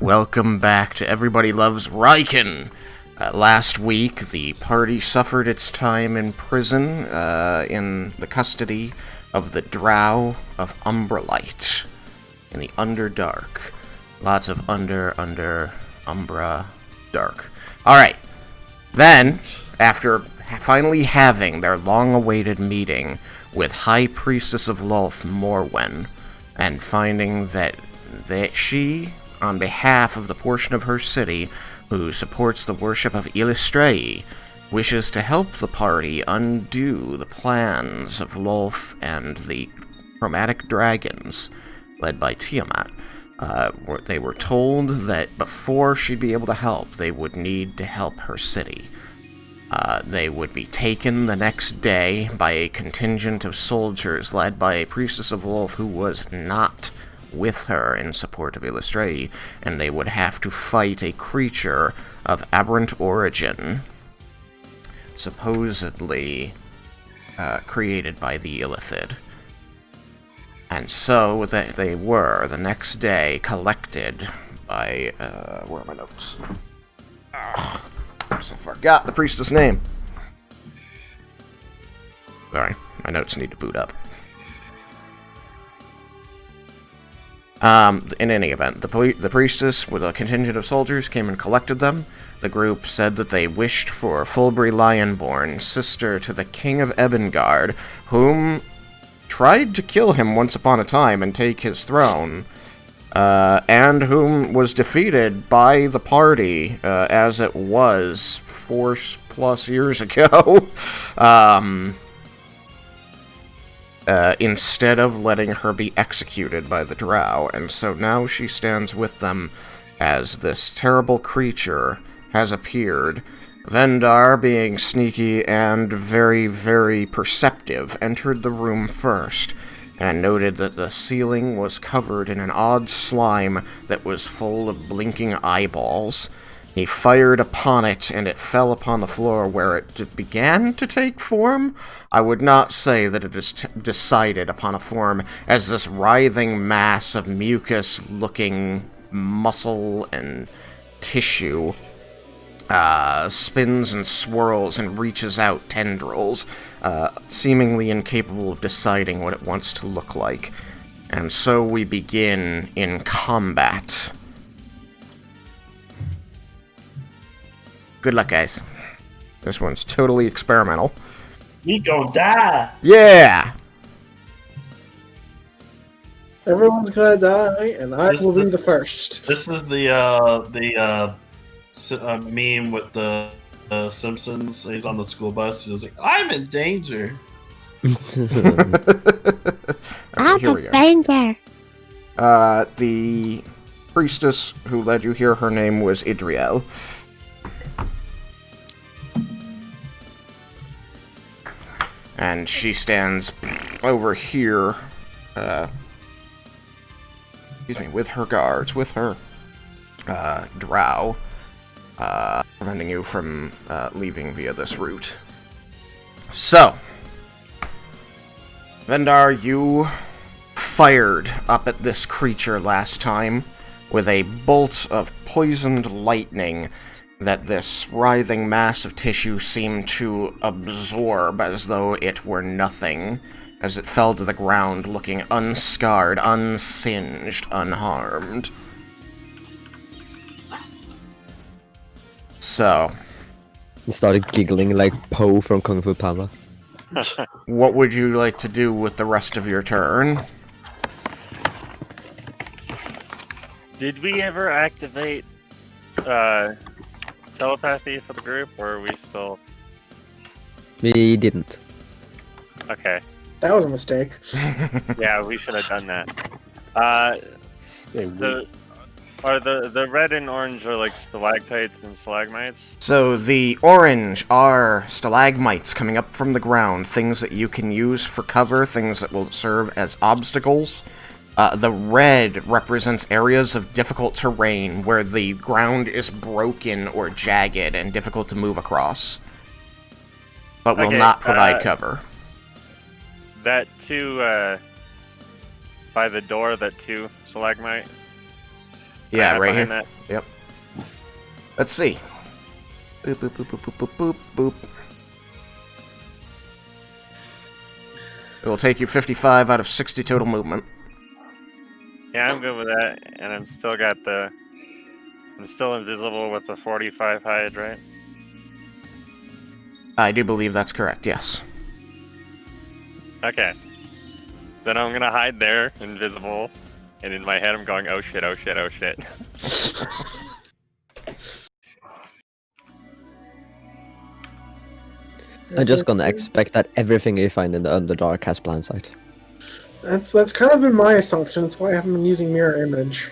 Welcome back to Everybody Loves Raiken. Last week, the party suffered its time in prison in the custody of the Drow of Umbralight in the Underdark. Lots of Umbra, dark. Alright. Then, after finally having their long-awaited meeting with High Priestess of Lolth, Morwen, and finding that she, on behalf of the portion of her city who supports the worship of Illustrae, wishes to help the party undo the plans of Lolth and the chromatic dragons, led by Tiamat. They were told that before she'd be able to help, they would need to help her city. They would be taken the next day by a contingent of soldiers led by a priestess of Lolth who was not with her in support of Illustrae, and they would have to fight a creature of aberrant origin, supposedly created by the Illithid. And so they were, the next day, collected by, where are my notes? I forgot the priestess' name. Sorry, my notes need to boot up. In any event, the priestess with a contingent of soldiers came and collected them. The group said that they wished for Fulbury Lionborn, sister to the King of Ebengard, whom tried to kill him once upon a time and take his throne, and whom was defeated by the party, as it was 4+ years ago. Instead of letting her be executed by the Drow, and so now she stands with them as this terrible creature has appeared. Vendar, being sneaky and very, very perceptive, entered the room first, and noted that the ceiling was covered in an odd slime that was full of blinking eyeballs. He fired upon it, and it fell upon the floor where it began to take form. I would not say that it is decided upon a form as this writhing mass of mucus-looking muscle and tissue spins and swirls and reaches out tendrils, seemingly incapable of deciding what it wants to look like. And so we begin in combat. Good luck, guys. This one's totally experimental. We gon' die. Yeah! Everyone's gonna die, and I will be the first. This is the meme with the Simpsons. He's on the school bus. He's like, "I'm in danger." Okay, I'm in danger. The priestess who led you here, her name was Idriel. And she stands over here, with her guards, with her drow, preventing you from leaving via this route. So, Vendar, you fired up at this creature last time with a bolt of poisoned lightning that this writhing mass of tissue seemed to absorb as though it were nothing, as it fell to the ground looking unscarred, unsinged, unharmed. So, He started giggling like Poe from Kung Fu Panda. what would you like to do with the rest of your turn? Did we ever activate telepathy for the group, or are we still... We didn't. Okay. That was a mistake. Yeah, we should have done that. Are the red and orange are like stalactites and stalagmites? So the orange are stalagmites coming up from the ground, things that you can use for cover, things that will serve as obstacles. The red represents areas of difficult terrain where the ground is broken or jagged and difficult to move across, but will not provide cover. That two, by the door, that two stalagmite, Yeah, right here. That. Yep. Let's see. Boop, boop, boop, boop, boop, boop, boop. It will take you 55 out of 60 total movement. Yeah, I'm good with that, and I'm still invisible with the 45 hide, right? I do believe that's correct, yes. Okay. Then I'm gonna hide there, invisible, and in my head I'm going, oh shit, oh shit, oh shit. I'm just gonna expect that everything you find in the Underdark has blind sight. That's kind of been my assumption. That's why I haven't been using mirror image.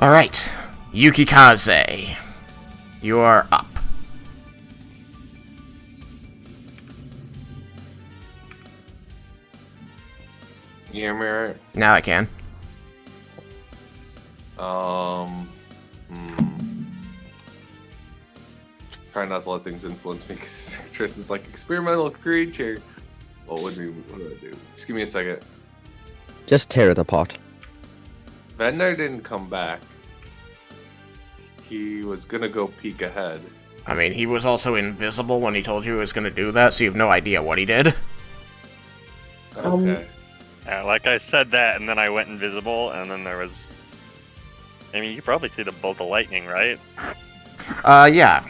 Alright. Yukikaze. You are up. You hear me right? Now I can. Try not to let things influence me because Tristan's like, experimental creature. Well, what do I do? Just give me a second. Just tear it apart. Vendar didn't come back. He was gonna go peek ahead. I mean, he was also invisible when he told you he was going to do that, so you have no idea what he did. Okay. Yeah, like I said that, and then I went invisible, and then there was... I mean, you can probably see the bolt of lightning, right? Yeah.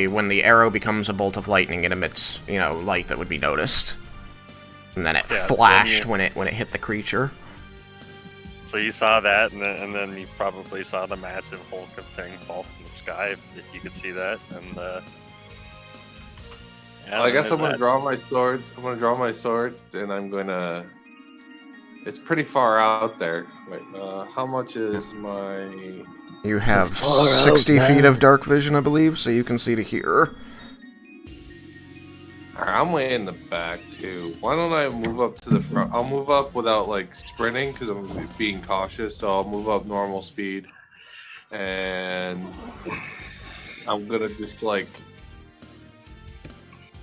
When the arrow becomes a bolt of lightning, it emits, light that would be noticed. And then it flashed when it hit the creature. So you saw that, and then you probably saw the massive hulk of thing fall from the sky, if you could see that. And well, I guess I'm gonna draw my swords. And I'm gonna. It's pretty far out there. Wait, how much is my? You have 60 feet of dark vision, I believe, so you can see to here. I'm way in the back too. Why don't I move up to the front? I'll move up without like sprinting because I'm being cautious. So I'll move up normal speed, and I'm gonna just like.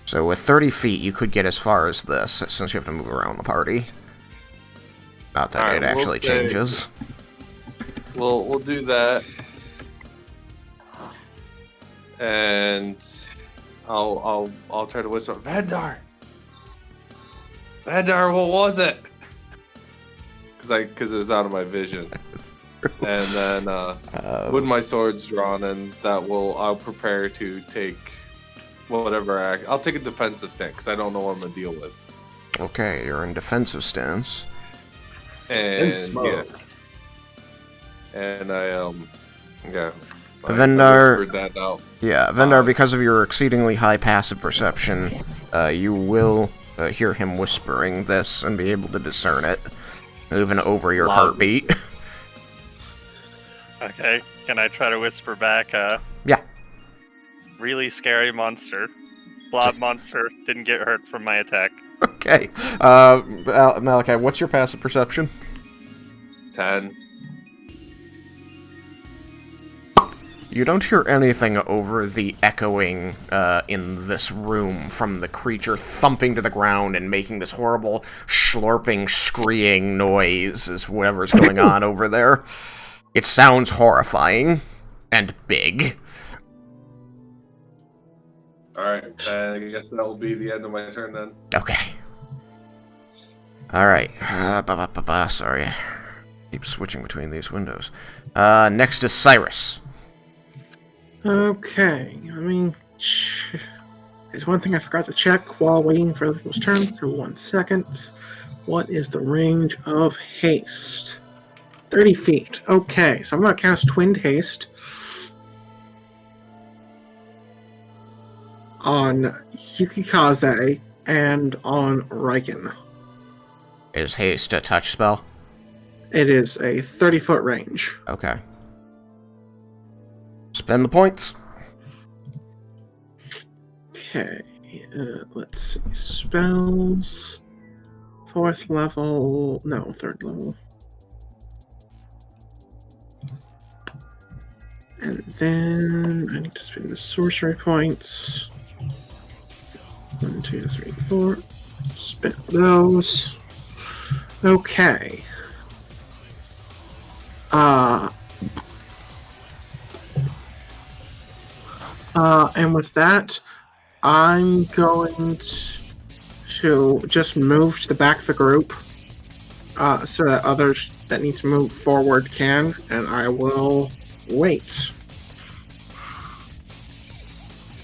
So with 30 feet, you could get as far as this, since you have to move around the party. Not that it actually changes. We'll do that, and I'll try to whisper, Vandar, what was it? Because it was out of my vision. And then with my swords drawn, and I'll prepare to take whatever I'll take a defensive stance because I don't know what I'm gonna deal with. Okay, you're in defensive stance. And yeah. And I Vendar, whispered that out. Yeah, Vendar, because of your exceedingly high passive perception, you will hear him whispering this and be able to discern it, even over your heartbeat. Okay, can I try to whisper back? Yeah. Really scary monster. Blob monster didn't get hurt from my attack. Okay. Malachi, what's your passive perception? 10. You don't hear anything over the echoing in this room from the creature thumping to the ground and making this horrible slurping, screeing noise as whatever's going on over there. It sounds horrifying and big. Alright, I guess that will be the end of my turn then. Okay. Alright. Sorry. Keep switching between these windows. Next is Cyrus. Okay, there's one thing I forgot to check while waiting for other people's turns. Through 1 second. What is the range of haste? 30 feet. Okay, so I'm going to cast Twinned Haste on Yukikaze and on Raiken. Is haste a touch spell? It is a 30-foot range. Okay. Spend the points. Okay, let's see. Spells. 4th level. No, 3rd level. And then I need to spend the sorcery points. 1, 2, 3, 4. Spend those. Okay. And with that, I'm going to just move to the back of the group, so that others that need to move forward can, and I will wait.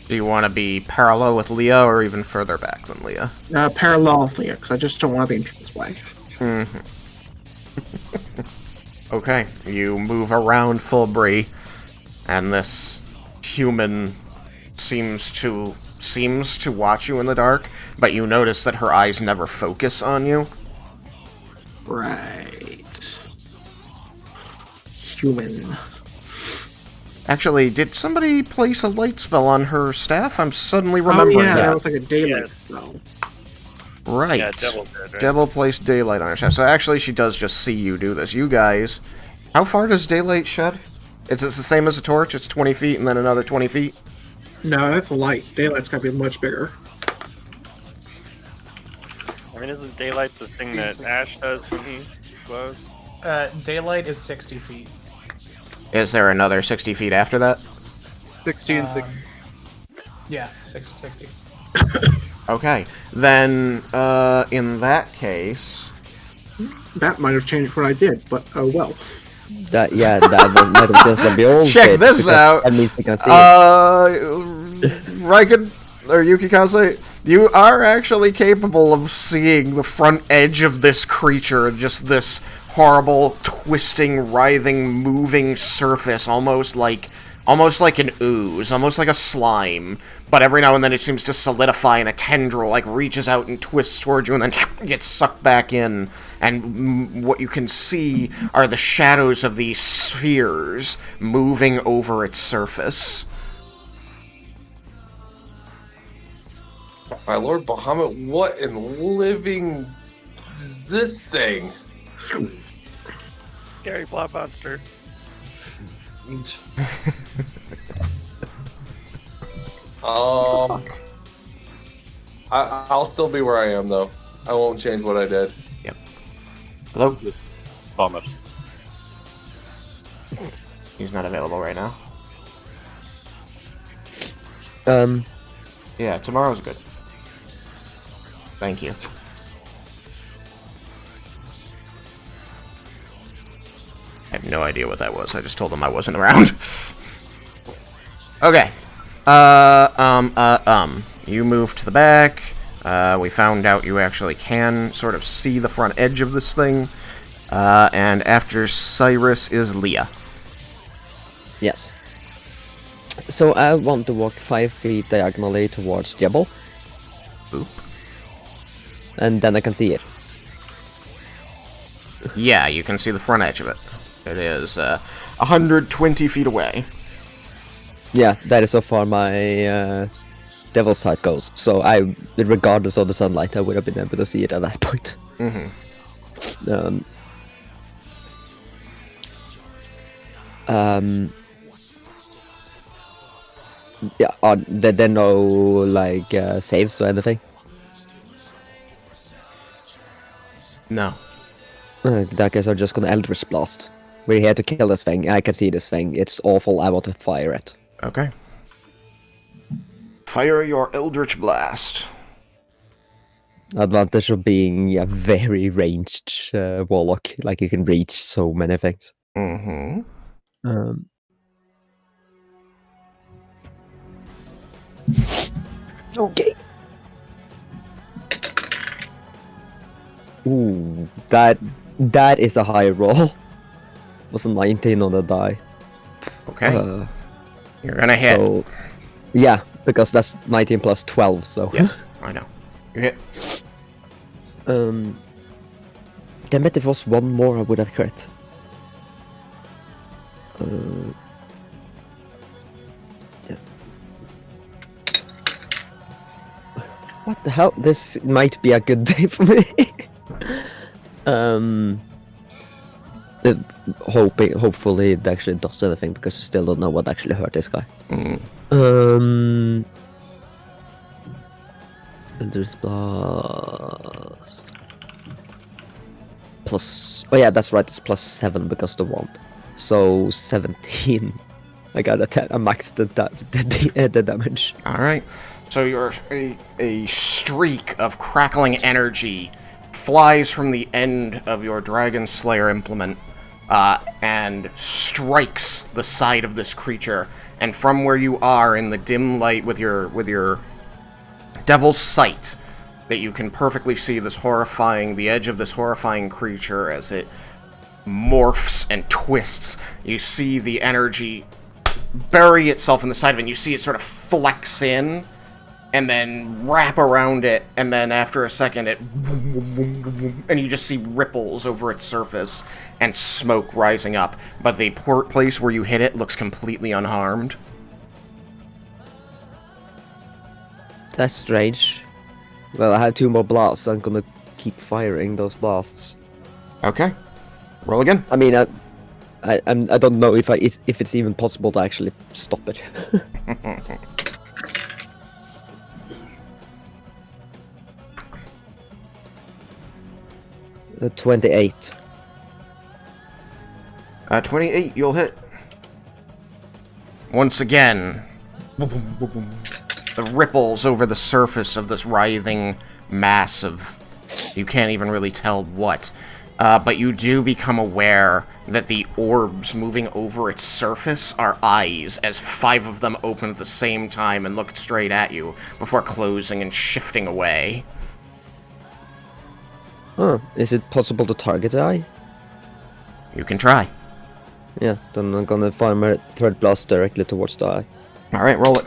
Do you want to be parallel with Leah or even further back than Leah? Parallel Leah, because I just don't want to be in people's way. Mm-hmm. Okay, you move around Fulbury, and this human seems to watch you in the dark, but you notice that her eyes never focus on you. Right. Human. Actually, did somebody place a light spell on her staff? I'm suddenly remembering that. that. That was like a daylight spell. Right. Yeah, Devil did, right? Devil placed daylight on her staff. So actually, she does just see you do this. You guys, how far does daylight shed? It's the same as a torch. It's 20 feet and then another 20 feet. No, that's a light. Daylight's gotta be much bigger. I mean, isn't daylight the thing that Ash does when he glows? Daylight is 60 feet. Is there another 60 feet after that? 60 and 60. Yeah, 60. Okay. Then, in that case... That might have changed what I did, but oh well. That might have just be all Check bit, this because out! That means we can see Raiken, or Yukikaze, you are actually capable of seeing the front edge of this creature, just this horrible, twisting, writhing, moving surface, almost like an ooze, almost like a slime, but every now and then it seems to solidify in a tendril, like reaches out and twists towards you and then gets sucked back in, and what you can see are the shadows of these spheres moving over its surface. My lord Bahamut, what in living is this thing? Scary blob monster. I'll still be where I am though. I won't change what I did. Yep. Hello? Vomit. He's not available right now. Yeah, tomorrow's good. Thank you. I have no idea what that was. I just told him I wasn't around. Okay. You moved to the back. We found out you actually can sort of see the front edge of this thing. And after Cyrus is Leah. Yes. So I want to walk 5 feet diagonally towards Jebel. Boop. And then I can see it. Yeah, you can see the front edge of it. It is 120 feet away. Yeah, that is so far my Devil's Sight goes. So regardless of the sunlight, I would have been able to see it at that point. Mm-hmm. Yeah, are there no like saves or anything? No. In that case, I'm just gonna Eldritch Blast. We're here to kill this thing. I can see this thing. It's awful. I want to fire it. Okay. Fire your Eldritch Blast. Advantage of being a very ranged warlock. Like you can reach so many things. Mm-hmm. Okay. Ooh, that is a high roll. Was a 19 on the die. Okay. You're gonna hit. So, yeah, because that's 19 plus 12, so. Yeah, I know. You hit. Damn it, if it was one more, I would have crit. Yeah. What the hell? This might be a good day for me. Hopefully it actually does anything, because we still don't know what actually hurt this guy. Eldritch Blast. Plus... Oh yeah, that's right, it's plus 7 because the wand. So 17. I got a max the damage. Alright. So a streak of crackling energy flies from the end of your Dragon Slayer implement and strikes the side of this creature. And from where you are in the dim light with your Devil's Sight, that you can perfectly see the edge of this horrifying creature as it morphs and twists. You see the energy bury itself in the side of it, and you see it sort of flex in, and then wrap around it, and then after a second it... and you just see ripples over its surface, and smoke rising up. But the place where you hit it looks completely unharmed. That's strange. Well, I have 2 more blasts, so I'm gonna keep firing those blasts. Okay. Roll again. I mean, I don't know if it's even possible to actually stop it. 28. 28, you'll hit. Once again, the ripples over the surface of this writhing mass of... you can't even really tell what. But you do become aware that the orbs moving over its surface are eyes, as 5 of them open at the same time and look straight at you, before closing and shifting away. Huh, is it possible to target the eye? You can try. Yeah, then I'm gonna fire my 3rd blast directly towards the eye. Alright, roll it.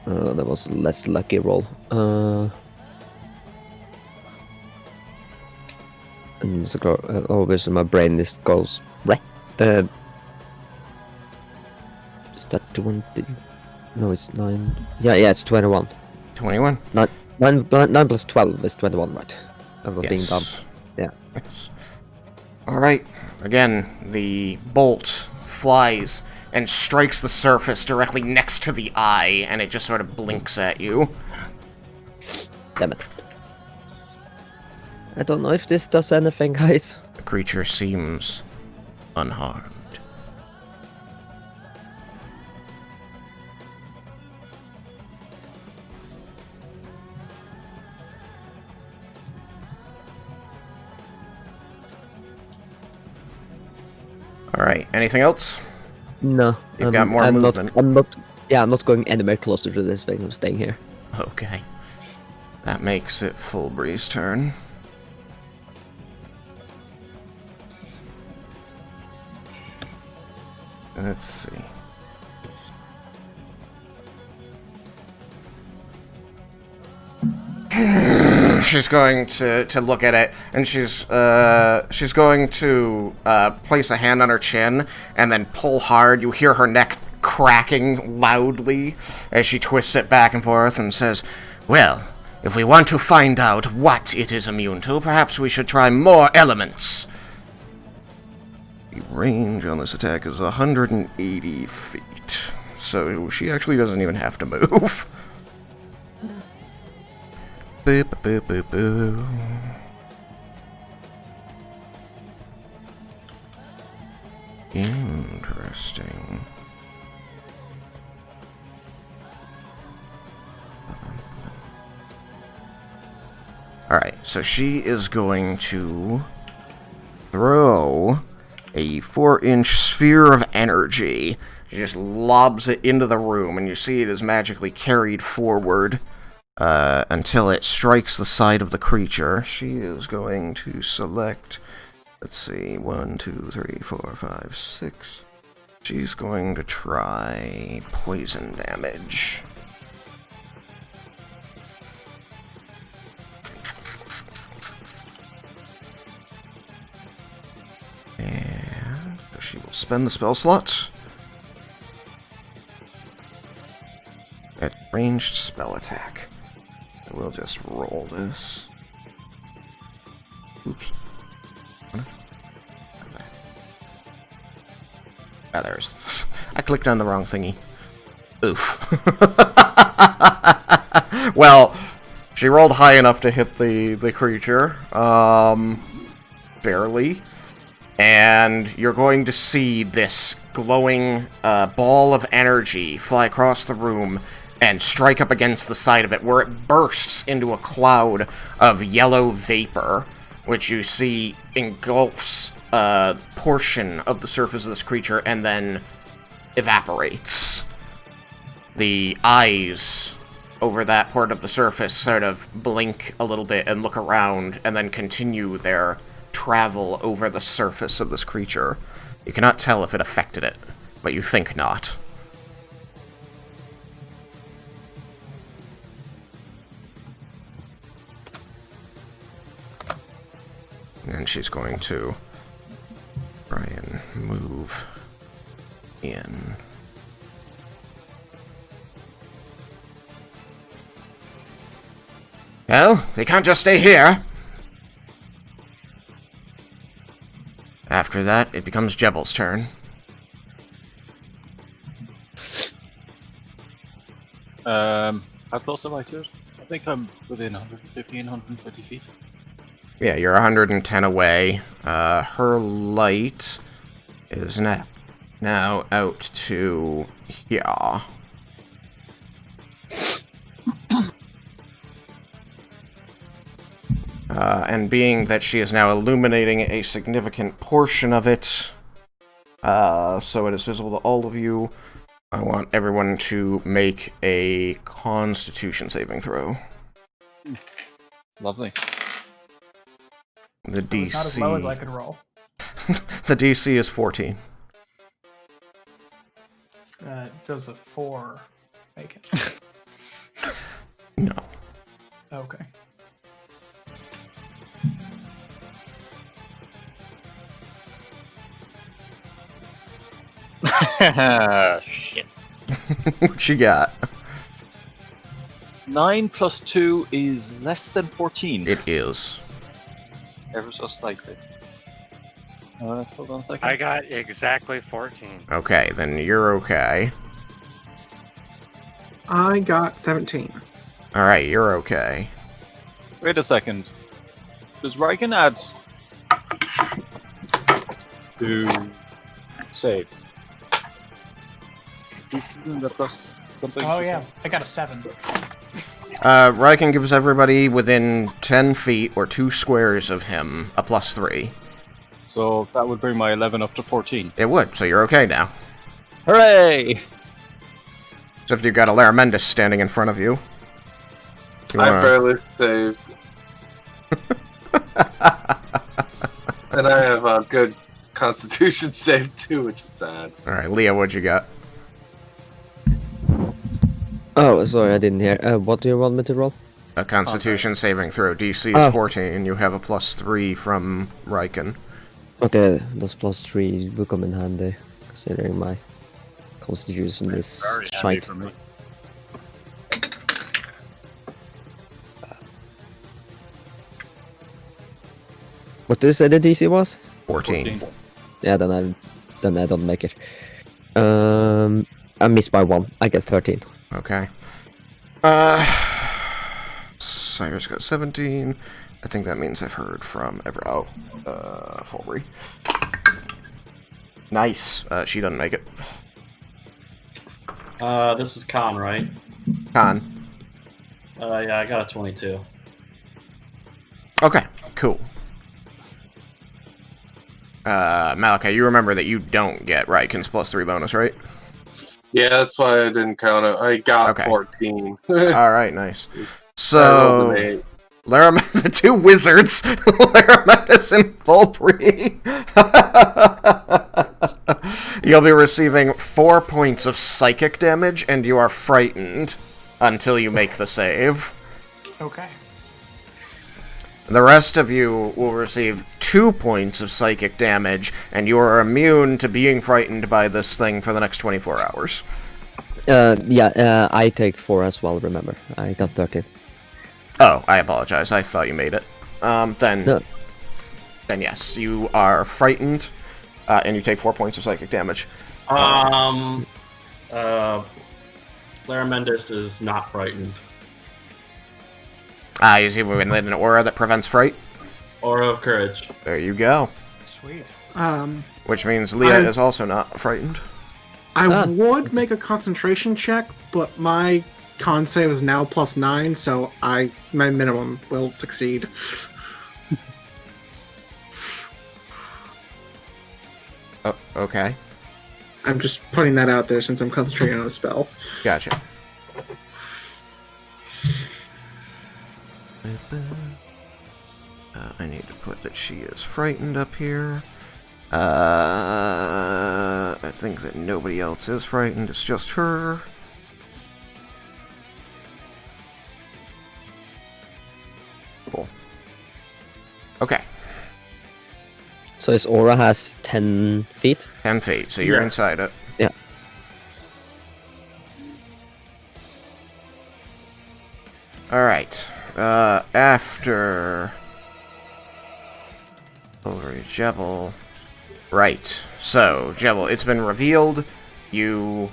That was a less lucky roll. And so, obviously my brain just goes right. Is that 20? No, it's 9. Yeah, it's 21. 21. 9 plus 12 is 21, right? I'm not being dumb. Yeah. Yes. Alright, again, the bolt flies and strikes the surface directly next to the eye, and it just sort of blinks at you. Damn it. I don't know if this does anything, guys. The creature seems unharmed. Alright, anything else? No. You've got more movement. I'm not going anywhere closer to this thing. I'm staying here. Okay. That makes it Fullbree's turn. Let's see. She's going to look at it, and she's going to place a hand on her chin and then pull hard. You hear her neck cracking loudly as she twists it back and forth and says, "Well, if we want to find out what it is immune to, perhaps we should try more elements." The range on this attack is 180 feet, so she actually doesn't even have to move. Boo, boo, boo, boo. Interesting. Alright, so she is going to throw a 4-inch sphere of energy. She just lobs it into the room, and you see it is magically carried forward until it strikes the side of the creature. She is going to select, let's see, 1, 2, 3, 4, 5, 6. She's going to try poison damage. And she will spend the spell slot. At ranged spell attack. We'll just roll this. Oops. Ah, there's... I clicked on the wrong thingy. Oof. Well, she rolled high enough to hit the creature. barely. And you're going to see this glowing ball of energy fly across the room and strike up against the side of it, where it bursts into a cloud of yellow vapor, which you see engulfs a portion of the surface of this creature and then evaporates. The eyes over that part of the surface sort of blink a little bit and look around, and then continue their travel over the surface of this creature. You cannot tell if it affected it, but you think not. And she's going to try and move in. Well, they can't just stay here. After that, it becomes Jebel's turn. How close am I to it? I think I'm within 115, 120 feet. Yeah, you're 110 away. Her light is now out to here. And being that she is now illuminating a significant portion of it, so it is visible to all of you, I want everyone to make a Constitution saving throw. Lovely. The DC... It's not as low as I could roll. The DC is 14. Does a 4 make it? No. Okay. Shit. What you got? 9 plus 2 is less than 14. It is. Ever so slightly. Hold on a second. I got exactly 14. Okay, then you're okay. I got 17. Alright, you're okay. Wait a second. Does Raiken add to save? He's doing that plus something. Oh yeah, I got a 7. Raiken gives everybody within 10 feet or 2 squares of him a +3. So that would bring my 11 up to 14. It would, so you're okay now. Hooray! Except you got a Laramendus standing in front of you. You I wanna- barely saved. And I have a good Constitution save too, which is sad. Alright, Leah, what'd you got? Oh, sorry, I didn't hear. What do you want me to roll? A Constitution saving throw. DC is Oh. 14. You have a +3 from Raiken. Okay, those +3 will come in handy, considering my constitution is shite. me. What did you say the DC was? 14. Yeah, then I don't make it. I missed by 1. I get 13. Okay. Cyrus got 17. I think that means I've heard from Fulbury. Nice. She doesn't make it. This is Khan, right? Khan. Yeah, I got a 22. Okay, cool. Malachi, you remember that you don't get Raiken's +3 bonus, right? Yeah, that's why I didn't count it. I got Okay. 14. Alright, nice. I rolled So, an 8. the 2 wizards, Laramendus and Fulbury. You'll be receiving 4 points of psychic damage, and you are frightened until you make the save. Okay. The rest of you will receive 2 points of psychic damage, and you are immune to being frightened by this thing for the next 24 hours. I take 4 as well, remember. I got 13. Oh, I apologize. I thought you made it. Then No. Then yes, you are frightened, and you take 4 points of psychic damage. Laramendus is not frightened. You see within an aura that prevents fright? Aura of Courage. There you go. Sweet. Which means Leah is also not frightened. I would make a concentration check, but my con save is now +9, so my minimum will succeed. Oh, okay. I'm just putting that out there since I'm concentrating on a spell. Gotcha. I need to put that she is frightened up here. I think that nobody else is frightened, it's just her. Cool. Okay. So his aura has 10 feet? 10 feet, so you're inside it. Yeah. Alright. After... Over to Jebel. Right. So, Jebel, it's been revealed. You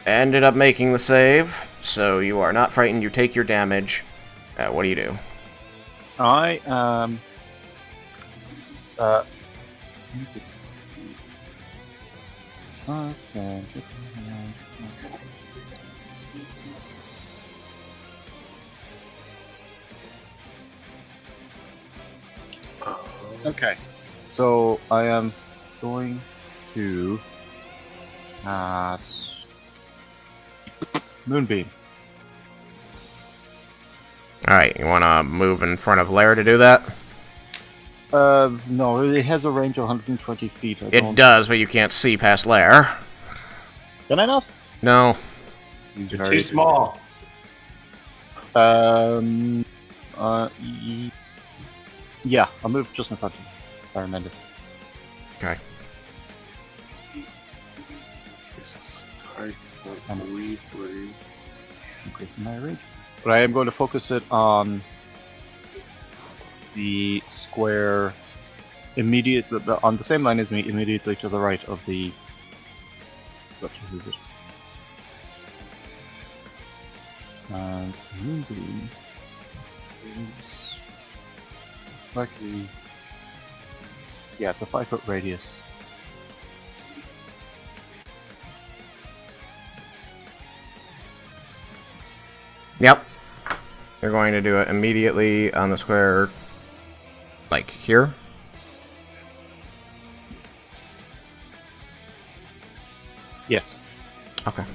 ended up making the save, so you are not frightened. You take your damage. What do you do? I Okay, so I am going to Moonbeam. Alright, you want to move in front of Lair to do that? No, it has a range of 120 feet. It does, but you can't see past Lair. Can I not? No. He's You're too small. Yeah, I'll move just in front of him. I remember. Okay. Increasing my range. But I am going to focus it on the square on the same line as me, immediately to the right of the. Moonbeam is likely. Yeah, it's a 5-foot radius. Yep. You're going to do it immediately on the square, like here. Yes. Okay.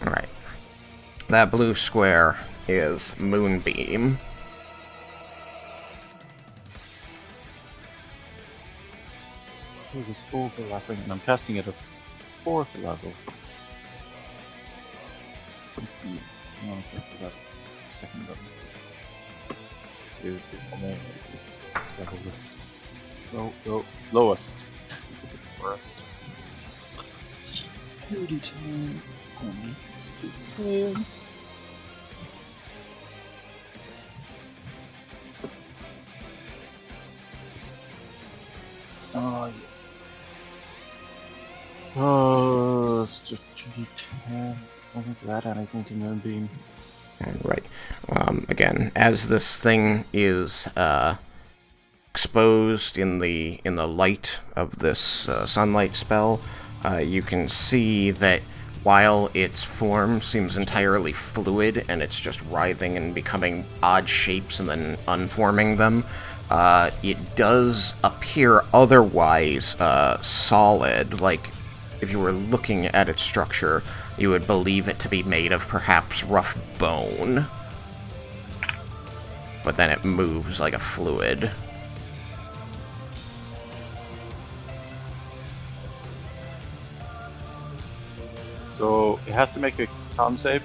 Alright. That blue square is Moonbeam. Oh, it's overlapping, and I'm casting it at 4th level. No, that's that second level. Here's the level. Lowest. First. 2d10. 2d10. Oh, yeah. Oh, it's just 2d10. I think that anything to Moonbeam. Right. Again, as this thing is exposed in the light of this sunlight spell, you can see that while its form seems entirely fluid and it's just writhing and becoming odd shapes and then unforming them, it does appear otherwise solid. Like, if you were looking at its structure, you would believe it to be made of perhaps rough bone. But then it moves like a fluid. So it has to make a con save.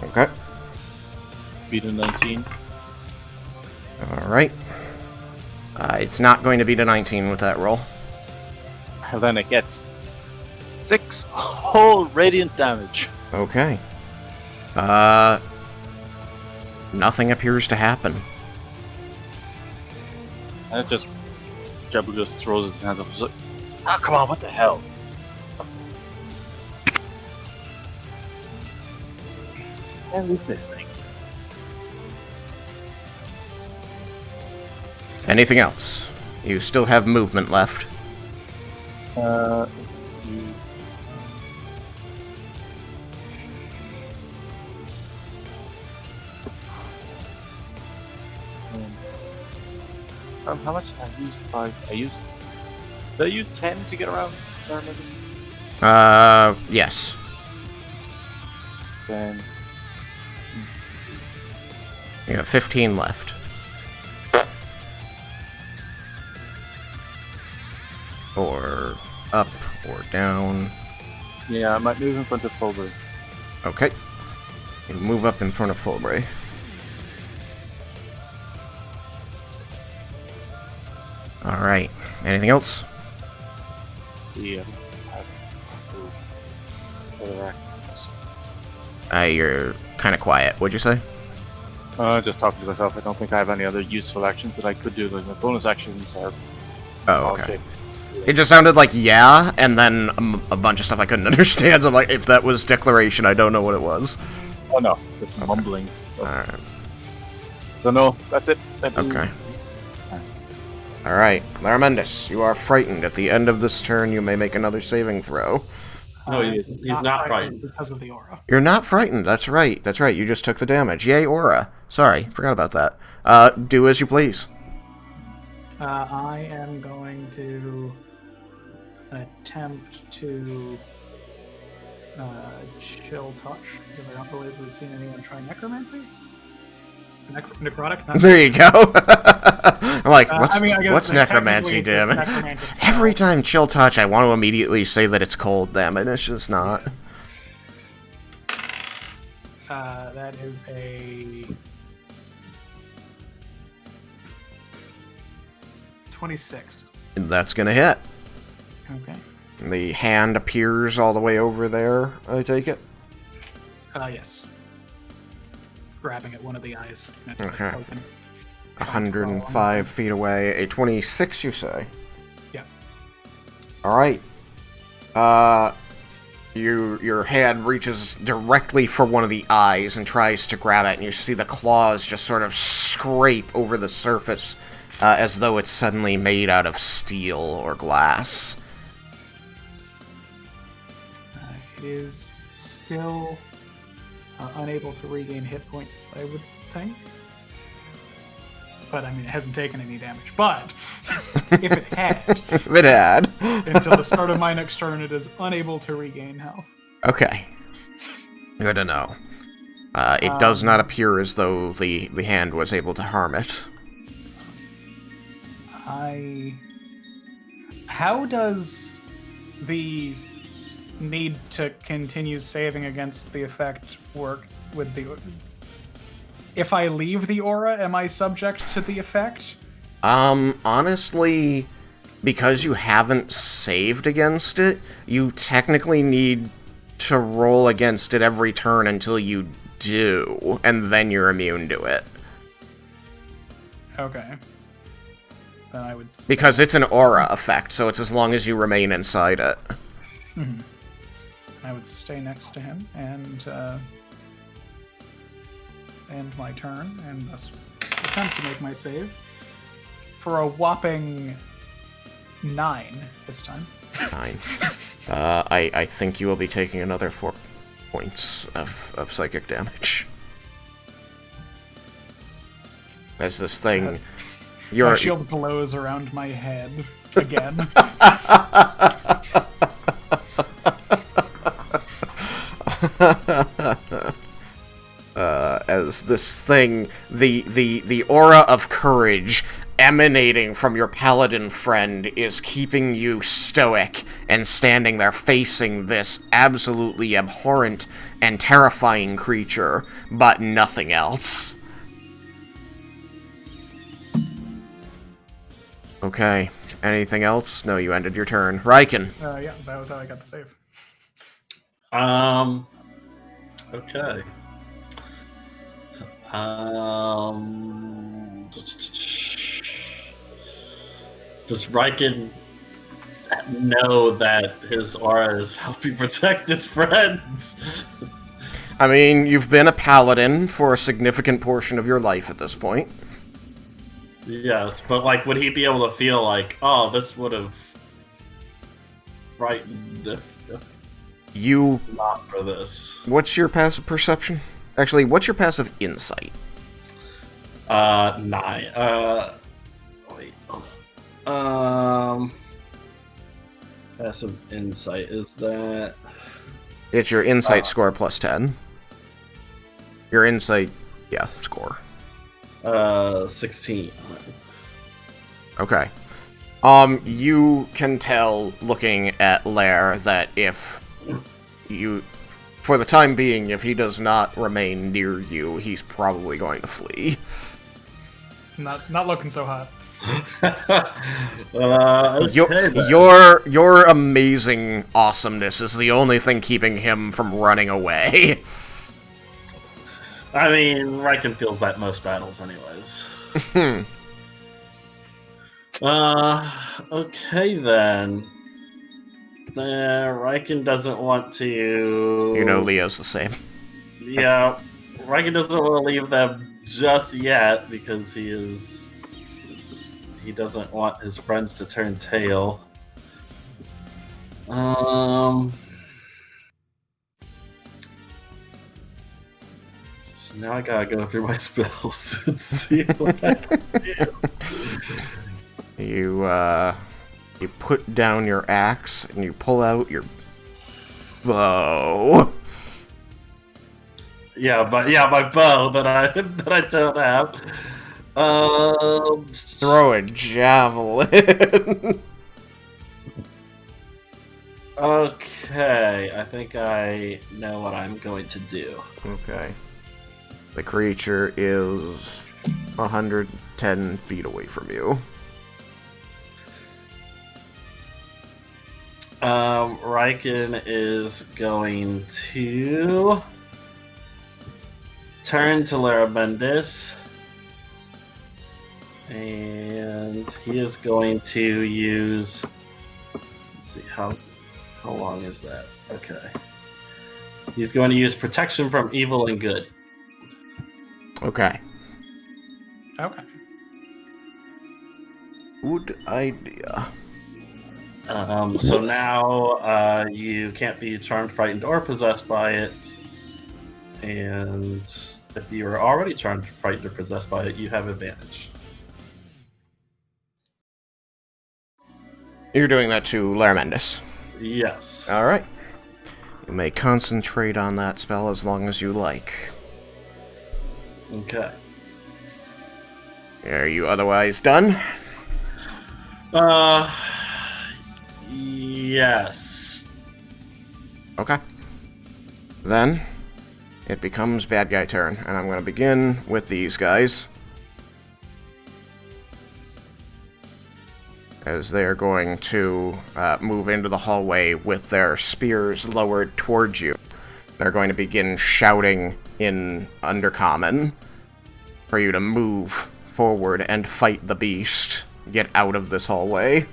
Okay. Beat a 19. Alright. It's not going to beat a 19 with that roll. And then it gets 6 whole radiant damage. Okay. nothing appears to happen. And it just... Jebel just throws his hands up and is like, ah, come on, what the hell? What is this thing? Anything else? You still have movement left. Let's see. How much did I use? 5. Did I use 10 to get around there, maybe? Yes. Then... You got 15 left. Or up, or down. Yeah, I might move in front of Fulbury. Okay. You move up in front of Fulbury. Alright. Anything else? Yeah. You're kind of quiet. What'd you say? Just talking to myself. I don't think I have any other useful actions that I could do. Like my bonus actions are... Oh, okay. It just sounded like yeah, and then a bunch of stuff I couldn't understand. So I'm like, if that was declaration, I don't know what it was. Oh no, just mumbling. So. Alright. So no, that's it. That Okay. is... Alright. Laramendus, you are frightened. At the end of this turn, you may make another saving throw. No, he's not frightened. because of the aura. You're not frightened. That's right. That's right. You just took the damage. Yay, aura. Sorry, forgot about that. Do as you please. I am going to attempt to chill touch, because I don't believe we've seen anyone try necromancy. Necrotic? Not There you go. I'm like, what's, I guess what's necromancy technically damage? necromantic spell. Every time chill touch, I want to immediately say that it's cold damage. It's just not. That is a 26. That's gonna hit. Okay. The hand appears all the way over there, I take it? Yes. Grabbing at one of the eyes. Okay. Open. 105 feet away. A 26, you say? Yeah. Alright. Your hand reaches directly for one of the eyes and tries to grab it, and you see the claws just sort of scrape over the surface as though it's suddenly made out of steel or glass. It is still unable to regain hit points, I would think. But, I mean, it hasn't taken any damage. But, if it had, If it had. until the start of my next turn, it is unable to regain health. Okay. Good to know. It does not appear as though the hand was able to harm it. How does the need to continue saving against the effect work with the... If I leave the aura, am I subject to the effect? Honestly, because you haven't saved against it, you technically need to roll against it every turn until you do, and then you're immune to it. Okay. Then I would... Because it's an aura effect, so it's as long as you remain inside it. Mhm. I would stay next to him and end my turn, and thus attempt to make my save for a whopping 9 this time. 9. I think you will be taking another 4 points of psychic damage. As this thing... My shield blows around my head again. As this thing, the aura of courage emanating from your paladin friend is keeping you stoic and standing there facing this absolutely abhorrent and terrifying creature, but nothing else. Okay, anything else? No, you ended your turn. Raiken. Yeah, that was how I got the save. Okay. Does Raiken know that his aura is helping protect his friends? I mean, you've been a paladin for a significant portion of your life at this point. Yes, but like, would he be able to feel like, oh, this would have frightened if You. not for this? What's your passive perception? Actually, what's your passive insight? 9. Wait. Passive insight, is that... It's your insight score plus 10. Your insight, yeah, score. 16. Okay. You can tell, looking at Lair, that if you... For the time being, if he does not remain near you, he's probably going to flee. Not looking so hot. Okay, Your amazing awesomeness is the only thing keeping him from running away. I mean, Raiken feels that most battles anyways. Okay then. Raiken doesn't want to... You know Leo's the same. Yeah, Raiken doesn't want to leave them just yet because he doesn't want his friends to turn tail. So now I gotta go through my spells and see what I can do. You put down your axe and you pull out your bow. My bow that I don't have. Throw a javelin. Okay, I think I know what I'm going to do. Okay. The creature is 110 feet away from you. Raiken is going to turn to Larabendis, and he is going to use... Let's see, how long is that? Okay. He's going to use protection from evil and good. Okay. Okay. Good idea. So now you can't be charmed, frightened, or possessed by it. And if you are already charmed, frightened, or possessed by it, you have advantage. You're doing that to Larmendis. Yes. Alright. You may concentrate on that spell as long as you like. Okay. Are you otherwise done? Yes. Okay. Then, it becomes bad guy turn, and I'm going to begin with these guys. As they're going to move into the hallway with their spears lowered towards you. They're going to begin shouting in Undercommon for you to move forward and fight the beast. Get out of this hallway.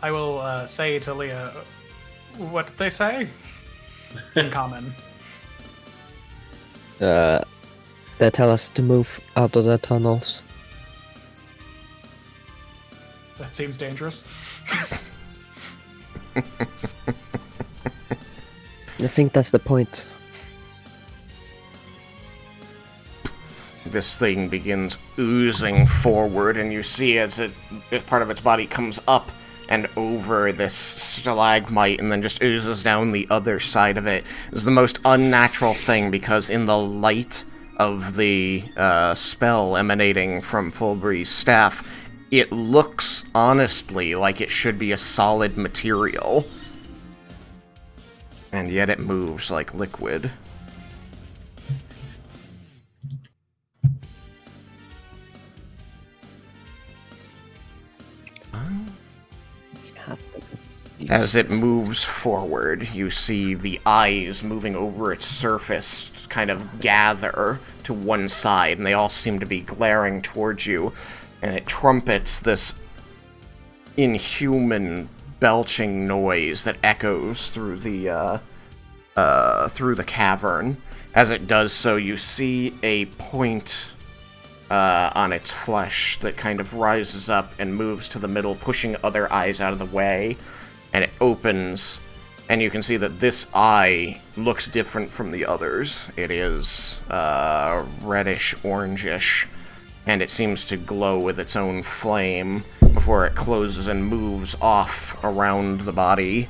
I will say to Leah, what did they say? In common. They tell us to move out of the tunnels. That seems dangerous. I think that's the point. This thing begins oozing forward, and you see as part of its body comes up and over this stalagmite and then just oozes down the other side of it. It's the most unnatural thing, because in the light of the spell emanating from Fulbree's staff, it looks honestly like it should be a solid material. And yet it moves like liquid. As it moves forward, you see the eyes moving over its surface kind of gather to one side, and they all seem to be glaring towards you, and it trumpets this inhuman belching noise that echoes through the cavern. As it does so, you see a point on its flesh that kind of rises up and moves to the middle, pushing other eyes out of the way, and it opens, and you can see that this eye looks different from the others. It is reddish, orangish, and it seems to glow with its own flame before it closes and moves off around the body.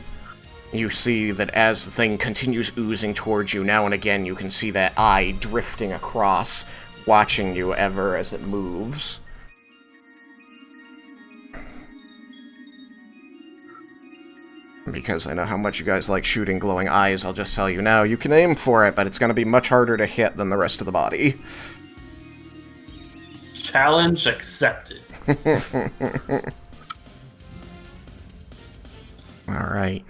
You see that as the thing continues oozing towards you, now and again you can see that eye drifting across, watching you ever as it moves. Because I know how much you guys like shooting glowing eyes, I'll just tell you now, you can aim for it, but it's going to be much harder to hit than the rest of the body. Challenge accepted. Alright.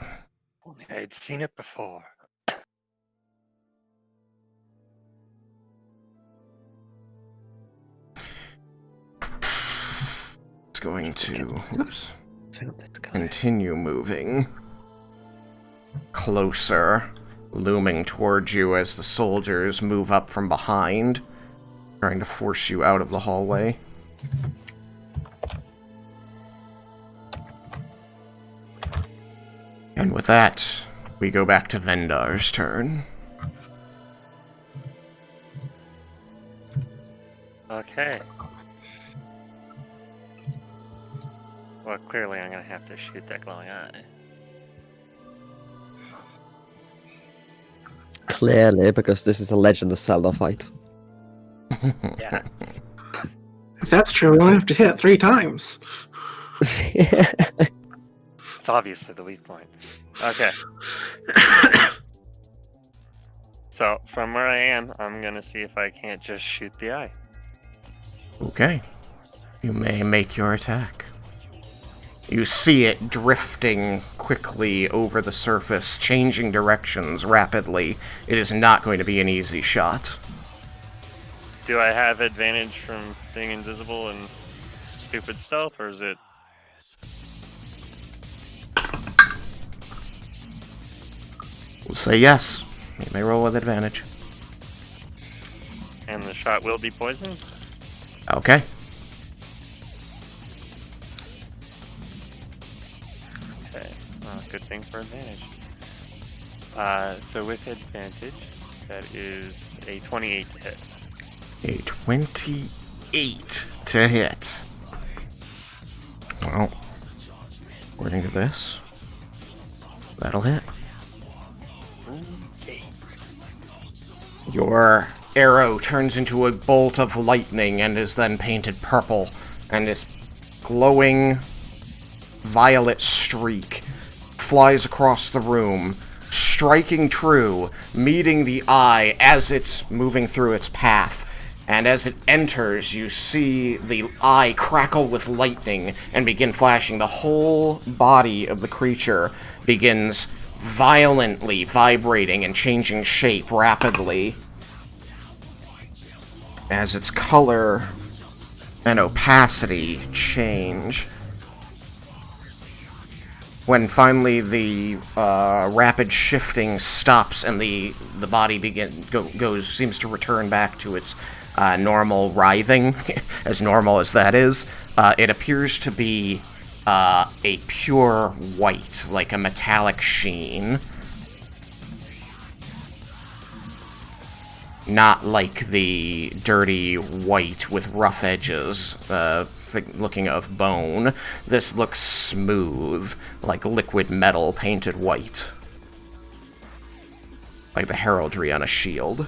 Only I'd seen it before. It's going to continue moving closer, looming towards you as the soldiers move up from behind, trying to force you out of the hallway. And with that, we go back to Vendar's turn. Okay. Well, clearly I'm gonna have to shoot that glowing eye. Clearly, because this is a Legend of Zelda fight. Yeah. If that's true, we only have to hit it 3 times. It's obviously the weak point. Okay. So, from where I am, I'm gonna see if I can't just shoot the eye. Okay. You may make your attack. You see it drifting quickly over the surface, changing directions rapidly. It is not going to be an easy shot. Do I have advantage from being invisible and stupid stealth, or is it... We'll say yes. You may roll with advantage. And the shot will be poisoned? Okay. Okay. Well, good thing for advantage. So with advantage, that is a 28 to hit. A 28 to hit. Well, according to this, that'll hit. Your arrow turns into a bolt of lightning and is then painted purple, and this glowing violet streak flies across the room, striking true, meeting the eye as it's moving through its path. And as it enters, you see the eye crackle with lightning and begin flashing. The whole body of the creature begins violently vibrating and changing shape rapidly as its color and opacity change. When finally the rapid shifting stops and the body seems to return back to its normal writhing, as normal as that is, it appears to be a pure white, like a metallic sheen. Not like the dirty white with rough edges, looking of bone. This looks smooth, like liquid metal painted white. Like the heraldry on a shield.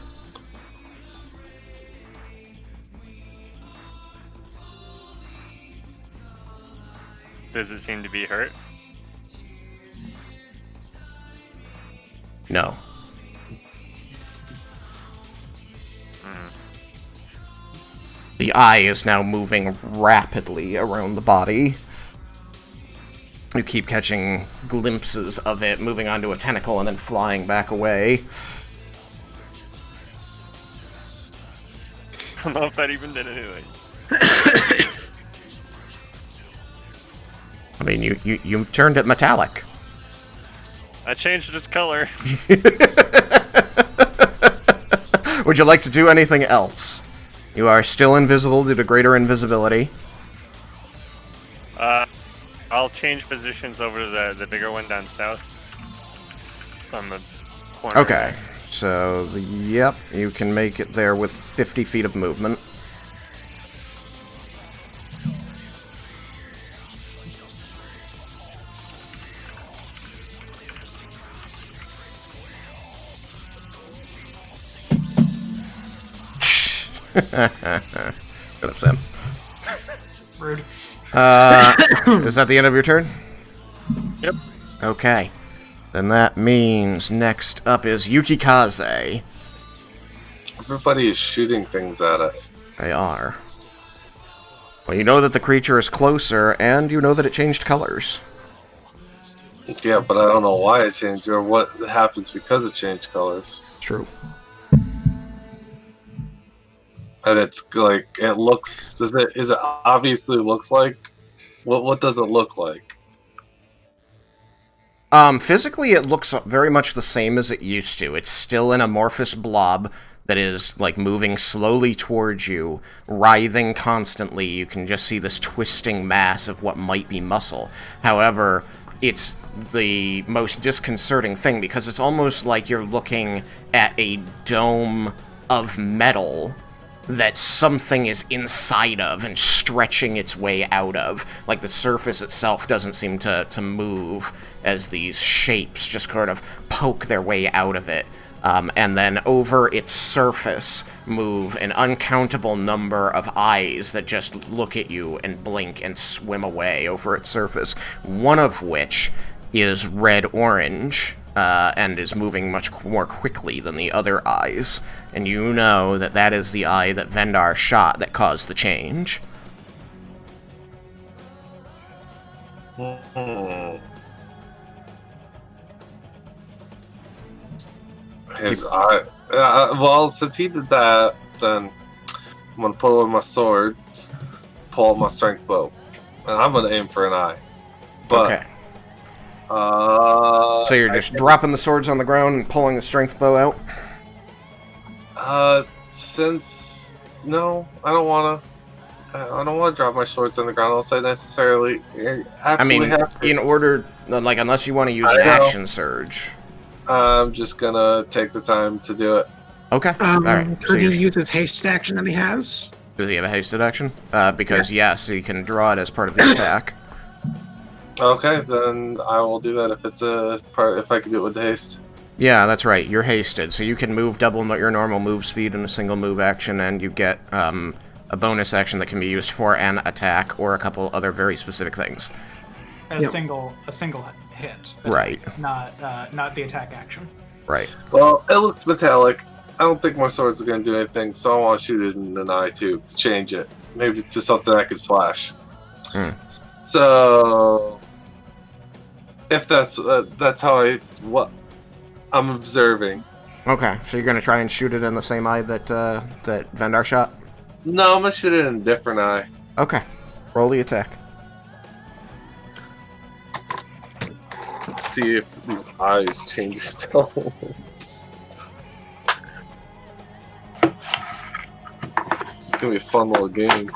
Does it seem to be hurt? No. The eye is now moving rapidly around the body. You keep catching glimpses of it moving onto a tentacle and then flying back away. I don't know if that even did anything. I mean, you turned it metallic. I changed its color. Would you like to do anything else? You are still invisible due to greater invisibility. I'll change positions over to the bigger one down south. On the corner. Okay, so, yep, you can make it there with 50 feet of movement. Shut up, Sam. Rude. Is that the end of your turn? Yep. Okay. Then that means next up is Yukikaze. Everybody is shooting things at it. They are. Well, you know that the creature is closer, and you know that it changed colors. Yeah, but I don't know why it changed or what happens because it changed colors. True. And it's like it looks. Is it obviously looks like? What does it look like? Physically, it looks very much the same as it used to. It's still an amorphous blob that is, like, moving slowly towards you, writhing constantly. You can just see this twisting mass of what might be muscle. However, it's the most disconcerting thing because it's almost like you're looking at a dome of metal that something is inside of and stretching its way out of. Like, the surface itself doesn't seem to move as these shapes just sort of poke their way out of it. And then over its surface move an uncountable number of eyes that just look at you and blink and swim away over its surface, one of which is red-orange, and is moving much more quickly than the other eyes. And you know that that is the eye that Vendar shot that caused the change. His eye. Well, since he did that, then I'm gonna pull away my sword, pull out my strength bow, and I'm gonna aim for an eye. But Okay. So you're just dropping the swords on the ground and pulling the strength bow out? Since no, I don't wanna drop my swords on the ground. I'll say necessarily. I mean, in order, like, unless you want to use an action surge. I'm just gonna take the time to do it. Okay. Alright. Could he use his hasted action that he has? Does he have a hasted action? Because yes, he can draw it as part of the attack. Okay, then I will do that if it's a part. If I can do it with the haste. Yeah, that's right. You're hasted, so you can move double your normal move speed in a single move action, and you get a bonus action that can be used for an attack or a couple other very specific things. A single hit. Right. Not the attack action. Right. Well, it looks metallic. I don't think my swords are going to do anything, so I want to shoot it in the eye too to change it, maybe to something I could slash. So, if that's how what I'm observing. Okay, so you're gonna try and shoot it in the same eye that that Vendar shot? No, I'm gonna shoot it in a different eye. Okay, roll the attack. Let's see if these eyes change tones. It's gonna be a fun little game.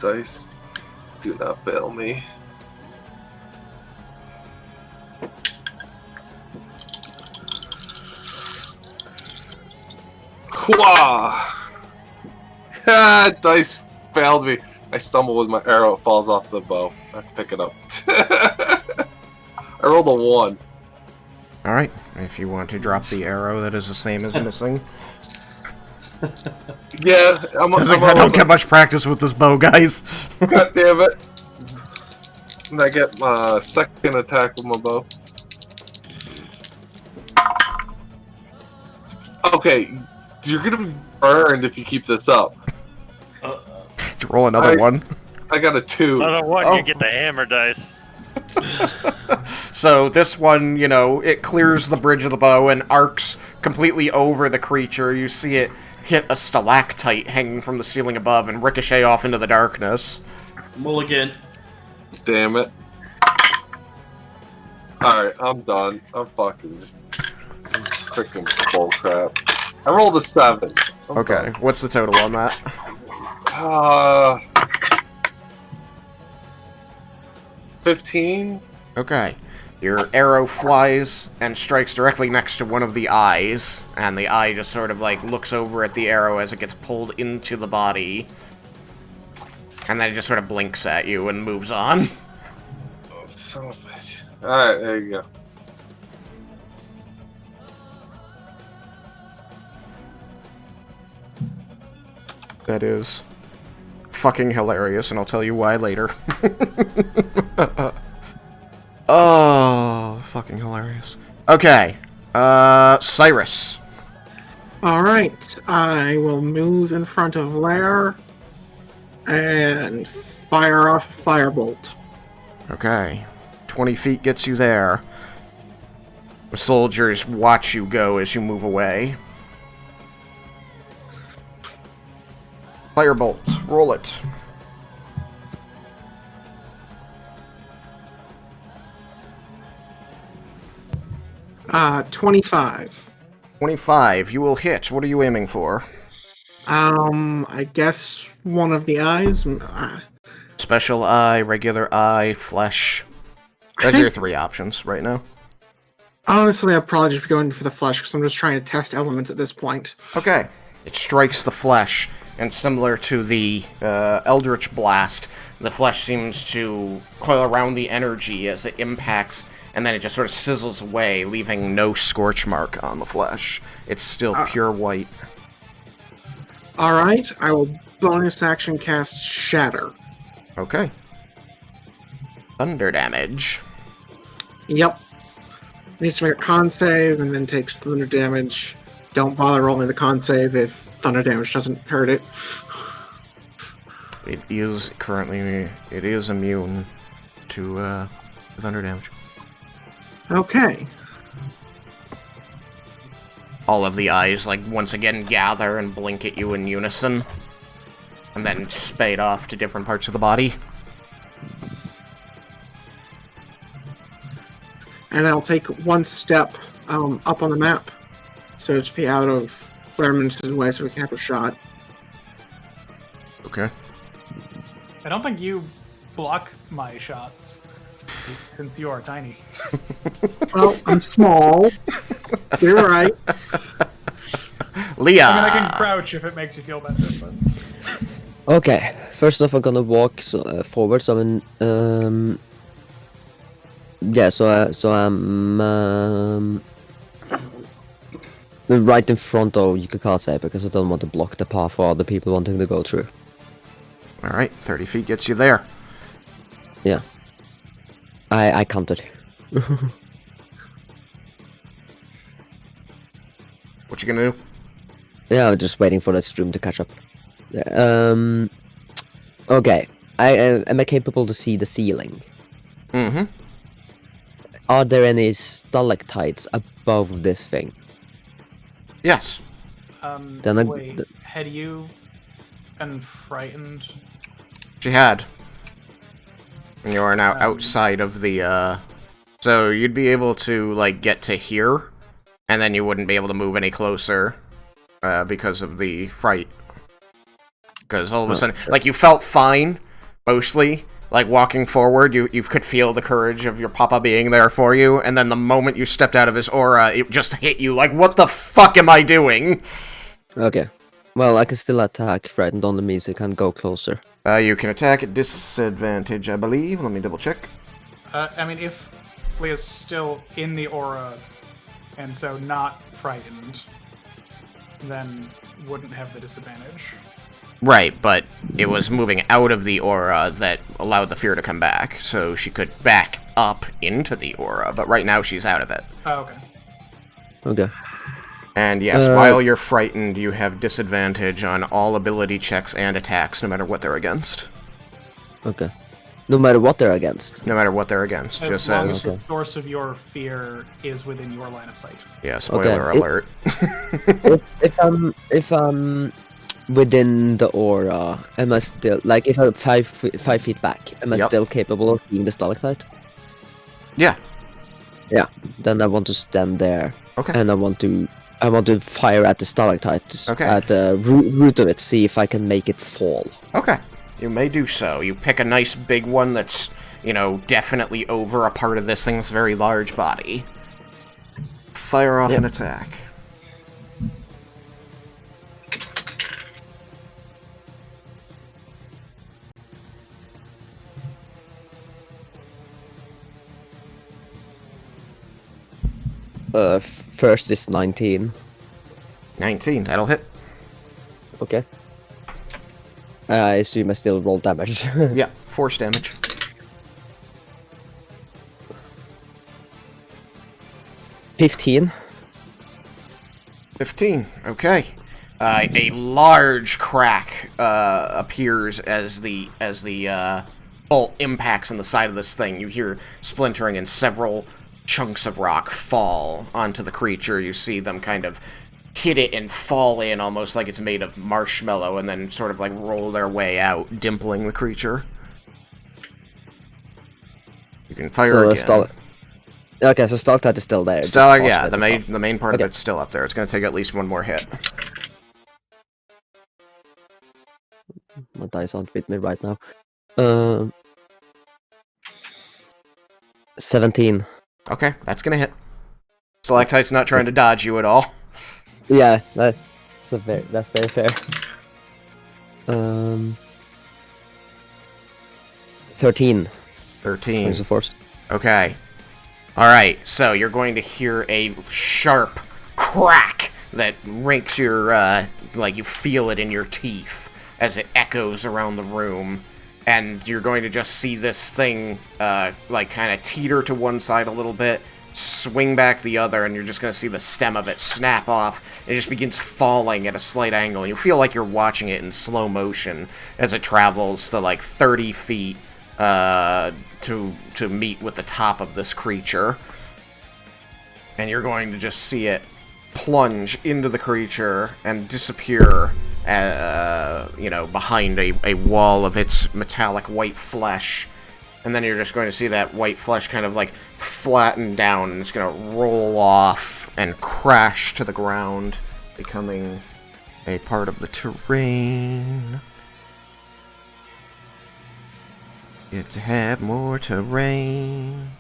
Dice, do not fail me. Dice failed me. I stumble with my arrow. It falls off the bow. I have to pick it up. I rolled a 1. Alright, if you want to drop the arrow that is the same as missing. Yeah, I don't get much practice with this bow, guys. God damn it. And I get my second attack with my bow. Okay, you're gonna be burned if you keep this up. Roll another one. I got a 2. Another one, Oh. you get the hammer dice. So this one, you know, it clears the bridge of the bow and arcs completely over the creature. You see it hit a stalactite hanging from the ceiling above and ricochet off into the darkness. Mulligan. Damn it. Alright, I'm done. I'm fucking just... This is freaking bullcrap. I rolled a 7. Okay, what's the total on that? 15? Okay. Your arrow flies and strikes directly next to one of the eyes, and the eye just sort of, like, looks over at the arrow as it gets pulled into the body. And then it just sort of blinks at you and moves on. Oh, son of a bitch. Alright, there you go. That is fucking hilarious, and I'll tell you why later. Oh, fucking hilarious. Okay, Cyrus. Alright, I will move in front of Lair and fire off a firebolt. Okay, 20 feet gets you there. The soldiers watch you go as you move away. Firebolt, roll it. Uh, 25. 25, you will hit. What are you aiming for? I guess one of the eyes. Special eye, regular eye, flesh. Those are your 3 options right now. Honestly, I'd probably just be going for the flesh because I'm just trying to test elements at this point. Okay. It strikes the flesh, and similar to the Eldritch Blast, the flesh seems to coil around the energy as it impacts, and then it just sort of sizzles away, leaving no scorch mark on the flesh. It's still pure white. Alright, I will bonus action cast Shatter. Okay. Thunder damage. Yep. Needs to make a con save and then takes thunder damage. Don't bother rolling the con save if thunder damage doesn't hurt it. It is currently... It is immune to thunder damage. Okay. All of the eyes, like, once again gather and blink at you in unison. And then spade off to different parts of the body. And I'll take one step up on the map. So to be out of Claremint's way so we can have a shot. Okay. I don't think you block my shots, since you are tiny. Well, I'm small. You're right. Leah! I mean, I can crouch if it makes you feel better, but... Okay, first off, I'm gonna walk forward. So I'm yeah. So I'm right in front of you could say because I don't want to block the path for other people wanting to go through. All right, 30 feet gets you there. Yeah, I counted. What you gonna do? Yeah, I'm just waiting for that stream to catch up. Okay. Am I capable to see the ceiling? Mm-hmm. Are there any stalactites above this thing? Yes. Then wait, had you been frightened? She had. And you are now outside of the, So you'd be able to, like, get to here, and then you wouldn't be able to move any closer, because of the fright. Because all of a sudden, like, you felt fine, mostly. Like, walking forward, you could feel the courage of your papa being there for you, and then the moment you stepped out of his aura, it just hit you like, what the fuck am I doing? Okay. Well, I can still attack frightened on the means it can go closer. You can attack at disadvantage, I believe. Let me double check. I mean, if Leah's still in the aura, and so not frightened, then wouldn't have the disadvantage. Right, but it was moving out of the aura that allowed the fear to come back, so she could back up into the aura, but right now she's out of it. Oh, okay. Okay. And yes, while you're frightened, you have disadvantage on all ability checks and attacks, no matter what they're against. Okay. No matter what they're against. No matter what they're against, As just long says. as the source of your fear is within your line of sight. Yeah, spoiler alert. If I'm within the aura, am I still like if I'm 5 feet back? Am I still capable of seeing the stalactite? Yeah. Yeah. Then I want to stand there. Okay. And I want to fire at the stalactite. Okay. At the root of it, see if I can make it fall. Okay. You may do so. You pick a nice big one that's, definitely over a part of this thing's very large body. Fire off an attack. First is 19. 19, that'll hit. Okay. I assume I still roll damage. Yeah, force damage. 15. 15, okay. A large crack appears as the bolt impacts on the side of this thing. You hear splintering and several chunks of rock fall onto the creature. You see them kind of hit it and fall in almost like it's made of marshmallow and then sort of like roll their way out, dimpling the creature. You can fire again. Okay, so stalactite is still there. Yeah, the main part of it's still up there. It's going to take at least one more hit. My dice aren't with me right now. 17. Okay, that's going to hit. Stalactite's not trying to dodge you at all. Yeah, that's very fair. 13. 13. Where's the force? Okay. Alright, so you're going to hear a sharp crack that rakes your, you feel it in your teeth as it echoes around the room. And you're going to just see this thing, kind of teeter to one side a little bit, swing back the other, and you're just going to see the stem of it snap off. It just begins falling at a slight angle, and you feel like you're watching it in slow motion as it travels to, 30 feet to meet with the top of this creature. And you're going to just see it plunge into the creature and disappear, behind a wall of its metallic white flesh. And then you're just going to see that white flesh kind of flatten down, and it's going to roll off and crash to the ground, becoming a part of the terrain. Get to have more terrain.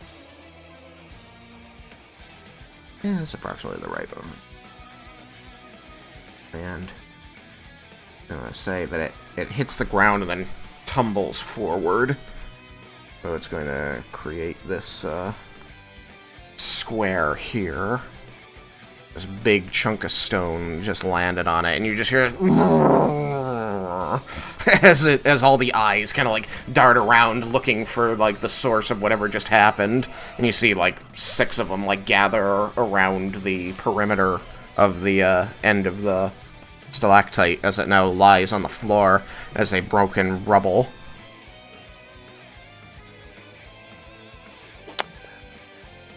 Yeah, that's approximately the right moment. And I'm going to say that it hits the ground and then tumbles forward. So it's going to create this square here. This big chunk of stone just landed on it, and you just hear as all the eyes kind of dart around looking for the source of whatever just happened, and you see 6 of them gather around the perimeter of the end of the stalactite as it now lies on the floor as a broken rubble.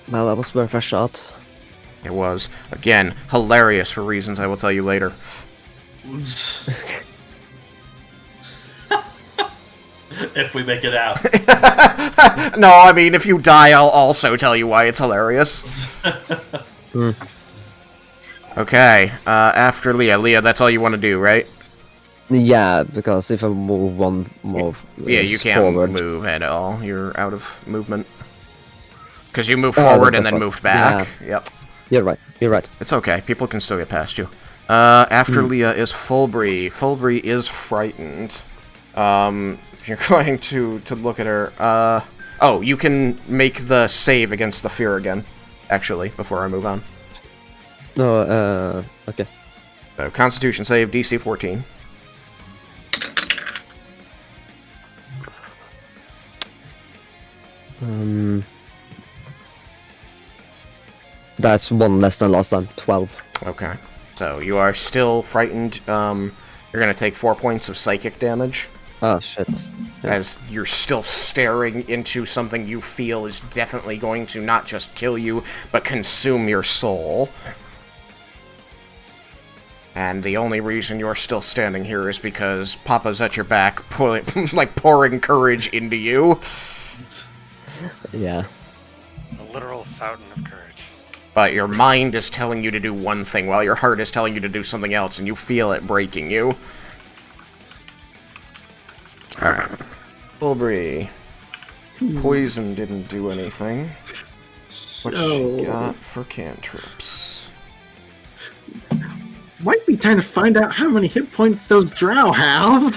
Well, that was worth a shot. It was. Again, hilarious for reasons I will tell you later. If we make it out. No, I mean, if you die, I'll also tell you why it's hilarious. Okay, after Leah. Leah, that's all you want to do, right? Yeah, because if I move one more you can't forward, move at all. You're out of movement. Because you moved forward and then moved back. Yeah. Yep. You're right. It's okay. People can still get past you. After Leah is Fulbury. Fulbury is frightened. You're going to look at her. You can make the save against the fear again, actually, before I move on. No, okay. So, Constitution save, DC 14. That's one less than last time. 12. Okay. So you are still frightened. You're going to take 4 points of psychic damage. Oh, shit. As you're still staring into something you feel is definitely going to not just kill you, but consume your soul. And the only reason you're still standing here is because Papa's at your back, pouring courage into you. Yeah. A literal fountain of courage. But your mind is telling you to do one thing, while your heart is telling you to do something else, and you feel it breaking you. Alright. Aubrey. Poison didn't do anything. What's she got for cantrips? Might be time to find out how many hit points those drow have.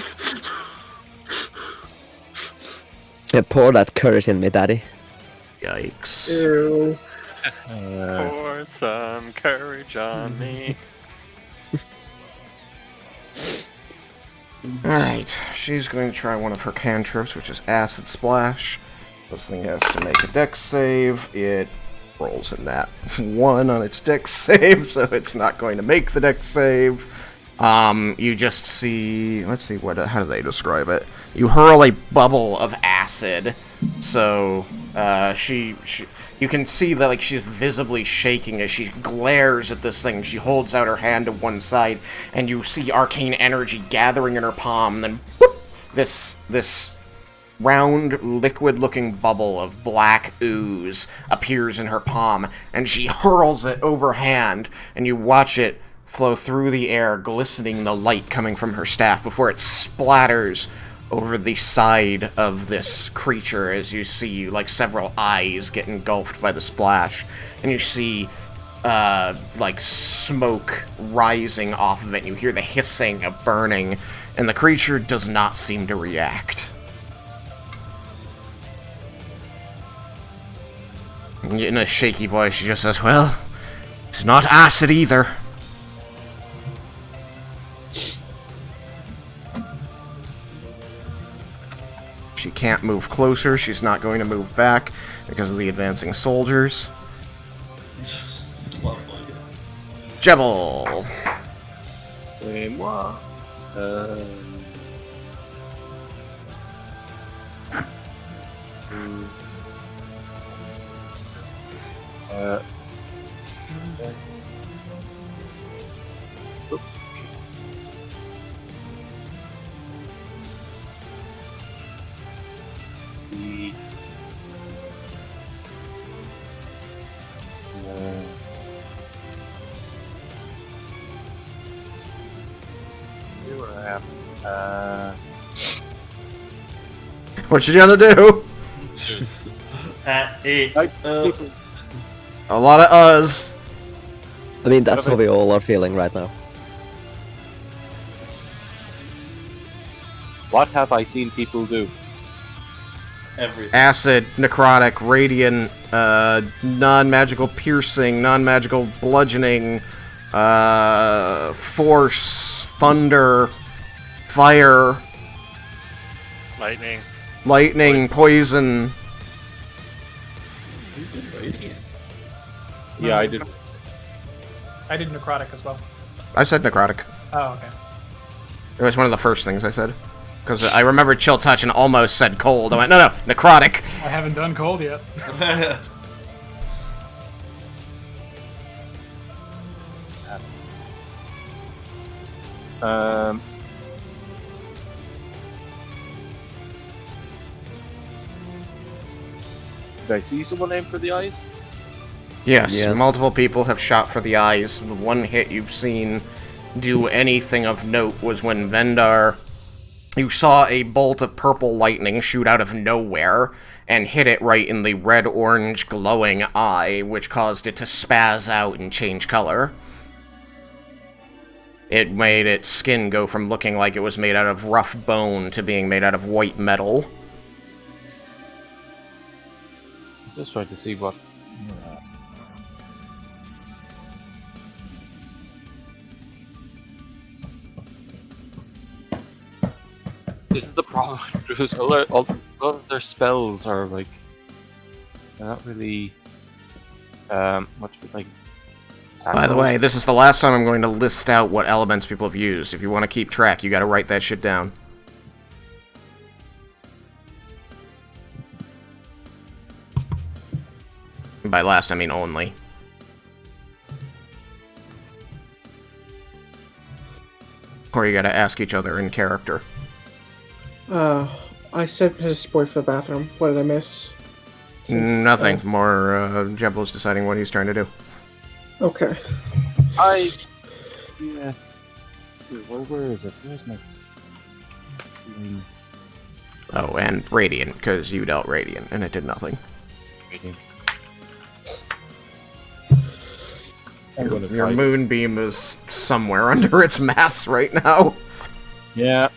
Yeah, pour that courage in me, Daddy. Yikes. Ew. Pour some courage on me. Alright, she's going to try one of her cantrips, which is Acid Splash. This thing has to make a dex save. It rolls in that 1 on its dex save, so it's not going to make the dex save. You just see... Let's see, how do they describe it? You hurl a bubble of acid, so you can see that like she's visibly shaking as she glares at this thing. She holds out her hand to one side, and you see arcane energy gathering in her palm. Then whoop, this round, liquid-looking bubble of black ooze appears in her palm, and she hurls it overhand, and you watch it flow through the air, glistening the light coming from her staff before it splatters over the side of this creature as you see like several eyes get engulfed by the splash, and you see like smoke rising off of it. You hear the hissing of burning, and the creature does not seem to react. In a shaky voice, she just says, "Well, it's not acid either." She can't move closer. She's not going to move back because of the advancing soldiers. Jebel. Et moi. What you gonna do? A lot of us. I mean, that's how we all are feeling right now. What have I seen people do? Everything. Acid, necrotic, radiant, non-magical piercing, non-magical bludgeoning, force, thunder, fire, lightning, poison. Yeah, I did. I did necrotic as well. I said necrotic. Oh, okay. It was one of the first things I said. Because I remember chill touch and almost said cold. I went, no, necrotic. I haven't done cold yet. Did I see someone aim for the eyes? Yes, Yeah. multiple people have shot for the eyes. The one hit you've seen do anything of note was when Vendar... You saw a bolt of purple lightning shoot out of nowhere and hit it right in the red-orange glowing eye, which caused it to spaz out and change color. It made its skin go from looking like it was made out of rough bone to being made out of white metal. Just trying to see what. This is the problem with Druids. All of their spells are like. They're not really. Much like. By the way, this is the last time I'm going to list out what elements people have used. If you want to keep track, you gotta write that shit down. And by last, I mean only. Or you gotta ask each other in character. I said his boy for the bathroom. What did I miss? Nothing. More, Jebel's deciding what he's trying to do. Okay. Yes. Where is it? Where's my... Oh, and Radiant, because you dealt Radiant, and it did nothing. Your moonbeam is somewhere under its mass right now. Yeah.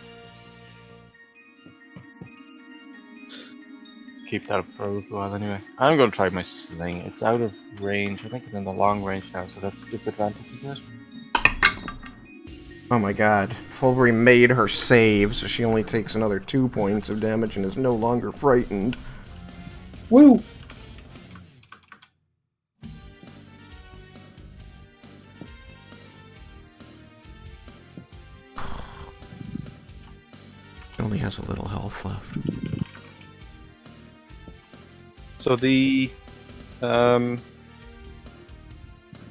Keep that approach a while anyway. I'm gonna try my sling. It's out of range. I think it's in the long range now, so that's disadvantage, isn't it? Oh my god. Fulbury made her save, so she only takes another 2 points of damage and is no longer frightened. Woo! Only has a little health left. So the so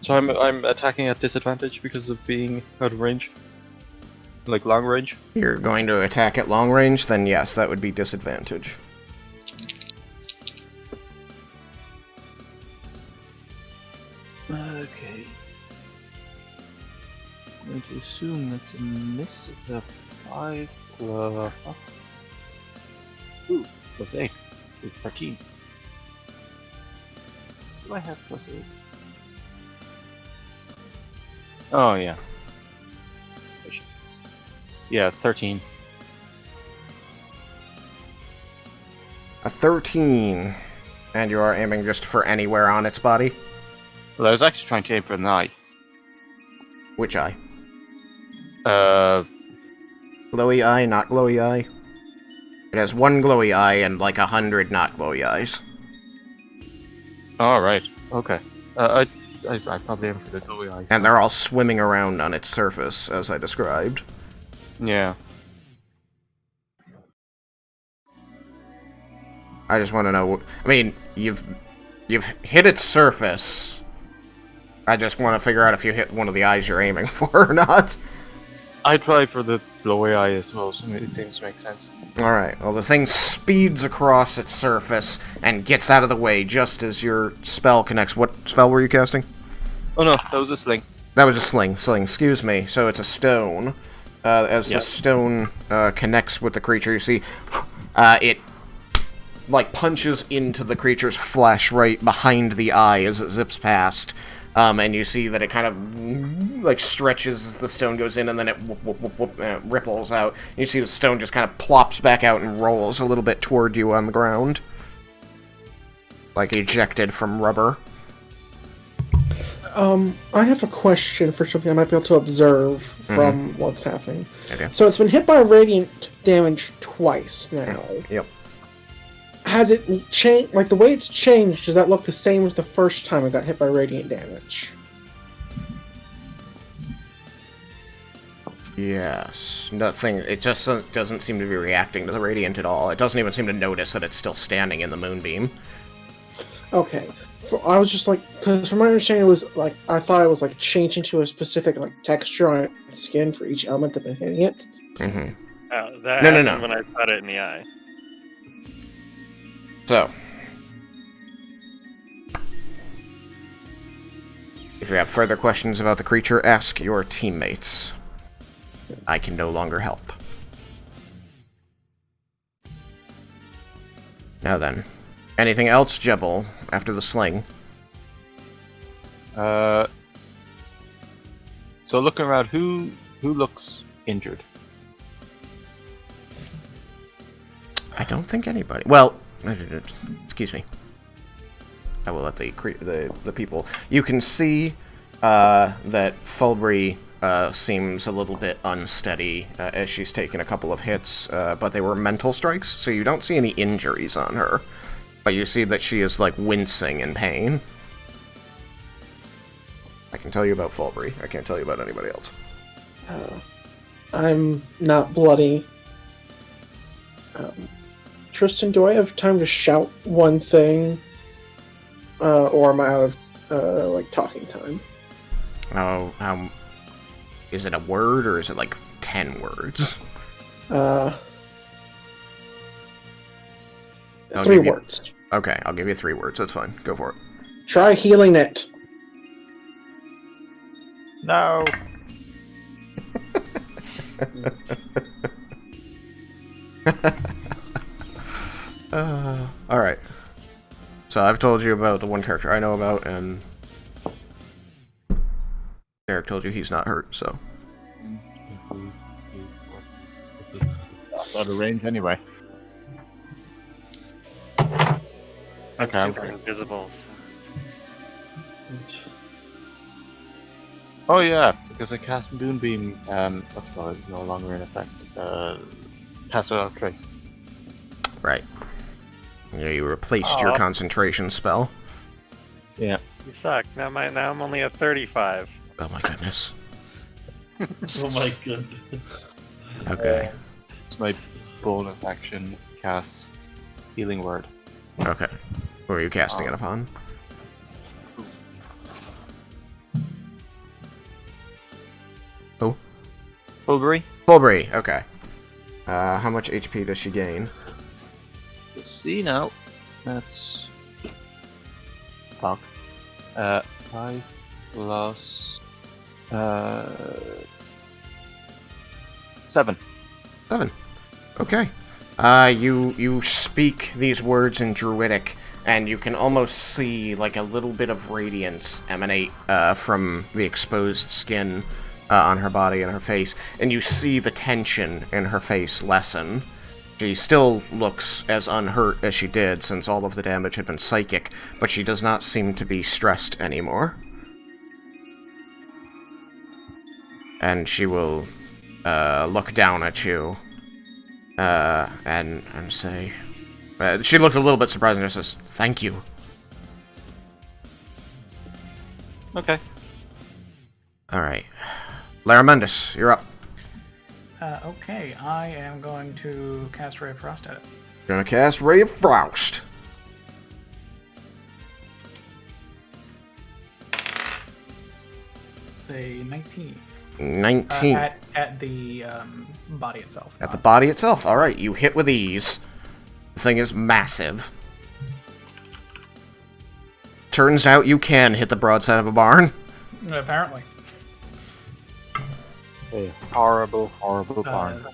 I'm attacking at disadvantage because of being out of range, like long range. You're going to attack at long range, then yes, that would be disadvantage. Okay. I'm going to assume that's a miss. It's a 5 plus... Ooh, plus 8. It's 13. Do I have plus 8? Oh, yeah. Yeah, 13. A 13. And you are aiming just for anywhere on its body? Well, I was actually trying to aim for an eye. Which eye? Uh... Glowy eye, not glowy eye? It has one glowy eye and like 100 not glowy eyes. Alright, okay. I probably aim for the glowy eyes. And they're all swimming around on its surface, as I described. Yeah. I just want to know... I mean, you've hit its surface. I just want to figure out if you hit one of the eyes you're aiming for or not. I try for the glowy eye as well, so it seems to make sense. Alright, well the thing speeds across its surface and gets out of the way just as your spell connects. What spell were you casting? Oh no, that was a sling. That was a sling, excuse me. So it's a stone. As the stone connects with the creature, you see it like punches into the creature's flesh right behind the eye as it zips past. And you see that it kind of like stretches as the stone goes in, and then it ripples out. You see the stone just kind of plops back out and rolls a little bit toward you on the ground, like ejected from rubber. I have a question for something I might be able to observe from what's happening. Okay. So it's been hit by radiant damage twice now. Yep. Has it changed? Like the way it's changed, does that look the same as the first time it got hit by radiant damage? Yes. Nothing. It just doesn't seem to be reacting to the radiant at all. It doesn't even seem to notice that it's still standing in the moonbeam. Okay. I was just like, because from my understanding, it was like I thought it was like changing to a specific like texture on its skin for each element that been hitting it. Mm-hmm. Oh, that No. happened when I cut it in the eye. So, if you have further questions about the creature, ask your teammates. I can no longer help. Now then, anything else, Jebel, after the sling? So looking around, who looks injured? I don't think anybody. Well, excuse me. I will let the people. You can see that Fulbury seems a little bit unsteady as she's taken a couple of hits, but they were mental strikes, so you don't see any injuries on her. But you see that she is like wincing in pain. I can tell you about Fulbury. I can't tell you about anybody else. I'm not bloody. Tristan, do I have time to shout one thing? Or am I out of, talking time? Oh, is it a word, or is it, 10 words? 3 words. Okay, I'll give you 3 words. That's fine. Go for it. Try healing it. No. Alright. So I've told you about the one character I know about, and Eric told you he's not hurt, so. That's out of range anyway. Okay. Super invisible. Oh yeah, because I cast Moonbeam, what's it called? It's no longer in effect. Pass without trace. Right. Yeah, you replaced your concentration spell. Yeah. You suck. Now I'm only at 35. Oh my goodness. Oh my goodness. Okay. It's my bonus action cast Healing Word. Okay. Who are you casting it upon? Who? Fulbury? Fulbury, okay. How much HP does she gain? Let's see now. That's... Fuck. 5 plus... 7. 7. Okay. You speak these words in Druidic, and you can almost see, a little bit of radiance emanate, from the exposed skin, on her body and her face, and you see the tension in her face lessen. She still looks as unhurt as she did, since all of the damage had been psychic, but she does not seem to be stressed anymore. And she will, look down at you, and say... she looked a little bit surprised and just says, "Thank you." Okay. Alright. Laramundus, you're up. Okay, I am going to cast Ray of Frost at it. Gonna cast Ray of Frost. It's a 19. 19. At the body itself. At the body itself. Alright, you hit with ease. The thing is massive. Turns out you can hit the broadside of a barn. Apparently. A horrible, horrible barn.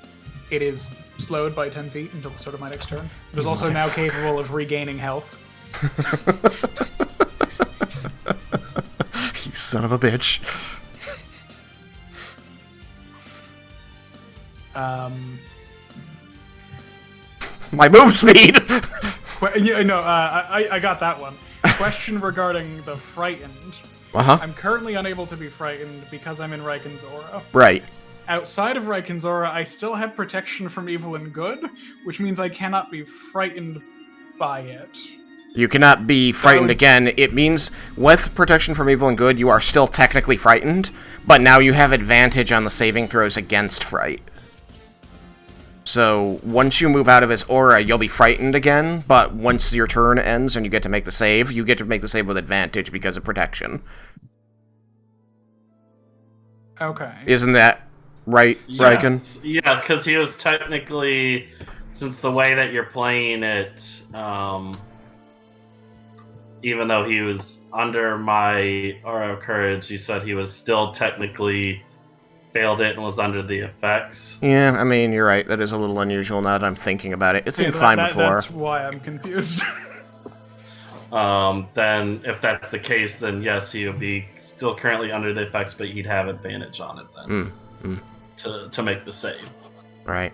It is slowed by 10 feet until the start of my next turn. It is also now capable of regaining health. You son of a bitch. My move speed! I got that one. Question regarding the frightened. Uh-huh. I'm currently unable to be frightened because I'm in Raiken's aura. Right. Outside of Raiken's aura, I still have protection from evil and good, which means I cannot be frightened by it. You cannot be frightened again. It means with protection from evil and good, you are still technically frightened, but now you have advantage on the saving throws against fright. So, once you move out of his aura, you'll be frightened again, but once your turn ends and you get to make the save, you get to make the save with advantage because of protection. Okay. Isn't that right, Raiken? Yes, because he was technically, since the way that you're playing it, even though he was under my aura of courage, you said he was still technically failed it and was under the effects. Yeah, I mean, you're right. That is a little unusual now that I'm thinking about it. It seemed fine before. That's why I'm confused. Then, if that's the case, then yes, he would be still currently under the effects, but he'd have advantage on it then to make the save. Right.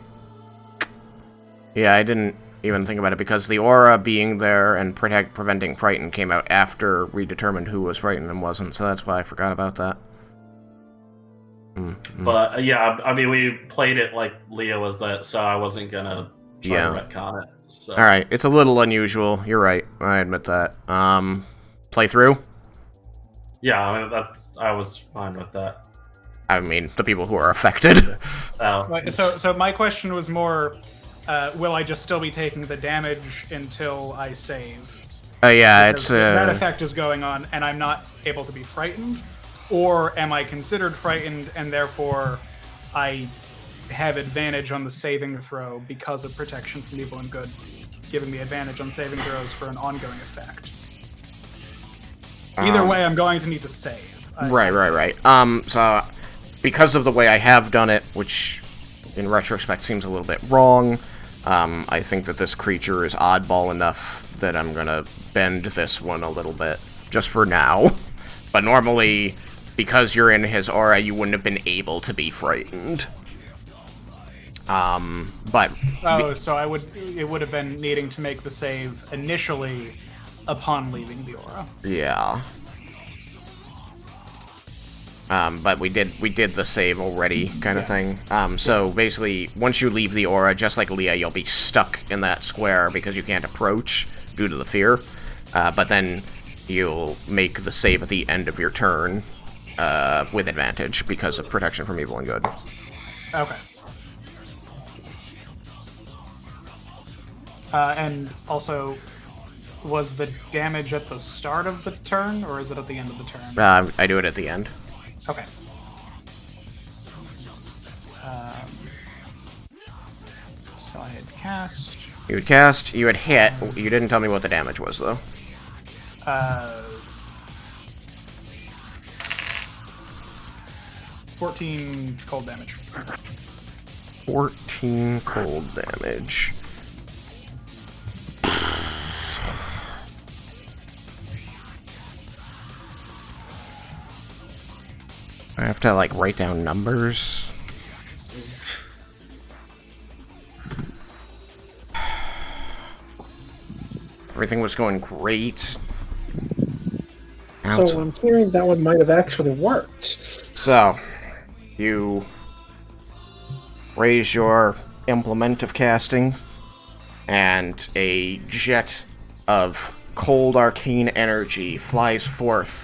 Yeah, I didn't even think about it because the aura being there and preventing frightened came out after we determined who was frightened and wasn't, so that's why I forgot about that. But yeah, I mean, we played it like Leah was that, so I wasn't gonna try to retcon it. So. All right, it's a little unusual. You're right. I admit that. Play through. Yeah, I mean, I was fine with that. I mean, the people who are affected. So my question was more, will I just still be taking the damage until I save? Yeah, Because it's that effect is going on, and I'm not able to be frightened, or am I considered frightened, and therefore I have advantage on the saving throw because of protection from evil and good, giving me advantage on saving throws for an ongoing effect. Either way, I'm going to need to save. Right. So because of the way I have done it, which in retrospect seems a little bit wrong, I think that this creature is oddball enough that I'm gonna bend this one a little bit, just for now. But normally, because you're in his aura, you wouldn't have been able to be frightened. But... so it would have been needing to make the save initially upon leaving the aura. Yeah. But we did the save already, kind of thing. So basically, once you leave the aura, just like Leah, you'll be stuck in that square because you can't approach due to the fear. But then you'll make the save at the end of your turn with advantage because of protection from evil and good. Okay. And also, was the damage at the start of the turn, or is it at the end of the turn? I do it at the end. Okay. So I had cast. You had cast, you had hit. You didn't tell me what the damage was, though. 14 cold damage. 14 cold damage. I have to, like, write down numbers. Everything was going great. So I'm hearing that one might have actually worked. So, you raise your implement of casting, and a jet of cold arcane energy flies forth.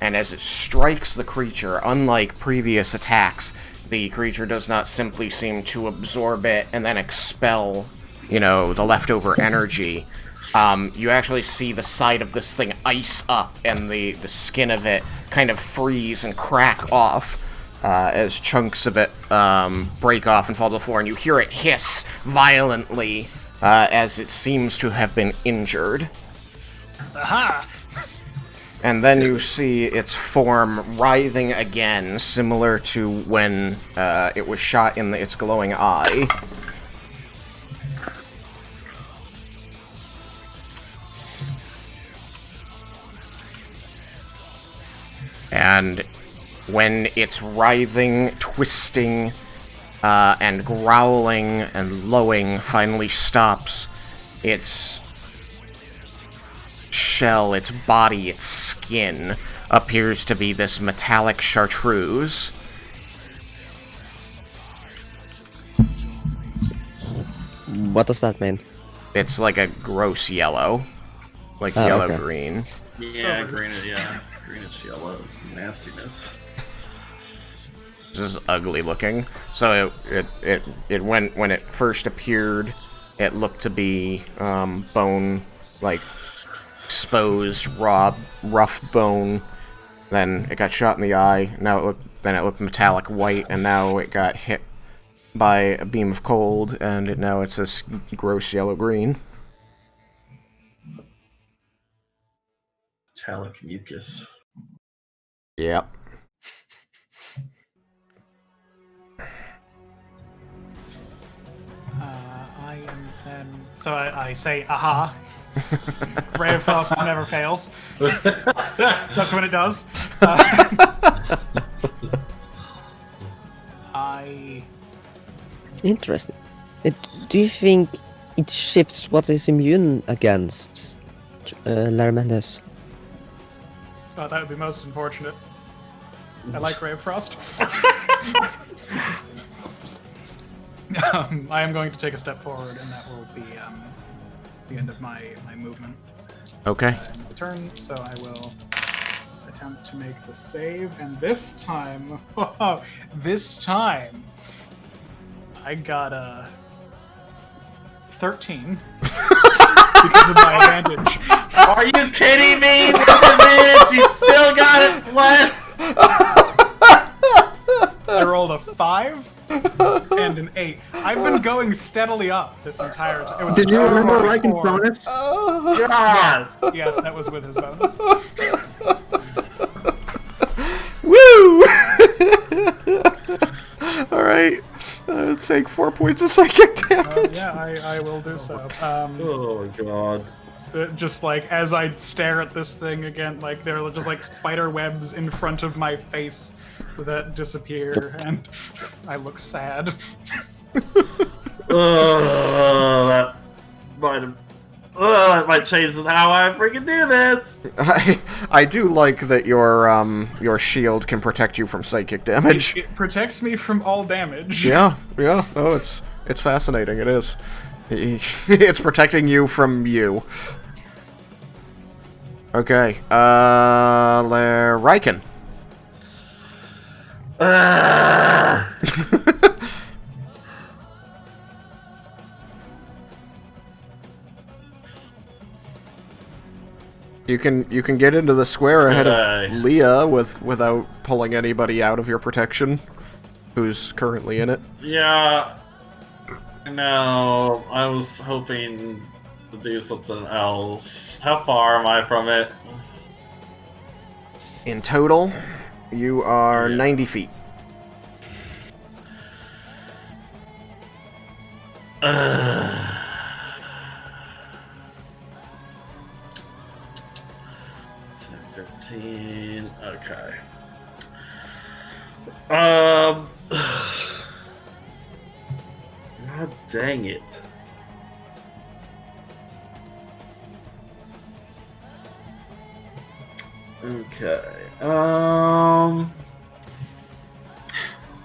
And as it strikes the creature, unlike previous attacks, the creature does not simply seem to absorb it and then expel, the leftover energy. You actually see the side of this thing ice up, and the skin of it kind of freeze and crack off as chunks of it break off and fall to the floor, and you hear it hiss violently as it seems to have been injured. Aha! And then you see its form writhing again, similar to when it was shot in its glowing eye. And when it's writhing, twisting, and growling and lowing finally stops, its shell, its body, its skin appears to be this metallic chartreuse. What does that mean? It's like a gross yellow. Like yellow-green. Yeah, greenish yellow. Nastiness. This is ugly looking. So it went, when it first appeared, it looked to be bone, like exposed, raw, rough bone. Then it got shot in the eye. Now it looked metallic white, and now it got hit by a beam of cold, and now it's this gross yellow-green. Metallic mucus. Yep. I am then. So I say, aha. Ray of Frost never fails. That's when it does. Interesting. Do you think it shifts what is immune against Laramendes? Oh, that would be most unfortunate. I like Ray of Frost. I am going to take a step forward, and that will be the end of my movement. Okay. In my turn, so I will attempt to make the save, and this time, I got a 13 because of my advantage. Are you kidding me? With advantage, you still got it plus. I rolled a 5 and an 8. I've been going steadily up this entire time. It was Did you remember Raiken's 4. bonus? Yes. Yes, that was with his bonus. Woo! Alright. Take 4 points of psychic damage. Yeah, I will do so. Oh god. Just like as I stare at this thing again, like there are just like spider webs in front of my face that disappear, and I look sad. That might change how I freaking do this. I do like that your shield can protect you from psychic damage. It protects me from all damage. Yeah. Oh, it's fascinating. It is. It's protecting you from you. Okay. Raiken. You can get into the square ahead of Leah without pulling anybody out of your protection, who's currently in it. Yeah. No, I was hoping to do something else. How far am I from it? In total, you are 90 feet. Uh, 15. Okay. God dang it. Okay.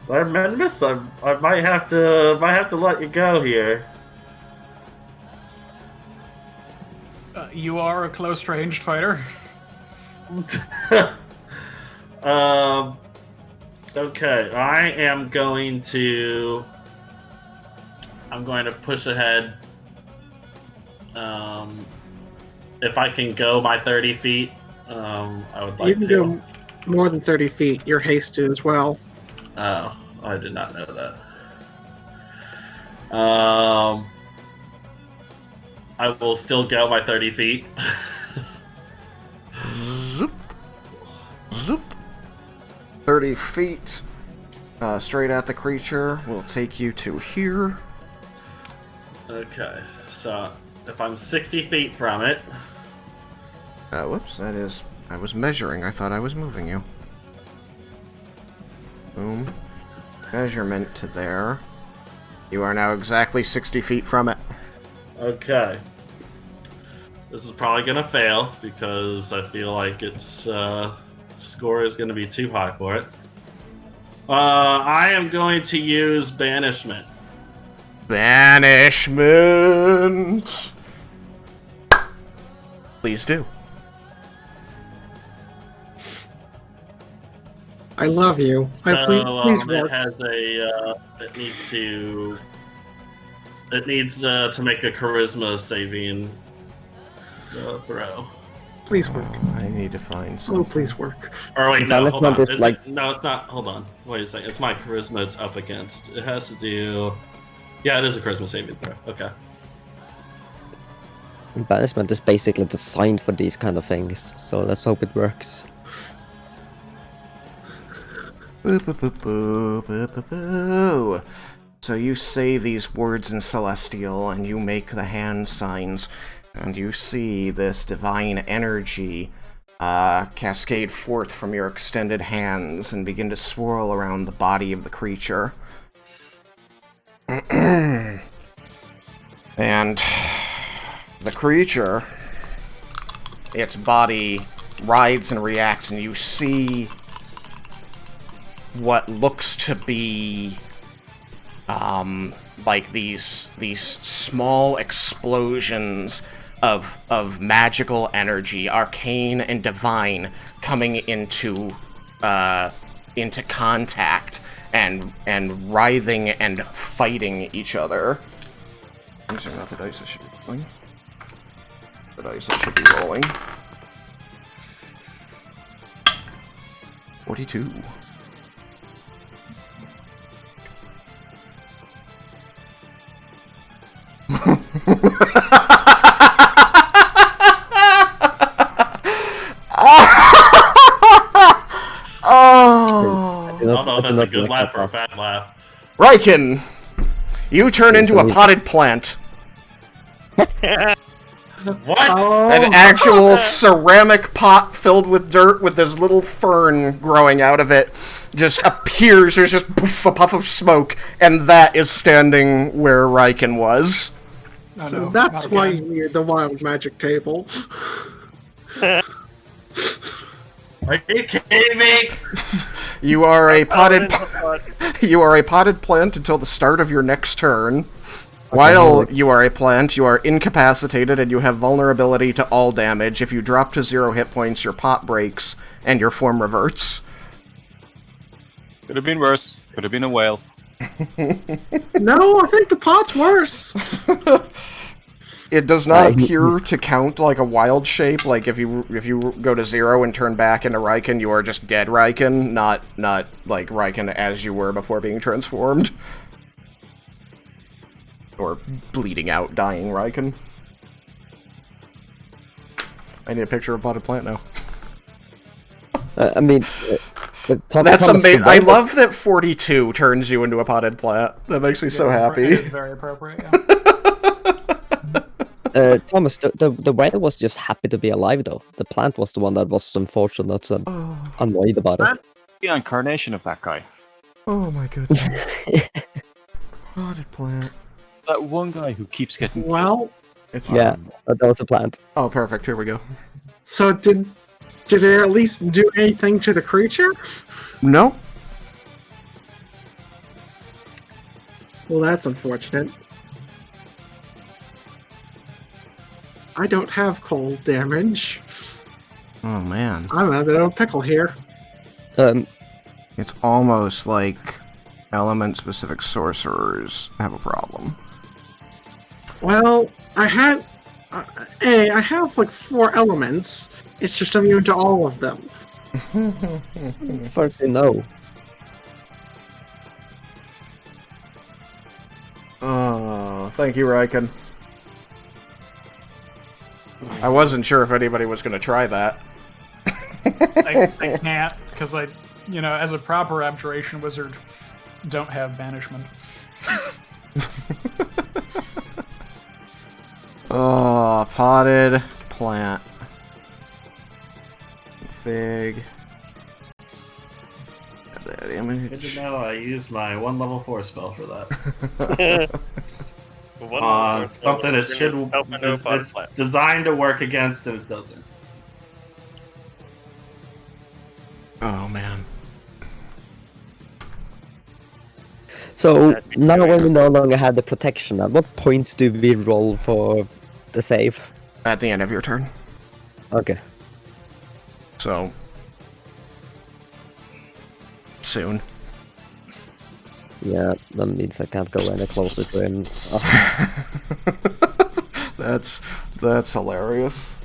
Armenius, I might have to let you go here. You are a close-ranged fighter. Okay, I'm going to push ahead. If I can go my 30 feet, I would like to. You can go more than 30 feet. You're hasted as well. Oh, I did not know that. I will still go my 30 feet. Zoop. Zoop. 30 feet straight at the creature will take you to here. Okay, so if I'm 60 feet from it... Whoops, that is... I was measuring. I thought I was moving you. Boom. Measurement to there. You are now exactly 60 feet from it. Okay. This is probably gonna fail, because I feel like its score is gonna be too high for it. I am going to use Banishment. Banishment! Please do. I love you. Please it work. has a. It needs to make a charisma saving throw. Please work. I need to find some. Oh, please work. Or wait, no, hold on. Banishment is like- No, it's not. Hold on. Wait a second. It's my charisma it's up against. It has to do. Yeah, it is a charisma saving throw. Okay. Banishment is basically designed for these kind of things, so let's hope it works. Boo, boo, boo, boo, boo, boo, boo. So you say these words in Celestial, and you make the hand signs, and you see this divine energy cascade forth from your extended hands and begin to swirl around the body of the creature. And the creature, its body writhes and reacts, and you see what looks to be like these small explosions of magical energy, arcane and divine, coming into contact and writhing and fighting each other. These are not the dice I should be rolling. The dice I should be rolling. 42. I don't know if that's a good laugh or a bad laugh. Raiken, you turn into a potted plant. What? An actual ceramic pot filled with dirt with this little fern growing out of it just appears. There's just poof, a puff of smoke, and that is standing where Raiken was. Oh, So no, that's not why again. you need the wild magic table. Are you kidding me? You are a potted you are a potted plant until the start of your next turn. While you are a plant, you are incapacitated and you have vulnerability to all damage. If you drop to 0 hit points, your pot breaks and your form reverts. Could have been worse. Could have been a whale. No, I think the pot's worse. It does not appear to count like a wild shape. Like if you go to 0 and turn back into Raiken, you are just dead Raiken, not like Raiken as you were before being transformed. Or bleeding out, dying Raiken. I need a picture of potted plant now. I mean, That's amazing. I love that 42 turns you into a potted plant. That makes me so happy. It is very appropriate, yeah. Thomas, the whale was just happy to be alive, though. The plant was the one that was unfortunate and annoyed about it. The incarnation of that guy. Oh my goodness. Potted plant. It's that one guy who keeps getting Well, Yeah, that was a plant. Oh, perfect. Here we go. so did it at least do anything to the creature? No. Well, that's unfortunate. I don't have cold damage. Oh man. I'm in a bit of a pickle here. It's almost like element-specific sorcerers have a problem. Well, I have like 4 elements. It's just immune to all of them. Firstly, no. Oh, thank you, Raiken. I wasn't sure if anybody was going to try that. I can't, because as a proper abjuration wizard, don't have banishment. Oh, potted plant. Fig. That image. Good to know I used my 1 level 4 spell for that. Something that it's designed to work against and it doesn't. Oh man. So, now when we no longer have the protection, at what point do we roll for the save? At the end of your turn. Okay. So. Soon. Yeah, that means I can't go any closer to him. That's hilarious.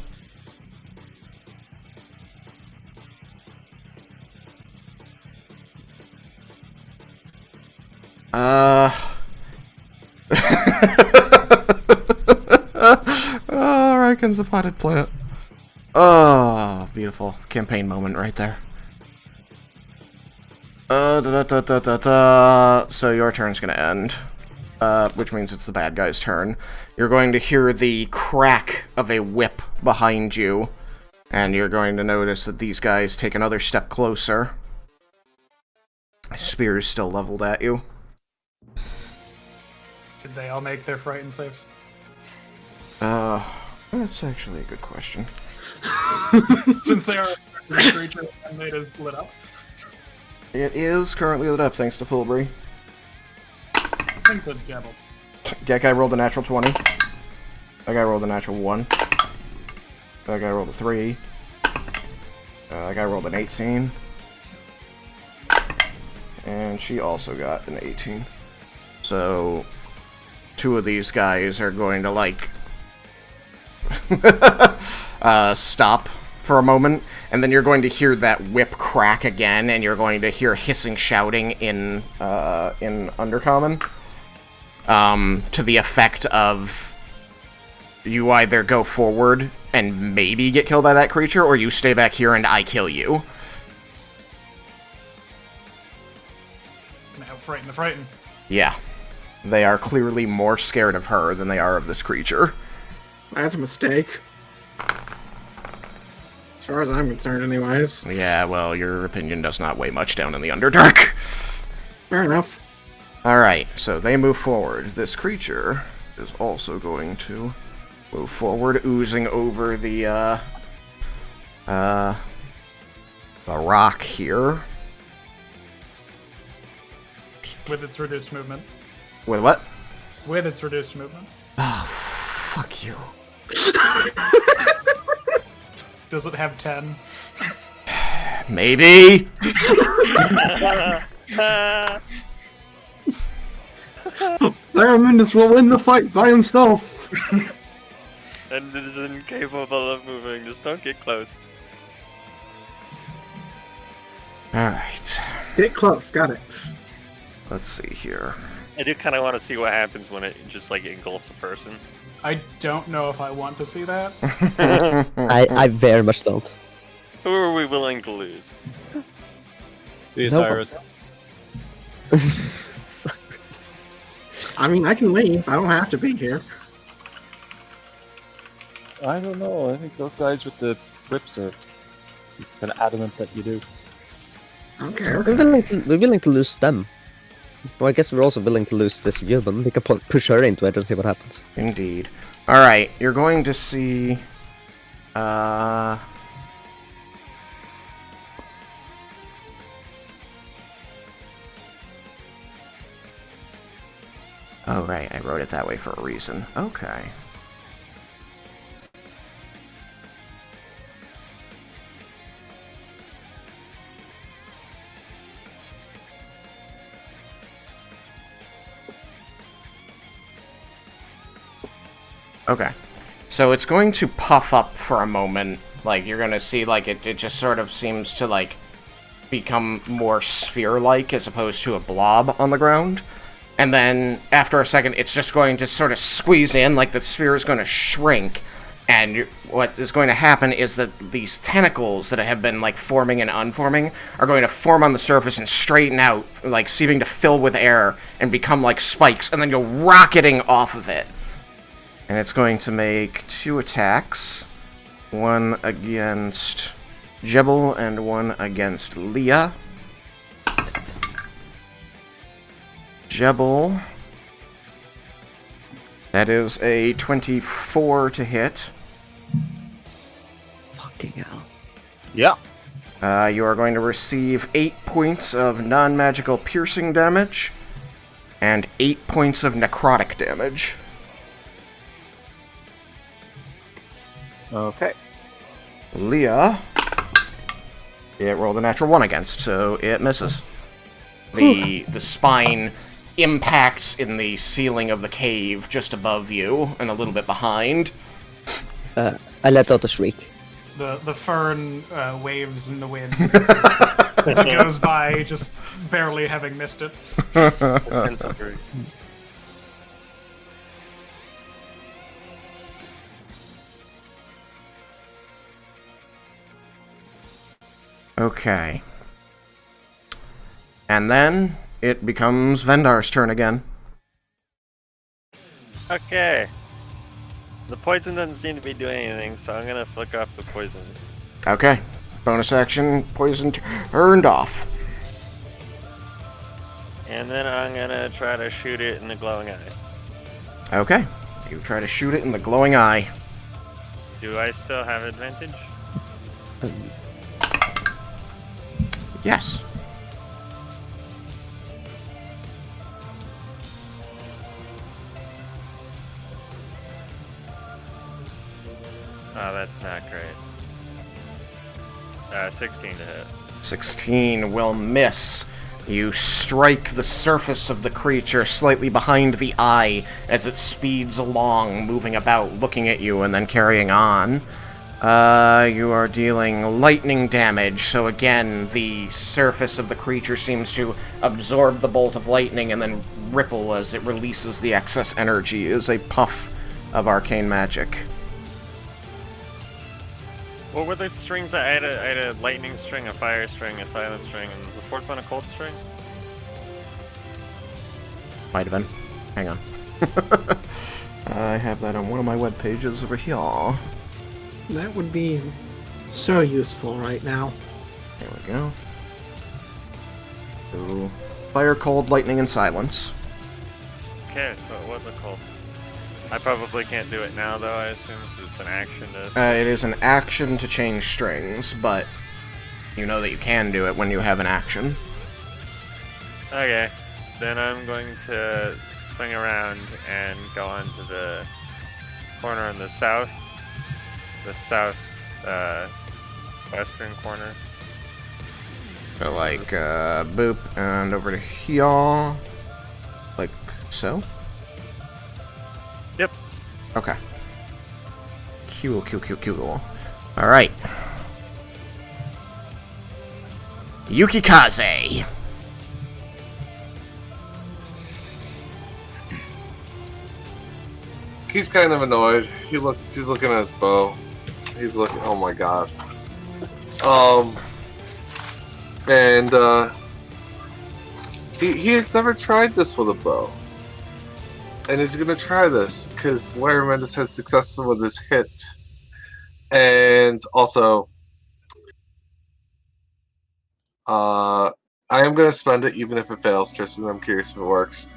Raiken's a potted plant. Oh, beautiful campaign moment right there. So your turn's gonna end, which means it's the bad guy's turn. You're going to hear the crack of a whip behind you, and you're going to notice that these guys take another step closer. Spear's still leveled at you. Did they all make their frightened saves? That's actually a good question. Since they are a creature and they just lit up. It is currently lit up thanks to Fulbury. I think the devil. That guy rolled a natural 20. That guy rolled a natural 1. That guy rolled a 3. That guy rolled an 18. And she also got an 18. So, 2 of these guys are going to, like, stop for a moment, and then you're going to hear that whip crack again, and you're going to hear hissing shouting in Undercommon, to the effect of you either go forward and maybe get killed by that creature, or you stay back here and I kill you. Now, frighten the frightened. Yeah. They are clearly more scared of her than they are of this creature. That's a mistake. As far as I'm concerned, anyways. Yeah, well, your opinion does not weigh much down in the Underdark. Fair enough. Alright, so they move forward. This creature is also going to move forward, oozing over the rock here. With its reduced movement. With what? With its reduced movement. Oh, fuck you. Does it have 10? Maybe! Theramindus will win the fight by himself! And it is incapable of moving, just don't get close. Alright. Get close, got it. Let's see here. I do kind of want to see what happens when it just, like, engulfs a person. I don't know if I want to see that. I very much don't. Who are we willing to lose? See you, No. Cyrus. I mean, I can leave. I don't have to be here. I don't know. I think those guys with the whips are kind of adamant that you do. Okay, We're okay. willing to lose them. Well, I guess we're also willing to lose this human. We can push her into it and see what happens. Indeed. Alright, you're going to see... Oh, right, I wrote it that way for a reason. Okay. Okay. So it's going to puff up for a moment. Like, you're gonna see, like, it just sort of seems to, like, become more sphere-like as opposed to a blob on the ground. And then, after a second, it's just going to sort of squeeze in, like the sphere is going to shrink. And what is going to happen is that these tentacles that have been, like, forming and unforming are going to form on the surface and straighten out, like, seeming to fill with air and become like spikes, and then go rocketing off of it. And it's going to make 2 attacks. One against Jebel and one against Leah. Jebel. That is a 24 to hit. Fucking hell. Yeah. You are going to receive 8 points of non-magical piercing damage and 8 points of necrotic damage. Okay. Leah, it rolled a natural 1 against, so it misses. The spine impacts in the ceiling of the cave just above you and a little bit behind. I let out a shriek. The fern waves in the wind as it goes by, just barely having missed it. Okay. And then it becomes Vendar's turn again. Okay. The poison doesn't seem to be doing anything, so I'm gonna flick off the poison. Okay. Bonus action, poison turned off. And then I'm gonna try to shoot it in the glowing eye. Okay. You try to shoot it in the glowing eye. Do I still have advantage? Yes. Oh, that's not great. 16 to hit. 16 will miss. You strike the surface of the creature slightly behind the eye as it speeds along, moving about, looking at you, and then carrying on. You are dealing lightning damage, so again, the surface of the creature seems to absorb the bolt of lightning and then ripple as it releases the excess energy as a puff of arcane magic. What were the strings? I had a lightning string, a fire string, a silent string, and was the fourth one a cold string? Might have been. Hang on. I have that on one of my web pages over here. That would be so useful right now. There we go. So, fire, cold, lightning, and silence. Okay, so it was a cold. I probably can't do it now, though, I assume, because it's an action to... It is an action to change strings, but you know that you can do it when you have an action. Okay, then I'm going to swing around and go onto the corner in the south. The south, western corner. So, like, boop, and over to here. Like so? Yep. Okay. Cool. Alright. Yukikaze. He's kind of annoyed. He's looking at his bow. He's looking. Oh my god. And he has never tried this with a bow, and he's gonna try this because Larry Mendes has success with his hit, and also, I am gonna spend it even if it fails, Tristan. I'm curious if it works.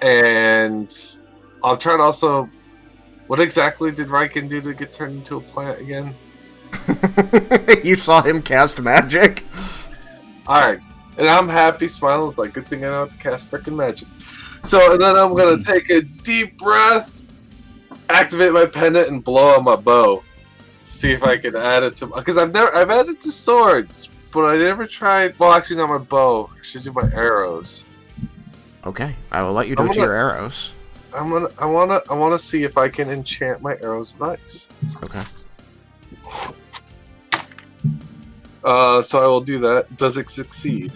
And I'll try to also. What exactly did Raiken do to get turned into a plant again? You saw him cast magic? Alright. And I'm happy, smiling. It's like, good thing I know how to cast freaking magic. So, and then I'm going to take a deep breath, activate my pendant, and blow on my bow. See if I can add it to... Because I've added to swords, but I never tried... Well, actually, not my bow. I should do my arrows. Okay, I will let you do it to your arrows. I wanna see if I can enchant my arrows with ice. Okay. So I will do that. Does it succeed?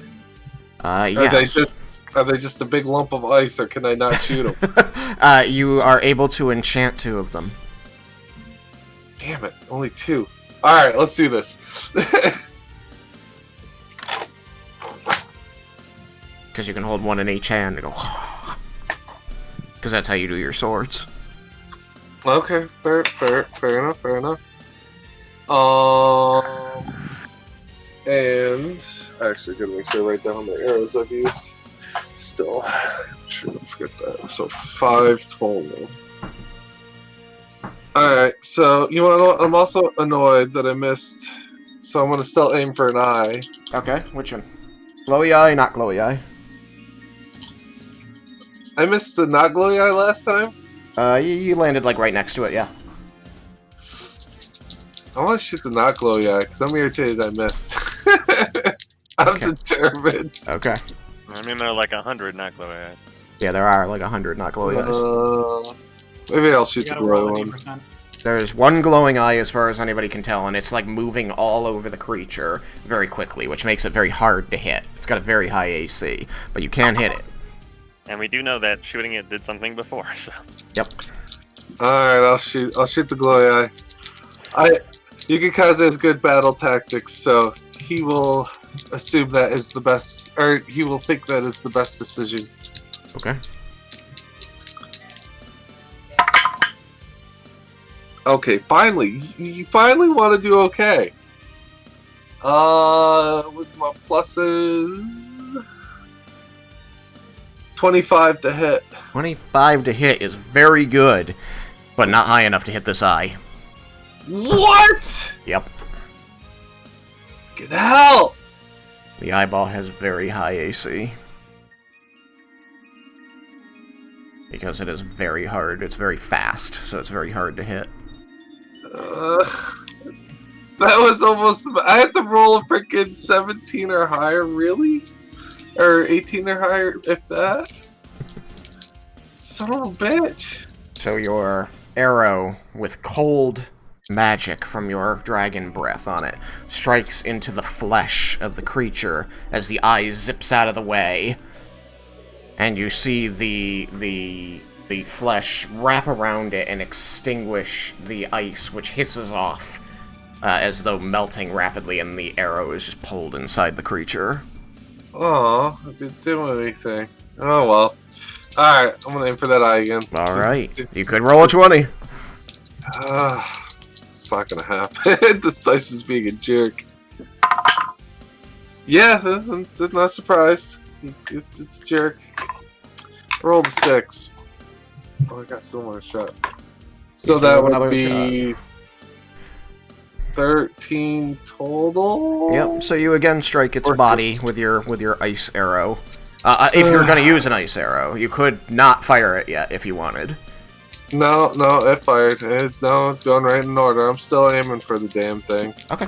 Yes. Are they just a big lump of ice, or can I not shoot them? You are able to enchant 2 of them. Damn it, only 2. Alright, let's do this. Because you can hold one in each hand and go... Because that's how you do your swords. Okay, fair enough. And I actually gotta make sure I write down how many arrows I've used. Still, shouldn't forget that. So 5 total. Alright, so you wanna know, I'm also annoyed that I missed. So I'm gonna still aim for an eye. Okay, which one? Glowy eye, not glowy eye. I missed the not glowy eye last time? You landed like right next to it, yeah. I want to shoot the not glowy eye because I'm irritated I missed. I'm determined. Okay. I mean, there are like 100 not glowy eyes. Yeah, there are like 100 not glowy eyes. Maybe I'll shoot the glowing one. There's one glowing eye as far as anybody can tell, and it's like moving all over the creature very quickly, which makes it very hard to hit. It's got a very high AC, but you can hit it. And we do know that shooting it did something before, so... Yep. Alright, I'll shoot the glowy eye. Yukikaze has good battle tactics, so he will assume that is the best, or he will think that is the best decision. Okay. Okay, finally. You finally want to do okay. With my pluses... 25 to hit. 25 to hit is very good, but not high enough to hit this eye. What? Yep. Get hell! The eyeball has very high AC. Because it is very hard. It's very fast, so it's very hard to hit. That was almost. I had to roll a freaking 17 or higher, really? Or 18 or higher, if that? Son of a bitch. So your arrow with cold magic from your dragon breath on it strikes into the flesh of the creature as the eye zips out of the way, and you see the flesh wrap around it and extinguish the ice, which hisses off as though melting rapidly, and the arrow is just pulled inside the creature. Oh, it didn't do anything. Oh well. Alright, I'm gonna aim for that eye again. Alright, you could roll a 20. It's not gonna happen. This dice is being a jerk. Yeah, I'm not surprised. It's a jerk. Rolled a 6. Oh, I got still one shot. So that would be 13 total. Yep. So you again strike its body with your ice arrow. If you're gonna use an ice arrow, you could not fire it yet if you wanted. No, it fired. It's going right in order. I'm still aiming for the damn thing. Okay.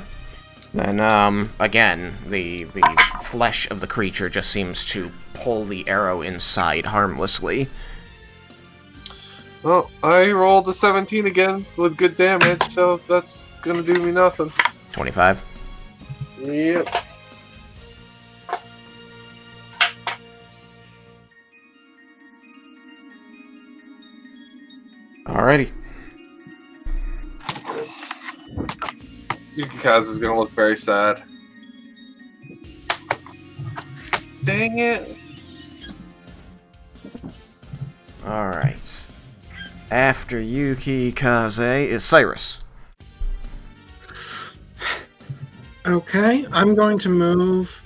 Then again, the flesh of the creature just seems to pull the arrow inside harmlessly. Well, I rolled a 17 again with good damage, so that's gonna do me nothing. 25. Yep. Alrighty. Yukikazu's gonna look very sad. Dang it! Alright. After Yuki Kaze is Cyrus. Okay, I'm going to move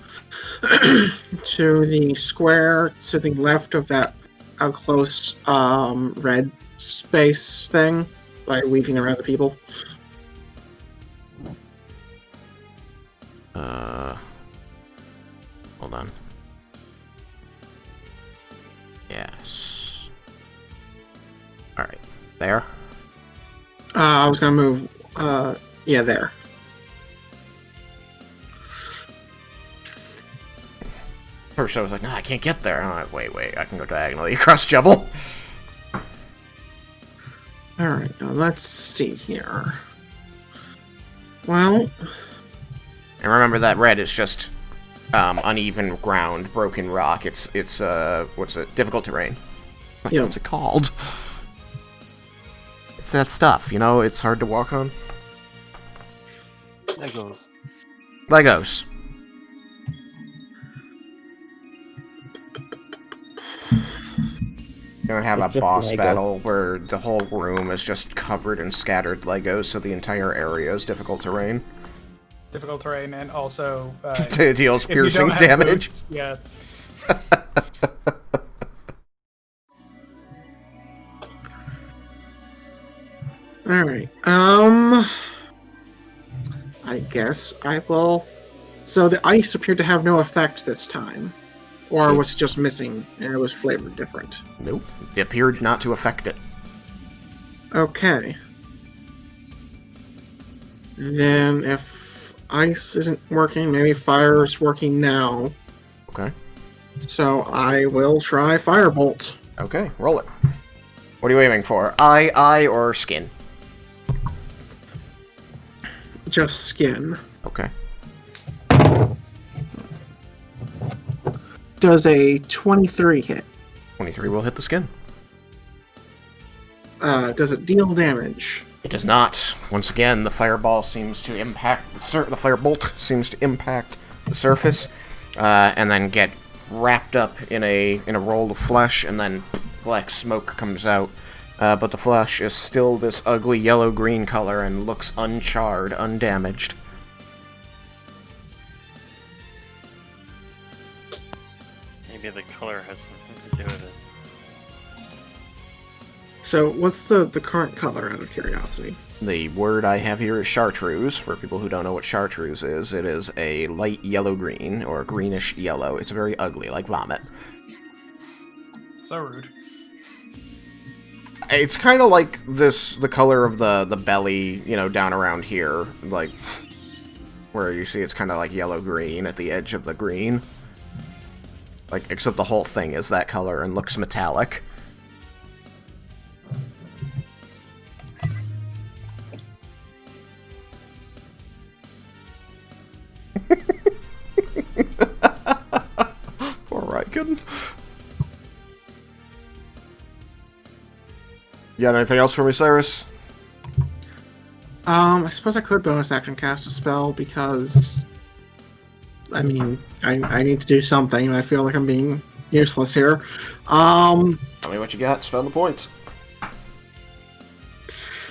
to the square to the left of that close red space thing by weaving around the people. Hold on. Yes. Alright. There? I was gonna move, yeah, there. First I was like, no, I can't get there. I'm like, wait, I can go diagonally across Jebel. Alright, now let's see here. Well... And remember that red is just uneven ground, broken rock. It's what's it? Difficult terrain. Yeah. What's it called? It's that stuff, you know, it's hard to walk on. Legos. You're gonna have It's a just boss Lego. battle where the whole room is just covered in scattered Legos, so the entire area is difficult terrain. Difficult terrain, and also It deals if you piercing don't have damage. boots, yeah. Alright, I guess I will... So the ice appeared to have no effect this time. Or was it just missing and it was flavored different? Nope. It appeared not to affect it. Okay. Then if ice isn't working, maybe fire is working now. Okay. So I will try Firebolt. Okay, roll it. What are you aiming for? Eye, or skin? Just skin. Okay. Does a 23 hit? 23 will hit the skin. Does it deal damage? It does not. Once again, the fireball seems to impact the firebolt seems to impact the surface, and then get wrapped up in a roll of flesh, and then black smoke comes out. But the flesh is still this ugly yellow-green color and looks uncharred, undamaged. Maybe the color has something to do with it. So what's the current color, out of curiosity? The word I have here is chartreuse. For people who don't know what chartreuse is, it is a light yellow-green, or greenish yellow. It's very ugly, like vomit. So rude. It's kind of like the color of the belly, you know, down around here. Like, where you see it's kind of like yellow-green at the edge of the green. Like, except the whole thing is that color and looks metallic. Poor Raiken. You got anything else for me, Cyrus? I suppose I could bonus action cast a spell because, I mean, I need to do something, and I feel like I'm being useless here. Tell me what you got. Spend the points.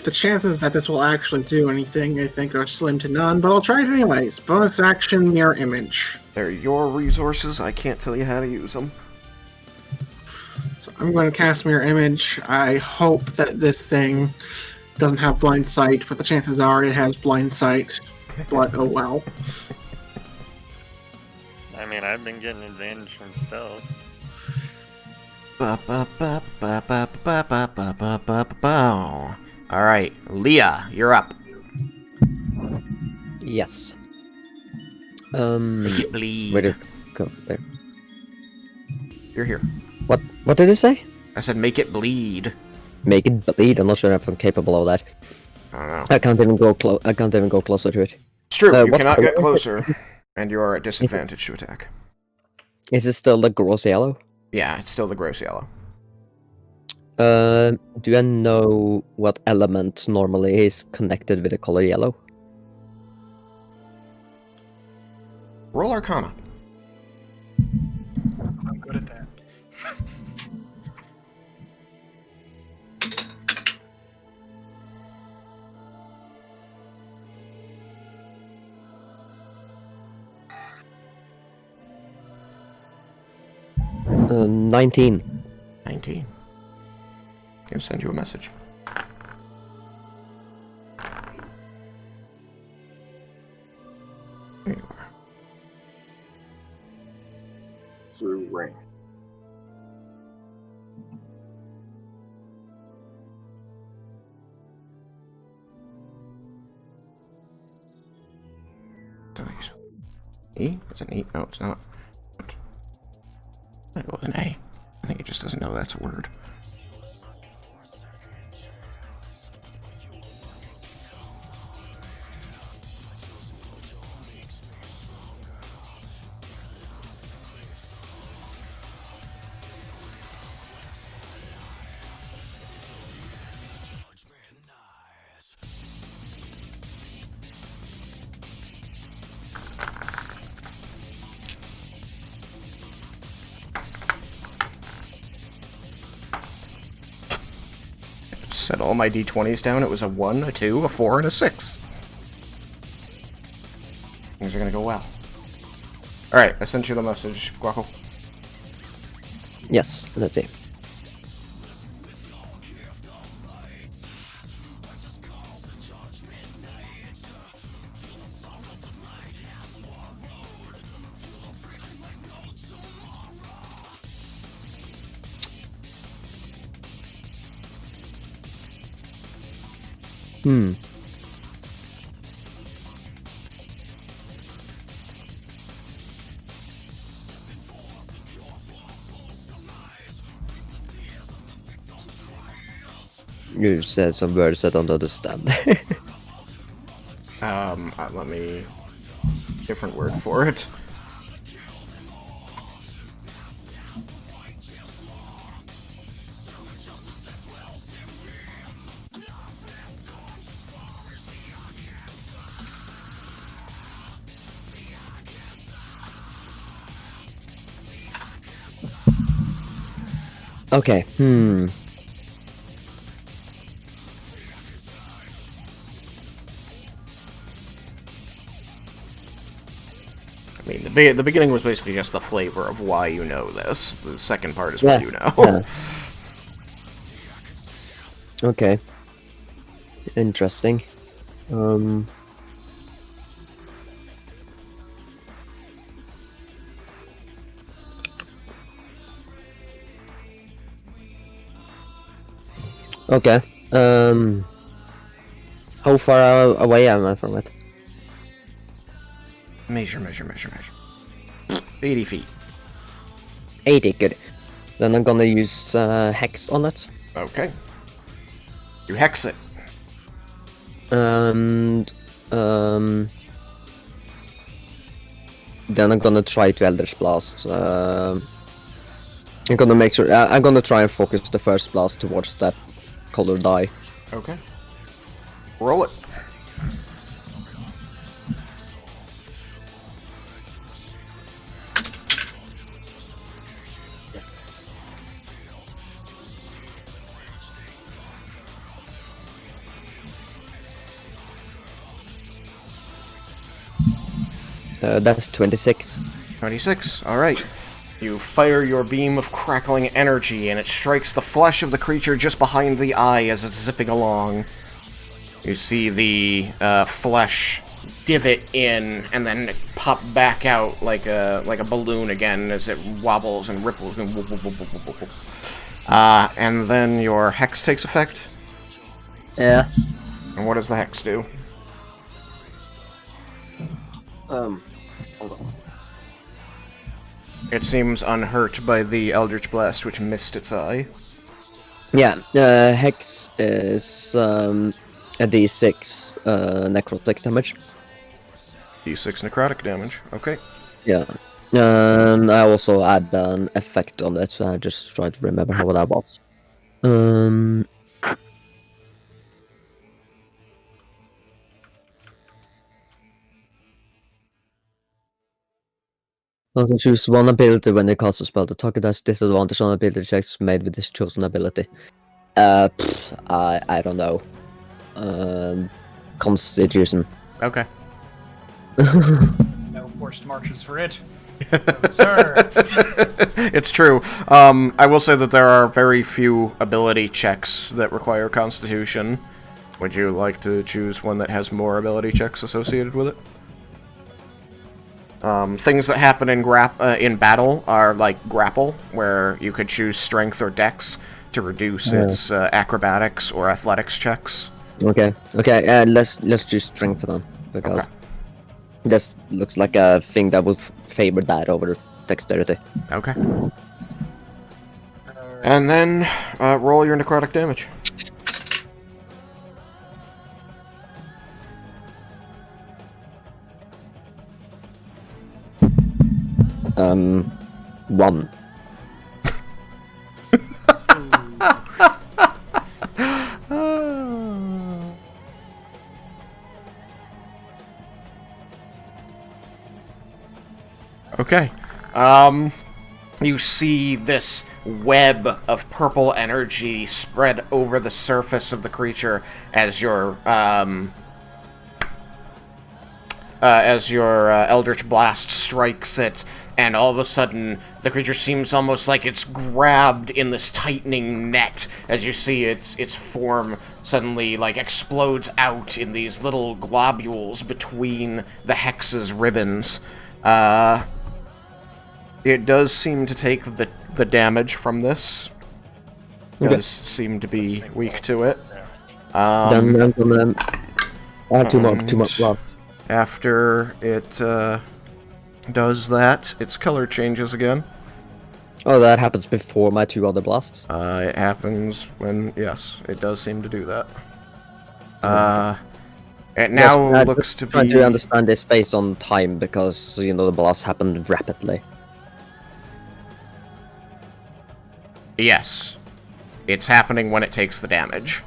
The chances that this will actually do anything, I think, are slim to none, but I'll try it anyways. Bonus action, mirror image. They're your resources. I can't tell you how to use them. So I'm going to cast mirror image. I hope that this thing doesn't have blind sight, but the chances are it has blind sight. But oh well. I mean, I've been getting advantage from stealth. Alright, Leah, you're up. Yes. Make it bleed. Where did go? There. You're here. What did you say? I said make it bleed. Make it bleed. I'm not sure if I'm capable of that. I don't know. I can't even go close. I can't even go closer to it. It's true, you what cannot color get closer, and you are at disadvantage to attack. Is it still the gross yellow? Yeah, it's still the gross yellow. Do I know what element normally is connected with the color yellow? Roll Arcana. I'm good at that. Um, 19. 19. Gonna send you a message. There you are. Through ring. Nice. E? Is it an E? No, it's not. I go with an A. I think it just doesn't know that's a word. Set all my d20s down. It was a 1, a 2, a 4, and a 6. Things are gonna go well. Alright, I sent you the message, Guaco. Yes, let's see. You said some words I don't understand. Let me... different word for it. Okay, I mean, the beginning was basically just the flavor of why you know this. The second part is what you know. Yeah. Okay. Interesting. Okay. How far away am I from it? Measure. 80 feet. 80, good. Then I'm gonna use Hex on it. Okay. You hex it. And then I'm gonna try to Eldritch Blast. I'm gonna make sure. I'm gonna try and focus the first blast towards that colored die. Okay. Roll it. That's 26. 26. Alright. You fire your beam of crackling energy, and it strikes the flesh of the creature just behind the eye as it's zipping along. You see the flesh divot in, and then pop back out like a balloon again as it wobbles and ripples and whoop, whoop, whoop, whoop, whoop, whoop. And then your hex takes effect. Yeah. And what does the hex do? Hold on. It seems unhurt by the Eldritch Blast, which missed its eye. Yeah, Hex is a d6 necrotic damage. D6 necrotic damage. Okay. Yeah. And I also add an effect on it, so I just try to remember how that was. Also choose one ability when they cast a spell. The target has disadvantage on ability checks made with this chosen ability. I don't know. Constitution. Okay. No forced marches for it. No, sir. It's true. I will say that there are very few ability checks that require Constitution. Would you like to choose one that has more ability checks associated with it? Things that happen in battle are like grapple, where you could choose strength or dex to reduce its acrobatics or athletics checks. Okay. Let's choose strength then, because this looks like a thing that would favor that over dexterity. Okay. And then roll your necrotic damage. One. Okay. You see this web of purple energy spread over the surface of the creature as your Eldritch Blast strikes it, and all of a sudden the creature seems almost like it's grabbed in this tightening net as you see its form suddenly like explodes out in these little globules between the hex's ribbons. It does seem to take the damage from this. It does seem to be weak to it. Then I'm gonna add two more plus. After it does that, its color changes again. Oh, that happens before my two other blasts? It happens when, yes, it does seem to do that. It now looks to be... I do understand this based on time, because, you know, the blasts happen rapidly. Yes. It's happening when it takes the damage.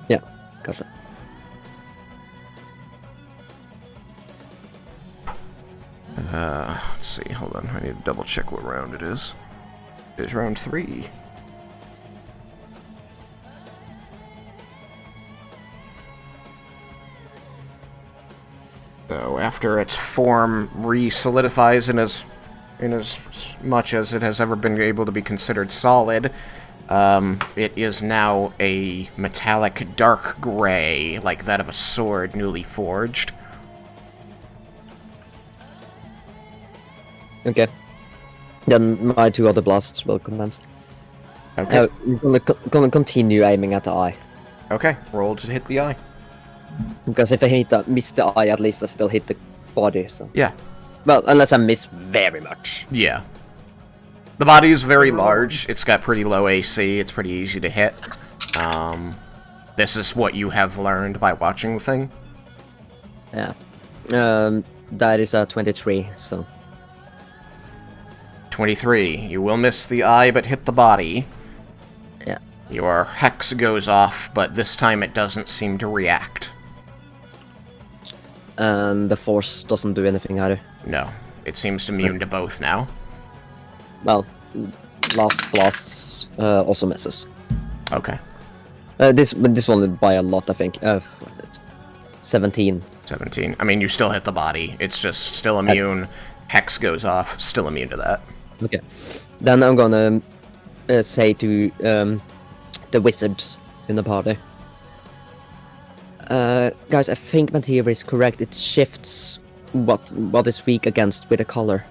Yeah, gotcha. Let's see, hold on, I need to double check what round it is. It is round 3. So after its form re-solidifies in as much as it has ever been able to be considered solid, it is now a metallic dark gray, like that of a sword newly forged. Okay. Then my two other blasts will commence. Okay. I'm gonna continue aiming at the eye. Okay, roll to hit the eye. Because if I miss the eye, at least I still hit the body, so... Yeah. Well, unless I miss very much. Yeah. The body is very large. It's got pretty low AC. It's pretty easy to hit. This is what you have learned by watching the thing. Yeah. That is a 23, so... 23. You will miss the eye, but hit the body. Yeah. Your hex goes off, but this time it doesn't seem to react. And the force doesn't do anything either. No. It seems immune to both now. Well, last blasts also misses. Okay. This one by a lot, I think. 17. 17. I mean, you still hit the body. It's just still immune. Hex goes off. Still immune to that. Okay. Then I'm gonna say to the wizards in the party. Guys, I think my theory is correct. It shifts what is weak against with a color.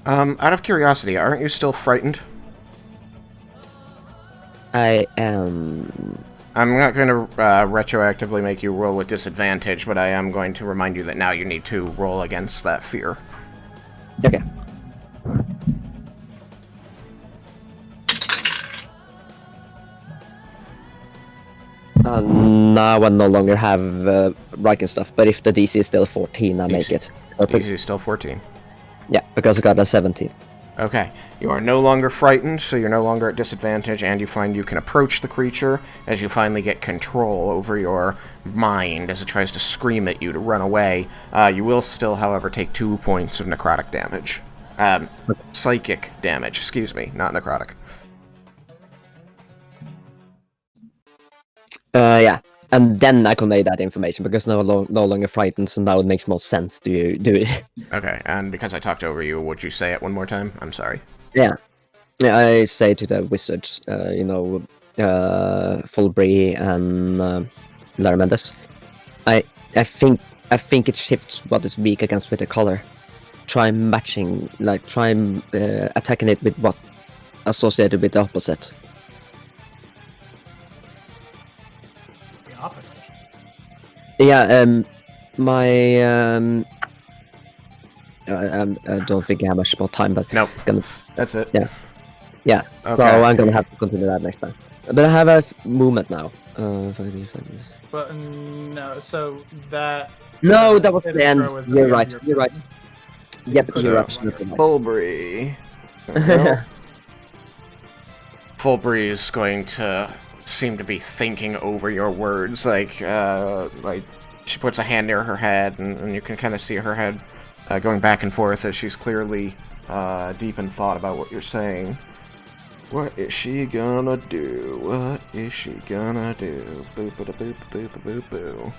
Out of curiosity, aren't you still frightened? I am... I'm not going to retroactively make you roll with disadvantage, but I am going to remind you that now you need to roll against that fear. Okay. Now I no longer have Raiken stuff, but if the DC is still 14, I make it. DC is still 14. Yeah, because I got a 17. Okay. You are no longer frightened, so you're no longer at disadvantage, and you find you can approach the creature as you finally get control over your mind as it tries to scream at you to run away. You will still, however, take 2 points of necrotic damage. Psychic damage, excuse me, not necrotic. Yeah, and then I convey that information because no longer frightened, so now it makes more sense to do it. Okay, and because I talked over you, would you say it one more time? I'm sorry. Yeah, I say to the wizards, Fulbury and Laramandas, I think it shifts what is weak against with the color. Try matching, attacking it with what associated with the opposite. Opposite. Yeah, I don't think I have much more time, but Nope. That's it. Yeah. Okay. So I'm gonna have to continue that next time. But I have a movement now. But no, so that. No, that was the end. With You're the right. end You're right. So Yep, put you're it absolutely right. Fulbury. Fulbury is going to seem to be thinking over your words, like she puts a hand near her head, and you can kind of see her head going back and forth as she's clearly deep in thought about what you're saying. What is she gonna do? What is she gonna do? Boop a boop boop boop boo.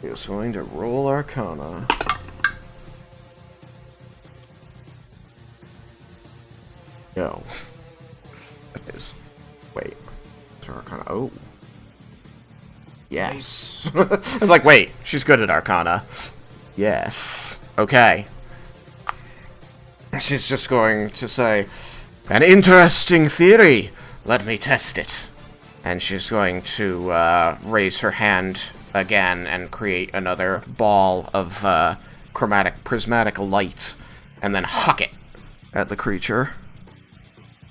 She's going to roll Arcana. No. That is. Wait. It's Arcana. Oh. Yes. I was like, wait, she's good at Arcana. Yes. Okay. She's just going to say, an interesting theory. Let me test it. And she's going to raise her hand again and create another ball of prismatic light and then huck it at the creature.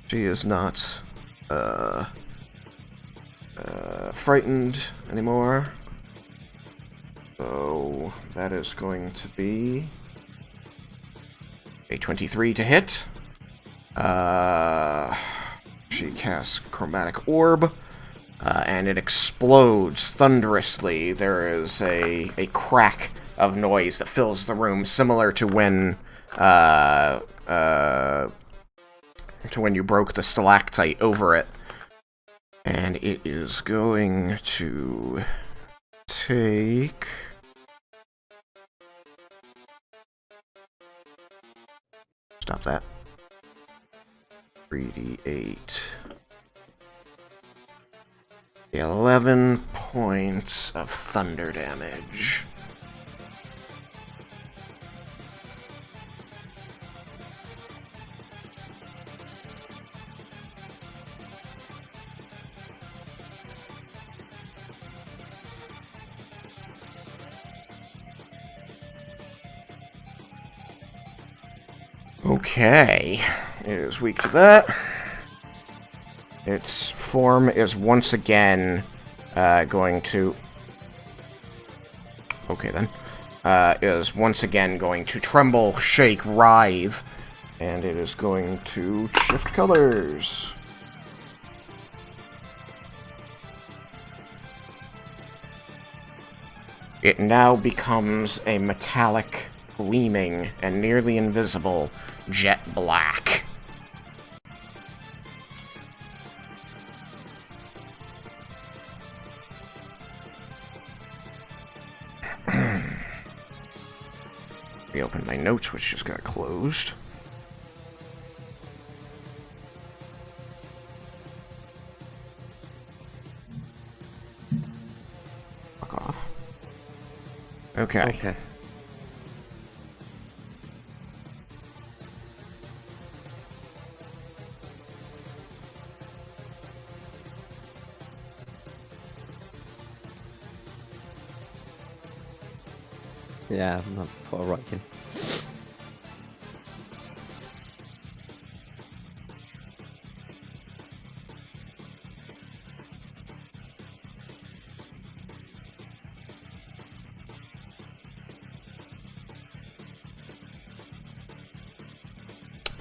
She is not frightened anymore. So that is going to be a 23 to hit. She casts Chromatic Orb, and it explodes thunderously. There is a crack of noise that fills the room, similar to when you broke the stalactite over it. And it is going to take... Stop that. 3d8. 11 points of thunder damage. Okay. It is weak to that. Its form is once again going to... Okay, then. Is once again going to tremble, shake, writhe, and it is going to shift colors. It now becomes a metallic, gleaming, and nearly invisible jet black. Reopen my notes, which just got closed. Fuck off. Okay. Yeah, not poor Raiken.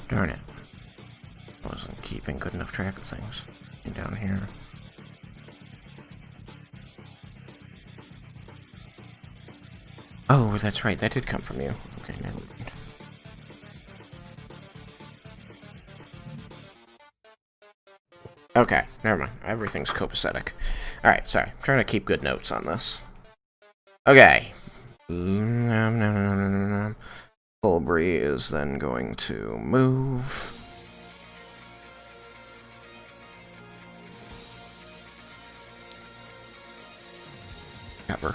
Darn it. I wasn't keeping good enough track of things. Down here. Oh, that's right. That did come from you. Okay, never mind. Okay, never mind. Everything's copacetic. Alright, sorry. I'm trying to keep good notes on this. Okay. Fulbury is then going to move. Ever.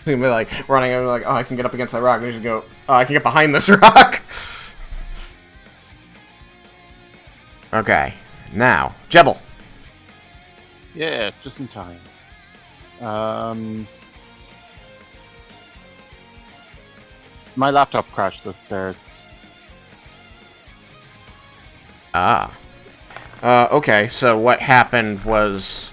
He's gonna be like running and like, oh, I can get up against that rock. And he's gonna go, oh, I can get behind this rock. Okay, now Jebel. Yeah, just in time. My laptop crashed the stairs. Ah. Okay, so what happened was,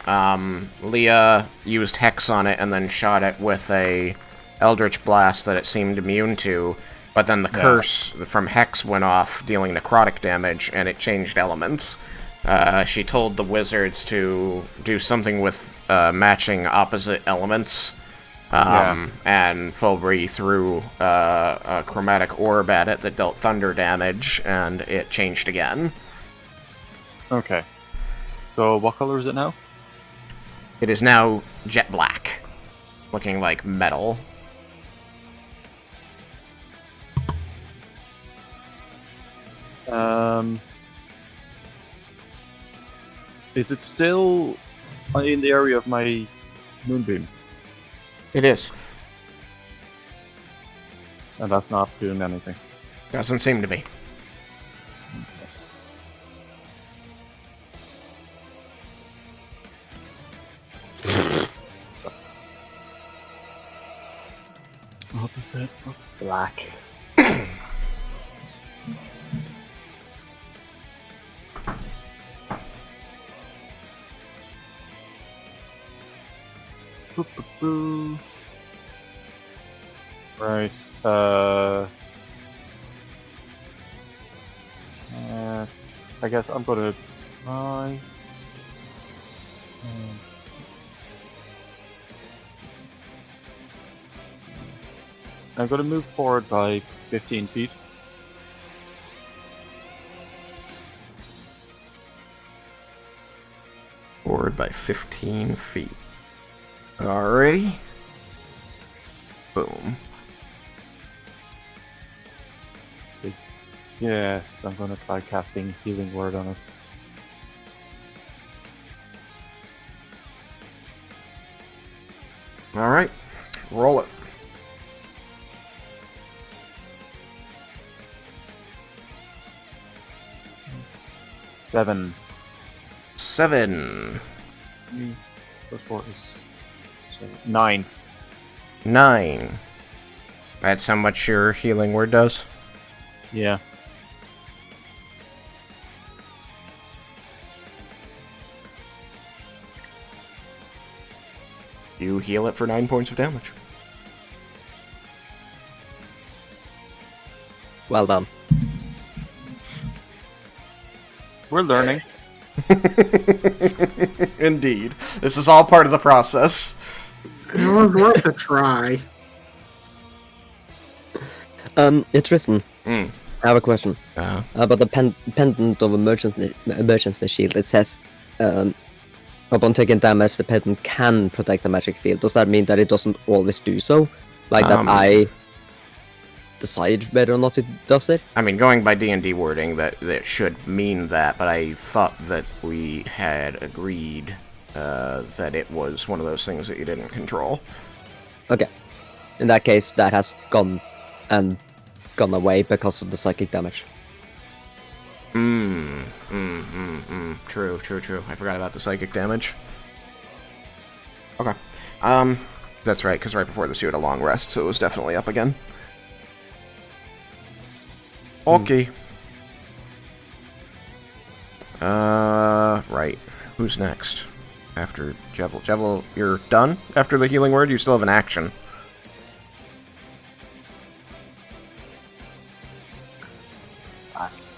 Leah used Hex on it and then shot it with a Eldritch Blast that it seemed immune to, but then the curse from Hex went off, dealing necrotic damage, and it changed elements. She told the wizards to do something with, matching opposite elements, and Fulbury threw, a chromatic orb at it that dealt thunder damage, and it changed again. Okay. So what color is it now? It is now jet black, looking like metal. Is it still in the area of my moonbeam? It is. And that's not doing anything. Doesn't seem to be. Opposite of black. Right. I guess I'm gonna try. I'm gonna move forward by 15 feet. Forward by 15 feet. Alrighty. Boom. Yes, I'm gonna try casting Healing Word on it. Alright. Roll it. Seven. 7. Plus 4 is 9. 9. That's how much your healing word does? Yeah. You heal it for 9 points of damage. Well done. We're learning. Indeed. This is all part of the process. It was worth a try. Tristan. Mm. I have a question. Uh-huh. About the pendant of emergency shield. It says, upon taking damage, the pendant can protect the magic field. Does that mean that it doesn't always do so? Like that I decide whether or not it does it? I mean, going by D&D wording, that should mean that, but I thought that we had agreed that it was one of those things that you didn't control. Okay. In that case, that has gone away because of the psychic damage. True. I forgot about the psychic damage. Okay. That's right, because right before this you had a long rest, so it was definitely up again. Okay. Right. Who's next? After Jevil. Jevil, you're done after the healing word? You still have an action.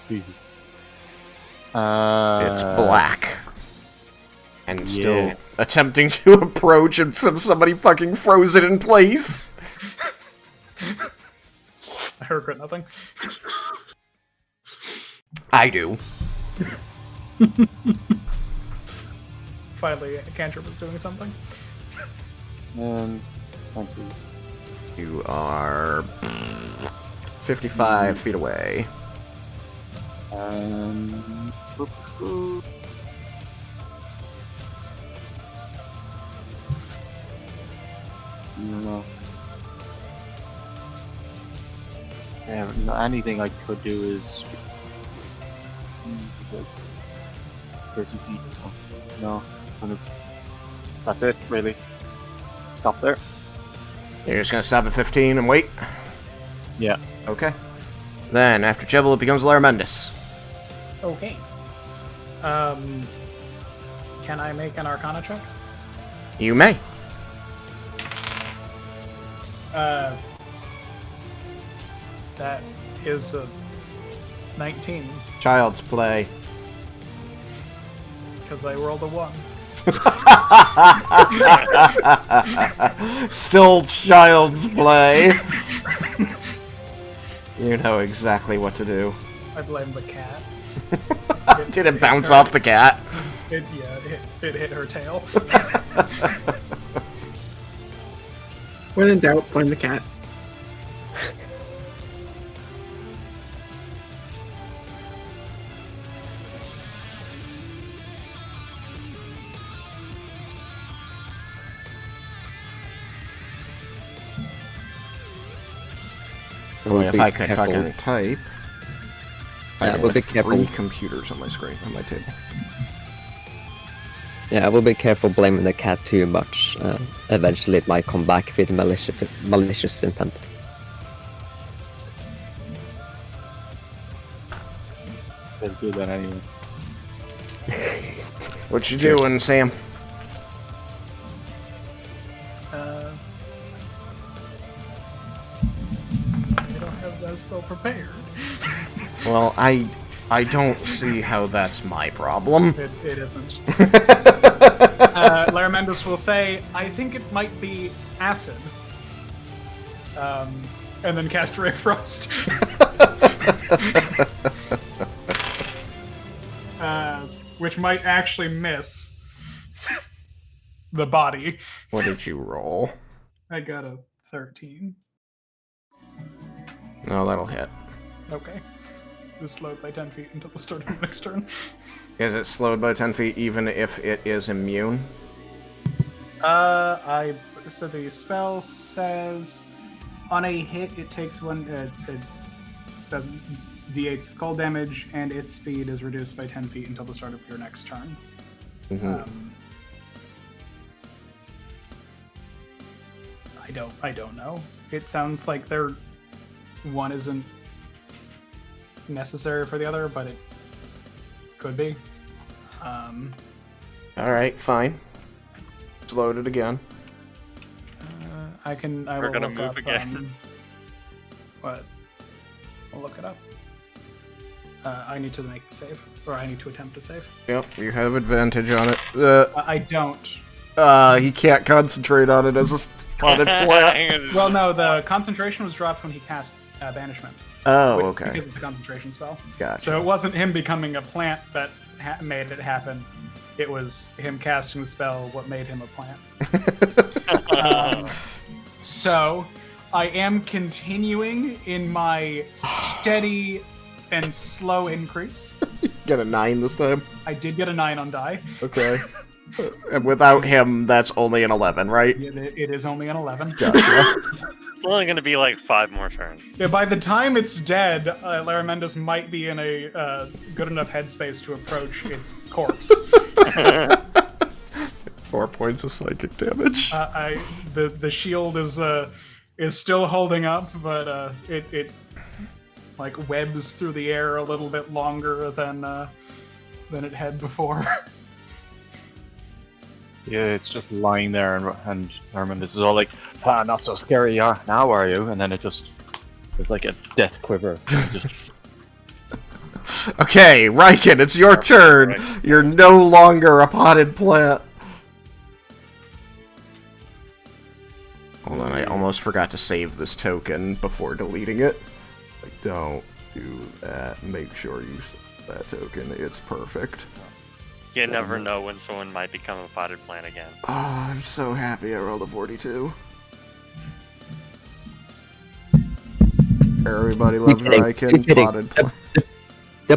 Jesus. It's black. And still attempting to approach, and somebody fucking froze it in place. I regret nothing. I do. Finally, a cantrip is doing something. Thank you. You are 55 feet away. No. Anything I could do is 30 feet, so no. That's it, really. Stop there. You're just gonna stop at 15 and wait? Yeah. Okay. Then, after Jebel, it becomes Laramendus. Okay. Can I make an Arcana check? You may. That is a 19, Child's play. because I rolled a 1. Still child's play. You know exactly what to do. I blame the cat. Did it bounce off the cat? It hit her tail. When in doubt, blame the cat. Boy, if I could fucking type. Yeah, I we'll be have careful. 3 computers on my screen, on my table. Yeah, we'll be careful blaming the cat too much. Eventually it might come back with malicious intent. They'll do that anyway. What you doing, Sam? I don't have that spell prepared. Well, I don't see how that's my problem. It isn't. Laramendus will say, I think it might be acid. And then cast Ray Frost. Which might actually miss the body. What did you roll? I got a 13. No, that'll hit. Okay. It was slowed by 10 feet until the start of the next turn. Is it slowed by 10 feet even if it is immune? So the spell says on a hit it takes spells d8's cold damage, and its speed is reduced by 10 feet until the start of your next turn. Mm-hmm. I don't know. It sounds like one isn't necessary for the other, but it could be. Alright, fine. Let's load it again. I We're will gonna look move up, again. What? I'll look it up. I need to make the save, or I need to attempt to save. Yep, you have advantage on it. I don't. He can't concentrate on it as a spotted plant. Well, no, the concentration was dropped when he cast Banishment. Oh, okay. Because it's a concentration spell. Gotcha. So it wasn't him becoming a plant that made it happen. It was him casting the spell what made him a plant. So I am continuing in my steady and slow increase. Get a 9 this time? I did get a 9 on die. Okay. And without him, that's only an 11, right? It is only an 11. Gotcha. It's only going to be like 5 more turns. Yeah, by the time it's dead, Laramendus might be in a good enough headspace to approach its corpse. 4 points of psychic damage. The shield is still holding up, but it like webs through the air a little bit longer than it had before. Yeah, it's just lying there, and Herman is all like, not so scary now, are you? And then it's like a death quiver. Just Okay, Raiken, it's your turn. Right. You're no longer a potted plant. Hold on, I almost forgot to save this token before deleting it. Like, don't do that. Make sure you save that token. It's perfect. You never know when someone might become a potted plant again. Oh, I'm so happy I rolled a 42. Everybody loves kidding. You're Raiken. kidding. Potted plant. The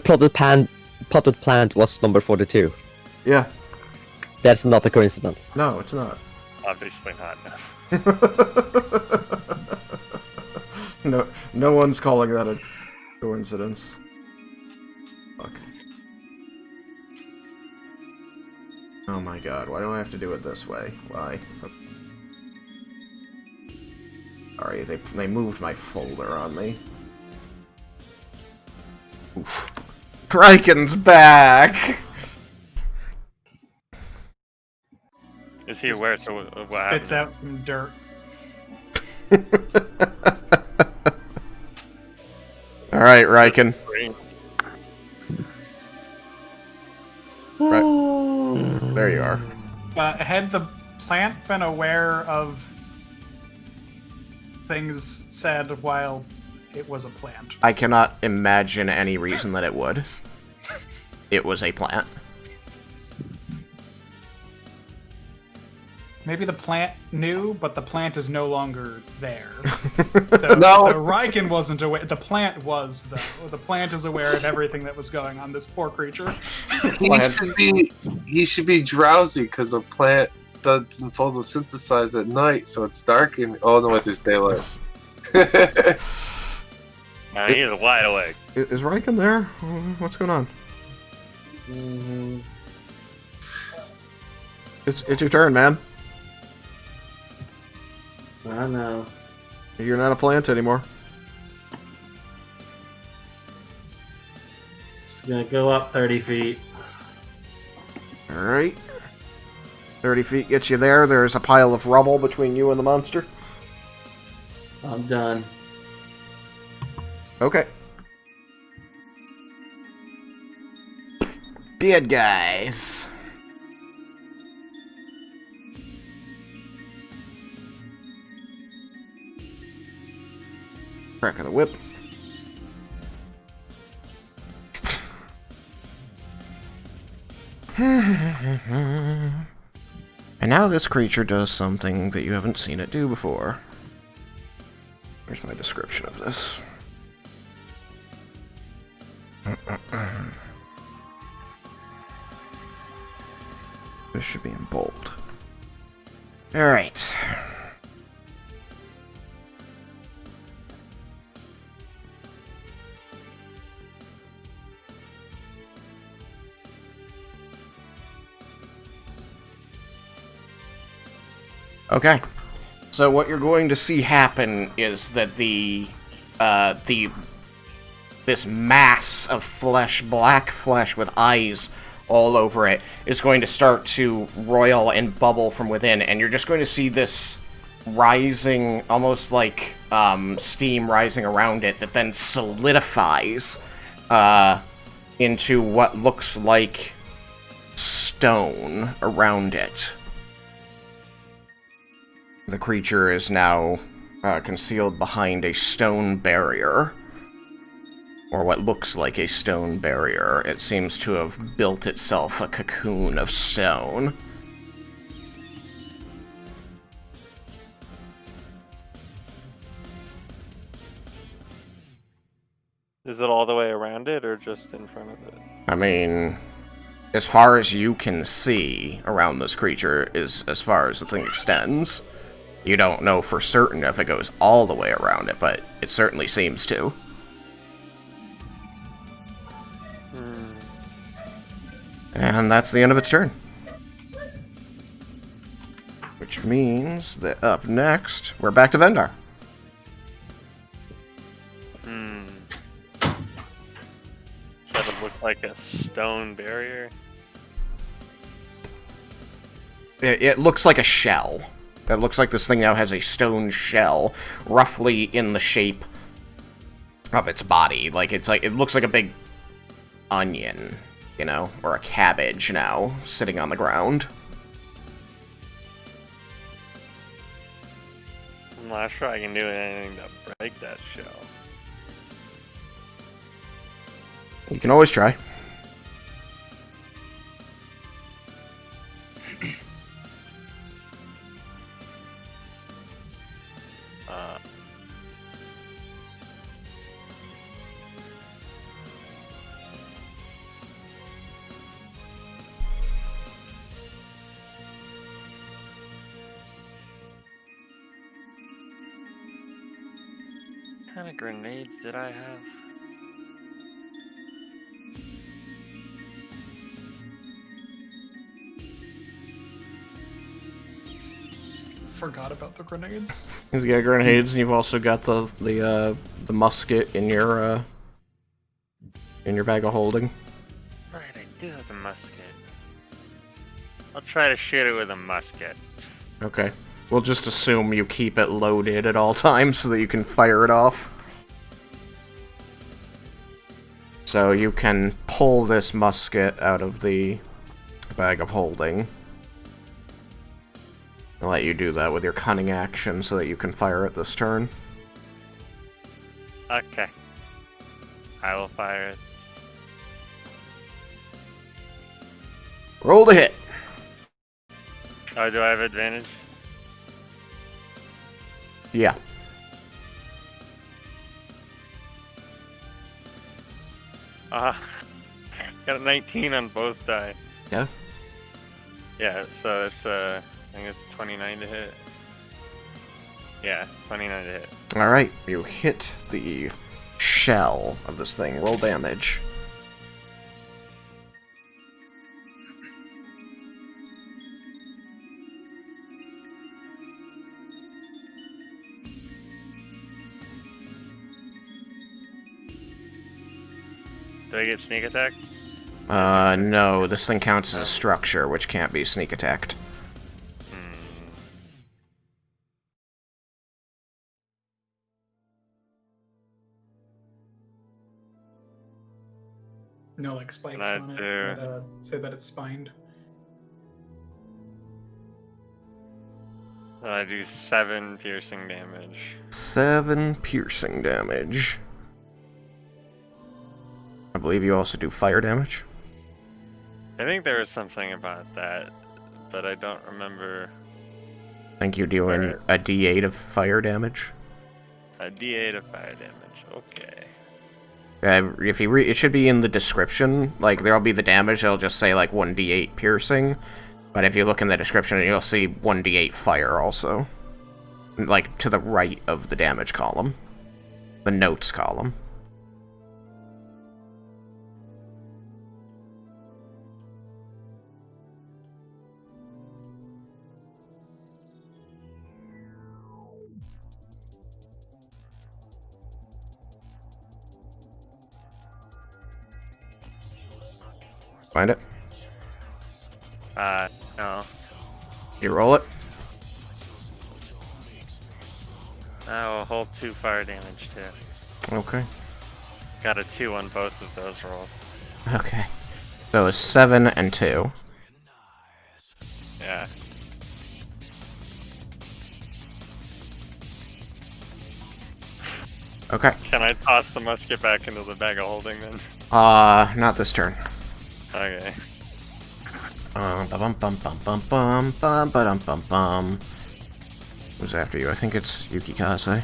potted plant was number 42. Yeah. That's not a coincidence. No, it's not. Obviously not. No. No one's calling that a coincidence. Fuck. Oh my god, why do I have to do it this way? Why? Sorry, they moved my folder on me. Oof. Raiken's back! Is he aware of what happened? Spits out some dirt. Alright, Raiken. There you are. Had the plant been aware of things said while it was a plant? I cannot imagine any reason that it would. It was a plant. Maybe the plant knew, but the plant is no longer there. So, No. so Raiken wasn't aware. The plant was, though. The plant is aware of everything that was going on. This poor creature. He should be drowsy because a plant doesn't photosynthesize at night, so it's dark and no, there's daylight. He's wide awake. Is Raiken there? What's going on? It's your turn, man. I know. You're not a plant anymore. Just gonna go up 30 feet. Alright. 30 feet gets you there. There's a pile of rubble between you and the monster. I'm done. Okay. Beard guys. Crack of the whip. And now this creature does something that you haven't seen it do before. Here's my description of this. This should be in bold. Alright. Okay. So what you're going to see happen is that the this mass of flesh, black flesh with eyes all over it, is going to start to roil and bubble from within, and you're just going to see this rising, almost like steam rising around it, that then solidifies into what looks like stone around it. The creature is now concealed behind a stone barrier, or what looks like a stone barrier. It seems to have built itself a cocoon of stone. Is it all the way around it, or just in front of it? I mean, as far as you can see around this creature is as far as the thing extends. You don't know for certain if it goes all the way around it, but it certainly seems to. And that's the end of its turn. Which means that up next, we're back to Vendar. Does it look like a stone barrier? It looks like a shell. It looks like this thing now has a stone shell, roughly in the shape of its body. It looks like a big onion, you know, or a cabbage now, sitting on the ground. I'm not sure I can do anything to break that shell. You can always try. What kind of grenades did I have? Forgot about the grenades. You've got grenades, and you've also got the musket in your bag of holding. Right, I do have the musket. I'll try to shoot it with a musket. Okay. We'll just assume you keep it loaded at all times so that you can fire it off. So you can pull this musket out of the bag of holding. I'll let you do that with your cunning action so that you can fire it this turn. Okay. I will fire it. Roll to hit. Oh, do I have advantage? Yeah. Got a 19 on both die. Yeah. Yeah, so it's I think it's 29 to hit. Yeah, 29 to hit. Alright, you hit the shell of this thing. Roll damage. Do I get sneak attack? No, this thing counts as a structure, which can't be sneak attacked. No, like spikes Not on it there. that say that it's spined. I do 7 piercing damage. 7 piercing damage. I believe you also do fire damage. I think there was something about that, but I don't remember. I think you're doing a d8 of fire damage. A d8 of fire damage, okay. If you it should be in the description. Like, there'll be the damage, it'll just say, like, 1d8 piercing. But if you look in the description, you'll see 1d8 fire also. Like, to the right of the damage column. The notes column. Find it. No. You roll it. I will hold 2 fire damage too. Okay. Got a 2 on both of those rolls. Okay. So it's 7 and 2. Yeah. Okay. Can I toss the musket back into the bag of holding then? Not this turn. Okay. Who's after you? I think it's Yukikaze.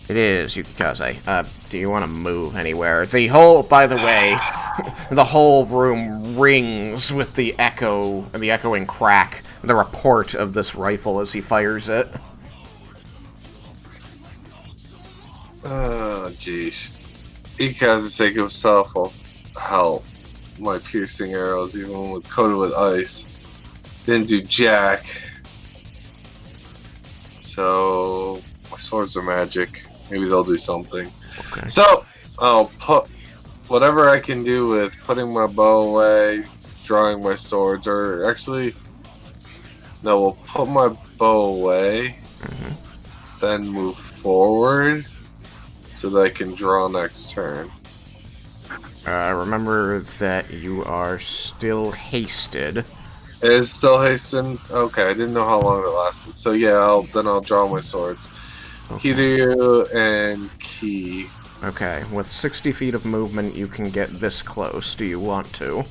It is Yukikaze. Do you want to move anywhere? The whole, by the way, the whole room rings with the echoing crack, the report of this rifle as he fires it. Oh, jeez. Ikaze take himself will help. My piercing arrows, even with coated with ice, didn't do jack. So my swords are magic. Maybe they'll do something. Okay. So I'll put whatever I can do with putting my bow away, drawing my swords, or actually, no, we'll put my bow away, then move forward so that I can draw next turn. Remember that you are still hasted. It is still hastened? Okay, I didn't know how long it lasted. So yeah, I'll draw my swords. Okay. Kiryu and Ki. Okay, with 60 feet of movement, you can get this close. Do you want to?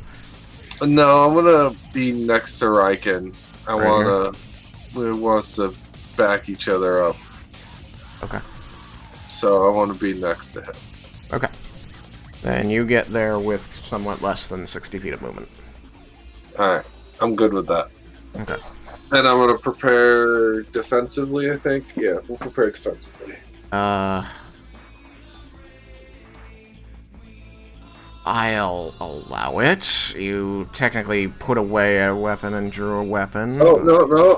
No, I'm gonna be next to Raiken. Right We want us to back each other up. Okay. So I want to be next to him. Okay. Then you get there with somewhat less than 60 feet of movement. Alright, I'm good with that. Okay. And I'm gonna prepare defensively, I think. Yeah, we'll prepare defensively. I'll allow it. You technically put away a weapon and drew a weapon. Oh,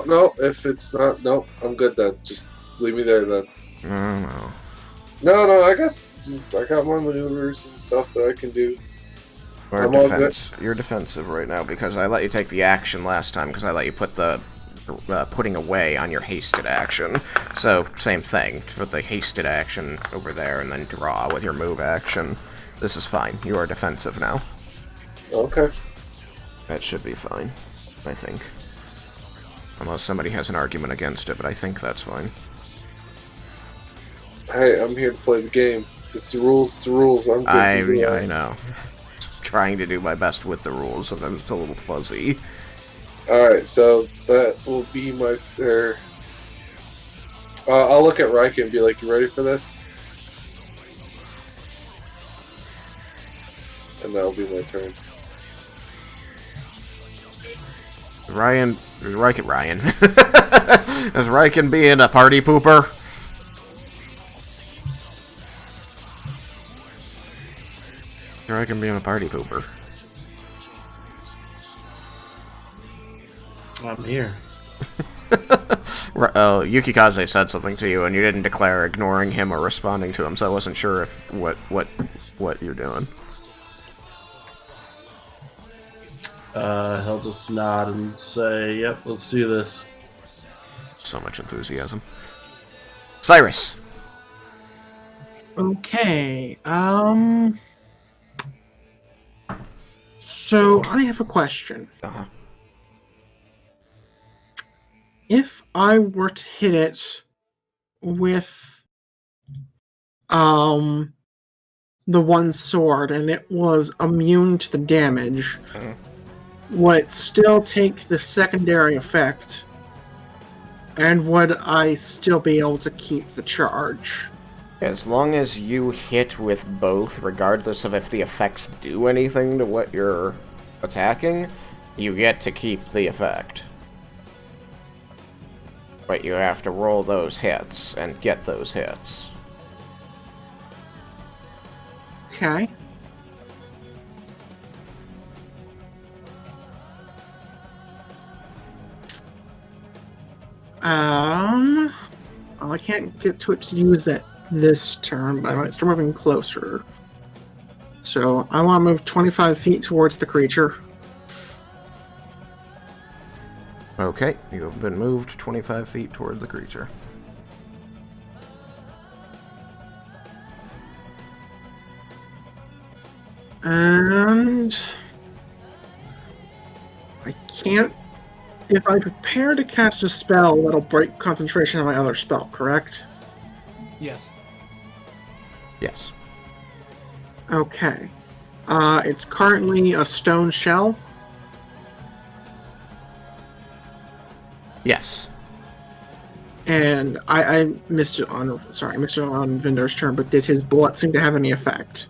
no. If it's not, no, I'm good then. Just leave me there then. No. No, I guess I got my maneuvers and stuff that I can do. Or I'm all defense. You're defensive right now because I let you take the action last time because I let you put the putting away on your hasted action. So, same thing. Put the hasted action over there and then draw with your move action. This is fine. You are defensive now. Okay. That should be fine, I think. Unless somebody has an argument against it, but I think that's fine. Hey, I'm here to play the game. It's the rules, it's the rules. I'm good. I know. Trying to do my best with the rules, sometimes it's a little fuzzy. Alright, so that will be my turn. I'll look at Raiken and be like, you ready for this? And that'll be my turn. Raiken. Is Raiken being a party pooper? Raiken being a party pooper. I'm here. Yukikaze said something to you, and you didn't declare ignoring him or responding to him, so I wasn't sure if what you're doing. He'll just nod and say, "Yep, let's do this." So much enthusiasm. Cyrus. Okay. So I have a question. Uh-huh. If I were to hit it with the one sword and it was immune to the damage, would it still take the secondary effect? And would I still be able to keep the charge? As long as you hit with both, regardless of if the effects do anything to what you're attacking, you get to keep the effect. But you have to roll those hits and get those hits. Okay. Well, I can't get to it to use it this turn, but I might start moving closer. So I want to move 25 feet towards the creature. Okay, you have been moved 25 feet toward the creature. And I can't. If I prepare to cast a spell, that'll break concentration on my other spell, correct? Yes. Yes. Okay. It's currently a stone shell. Yes. And I missed it on. Sorry, I missed it on Vinder's turn. But did his bullet seem to have any effect?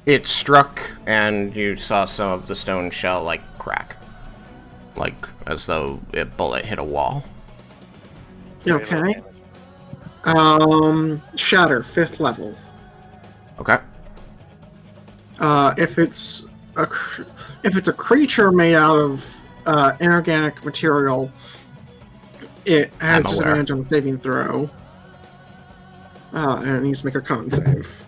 It struck, and you saw some of the stone shell, like, crack. Like, as though a bullet hit a wall. Okay. Shatter, 5th level. Okay. If it's a creature made out of inorganic material, it has I'm aware. disadvantage on the saving throw. And it needs to make a con save.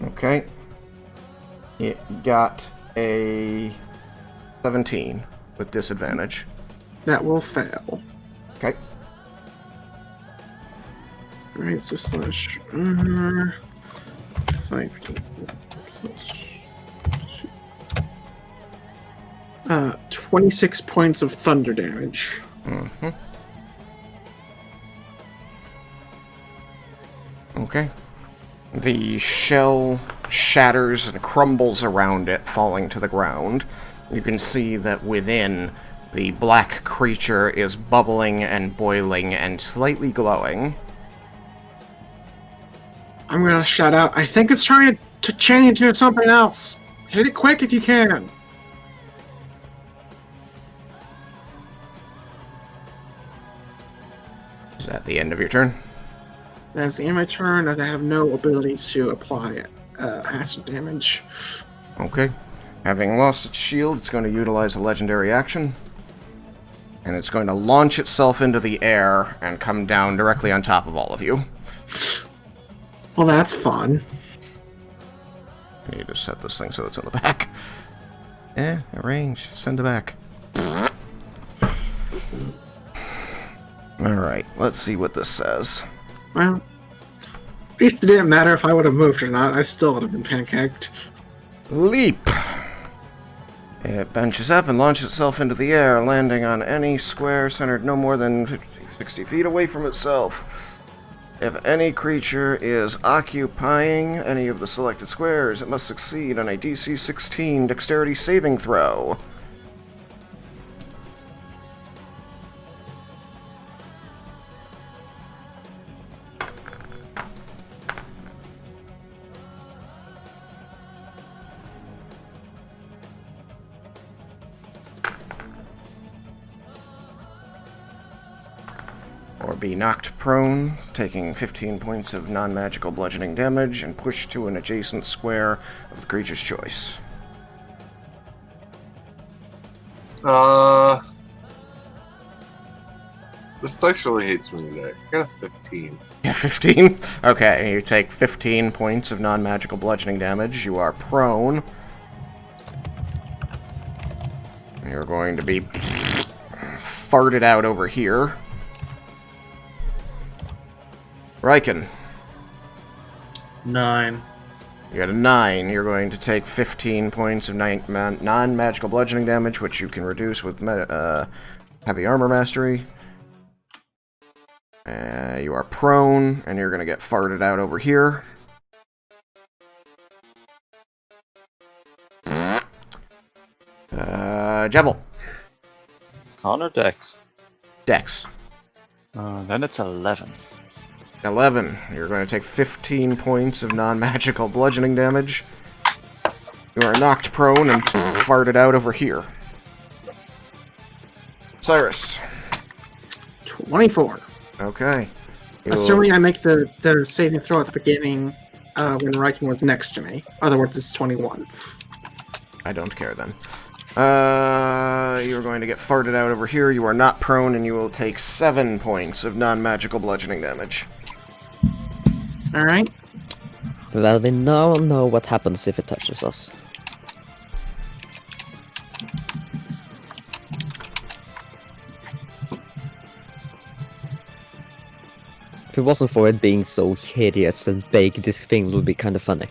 Okay. It got a 17 with disadvantage. That will fail. Okay. Alright, so slash 5. 26 points of thunder damage. Mm-hmm. Okay. The shell shatters and crumbles around it, falling to the ground. You can see that within, the black creature is bubbling and boiling and slightly glowing. I'm gonna shout out, I think it's trying to change into something else. Hit it quick if you can. Is that the end of your turn? That's the end of my turn, as I have no ability to apply acid damage. Okay. Having lost its shield, it's going to utilize a legendary action. And it's going to launch itself into the air and come down directly on top of all of you. Well, that's fun. I need to set this thing so it's in the back. Arrange. Send it back. Alright, let's see what this says. Well, at least it didn't matter if I would have moved or not. I still would have been pancaked. Leap! It benches up and launches itself into the air, landing on any square centered no more than 60 feet away from itself. If any creature is occupying any of the selected squares, it must succeed on a DC 16 dexterity saving throw. Or be knocked prone, taking 15 points of non-magical bludgeoning damage, and pushed to an adjacent square of the creature's choice. This dice really hates me today. I got a 15. Yeah, 15? Okay, you take 15 points of non-magical bludgeoning damage. You are prone. You're going to be farted out over here. Raiken. 9. You got a 9. You're going to take 15 points of non-magical bludgeoning damage, which you can reduce with heavy armor mastery. You are prone, and you're going to get farted out over here. Jebel. Con or Dex? Dex. Then it's 11. 11. You're going to take 15 points of non-magical bludgeoning damage. You are knocked prone and farted out over here. Cyrus. 24. Okay. Assuming I make the saving throw at the beginning when Raiken was next to me. Otherwise, it's 21. I don't care then. You're going to get farted out over here. You are not prone, and you will take 7 points of non-magical bludgeoning damage. All right. Well, we now know what happens if it touches us. If it wasn't for it being so hideous and big, this thing would be kind of funny.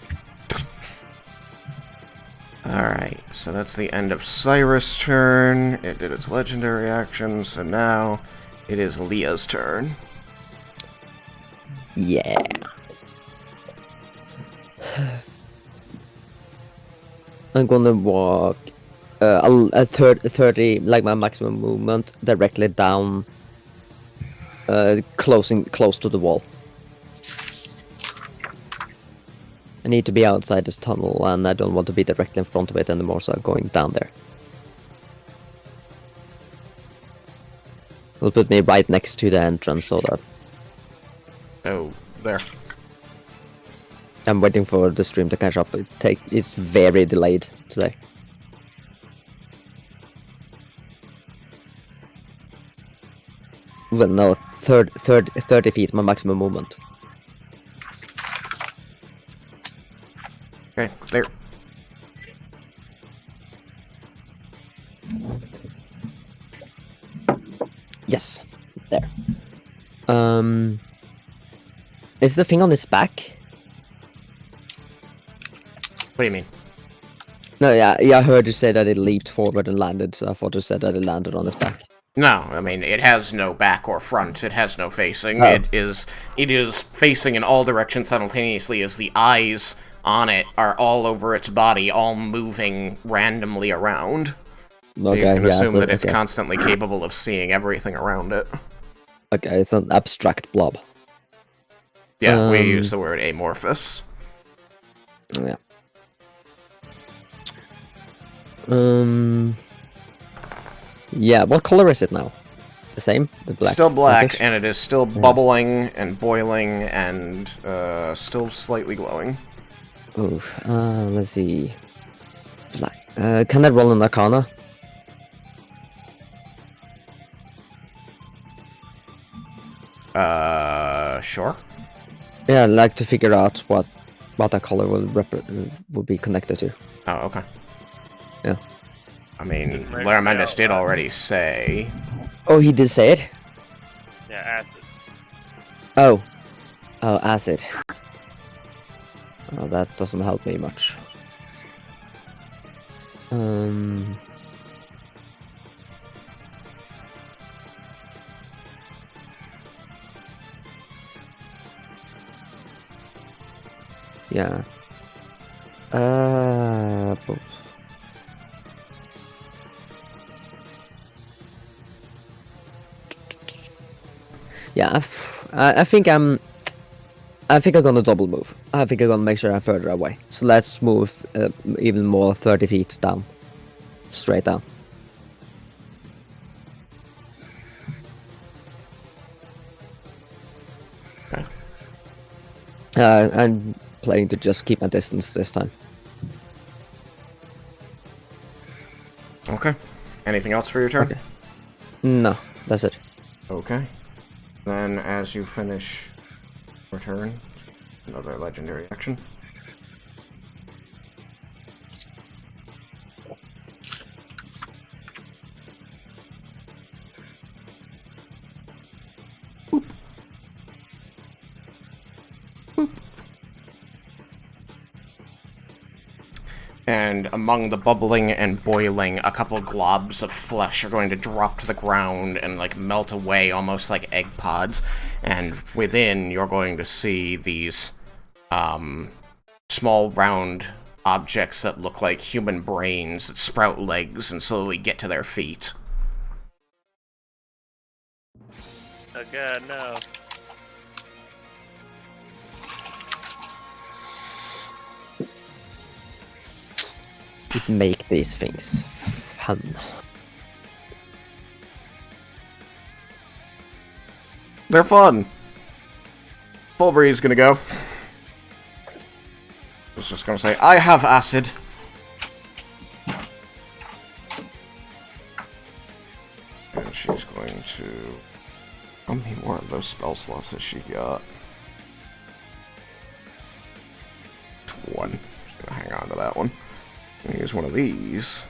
Alright, so that's the end of Cyrus' turn. It did its legendary action, so now it is Leah's turn. Yeah. I'm gonna walk a 30, like my maximum movement, directly down, close to the wall. I need to be outside this tunnel, and I don't want to be directly in front of it anymore, so I'm going down there. It'll put me right next to the entrance, so that Oh, there. I'm waiting for the stream to catch up. It's very delayed today. Well, no, 30 feet, my maximum movement. Okay, there. Yes, there. Is the thing on his back? What do you mean? No, yeah, I heard you say that it leaped forward and landed, so I thought you said that it landed on his back. No, I mean, it has no back or front. It has no facing. Oh. It is facing in all directions simultaneously as the eyes on it are all over its body, all moving randomly around. So Okay, you can assume that it's okay. constantly capable of seeing everything around it. Okay, it's an abstract blob. Yeah, we use the word amorphous. Yeah. Yeah, what color is it now? The same? The black? Still black, blackish? and it is still bubbling and boiling and still slightly glowing. Ooh, let's see. Black. Can I roll an Arcana? Sure. Yeah, I'd like to figure out what that color will be connected to. Oh, okay. Yeah. I mean, Didn't write it Laramentis down, did huh? already say. Oh, he did say it? Yeah, acid. Oh. Oh, acid. Oh, that doesn't help me much. Yeah. Yeah, I think I'm gonna double move. I think I'm gonna make sure I'm further away. So let's move even more 30 feet down. Straight down. Okay. I'm planning to just keep my distance this time. Okay. Anything else for your turn? Okay. No, that's it. Okay. Then, as you finish your turn, another legendary action. Boop. Boop. And among the bubbling and boiling, a couple globs of flesh are going to drop to the ground and like melt away almost like egg pods. And within, you're going to see these small round objects that look like human brains that sprout legs and slowly get to their feet. Oh god, no. Make these things fun. They're fun! Fulbury's gonna go. I was just gonna say, I have acid. she's going to... How many more of those spell slots has she got? 1. She's gonna hang on to that one. Use one of these.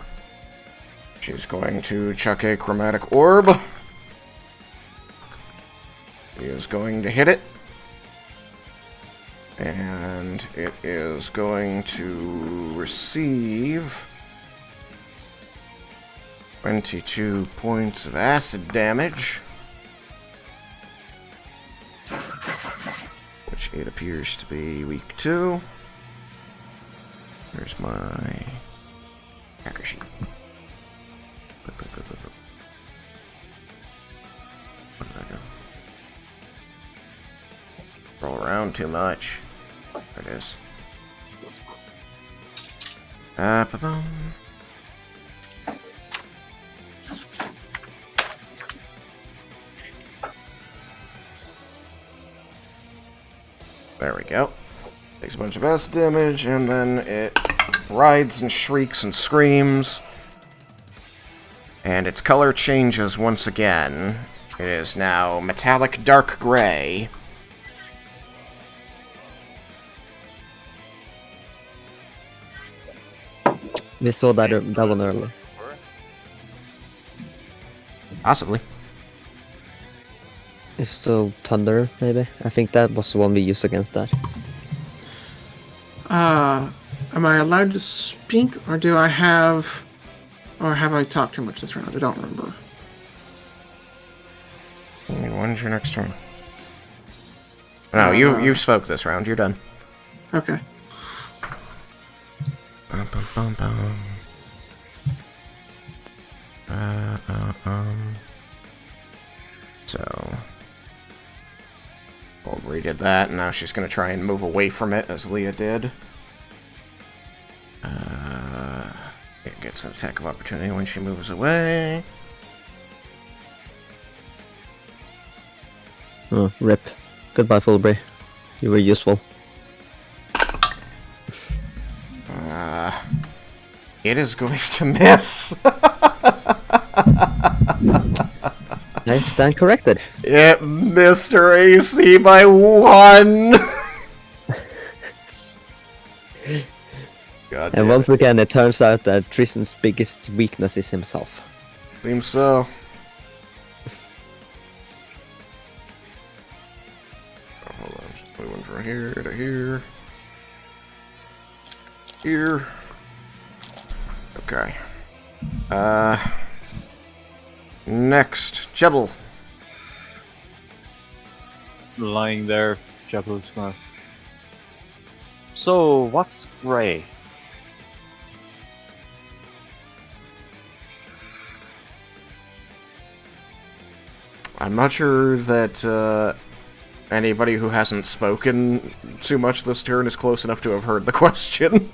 She's going to chuck a chromatic orb. She is going to hit it. And it is going to receive 22 points of acid damage. Which it appears to be weak to. There's my hacker sheet. What did I do? Roll around too much. There it is. Ba-bum. There we go. Takes a bunch of acid damage, and then it writhes and shrieks and screams. And its color changes once again. It is now metallic dark gray. We saw that one earlier. Possibly. If so, thunder, maybe? I think that was the one we used against that. Am I allowed to speak, or do I have... Or have I talked too much this round? I don't remember. When's your next turn? No, you spoke this round. You're done. Okay. Bum, bum, bum, bum. So... Aubrey did that, and now she's going to try and move away from it, as Leah did. It gets an attack of opportunity when she moves away. Oh, rip. Goodbye, Fulbury. You were useful. It is going to miss. I stand corrected. It missed her AC by 1. God damn And once again, it turns out that Tristan's biggest weakness is himself. Seems so. Oh, hold on, just moving from here to here. Here. Okay. Next, Jebel. Lying there, Jebel's gonna... So, what's gray? I'm not sure that anybody who hasn't spoken too much this turn is close enough to have heard the question.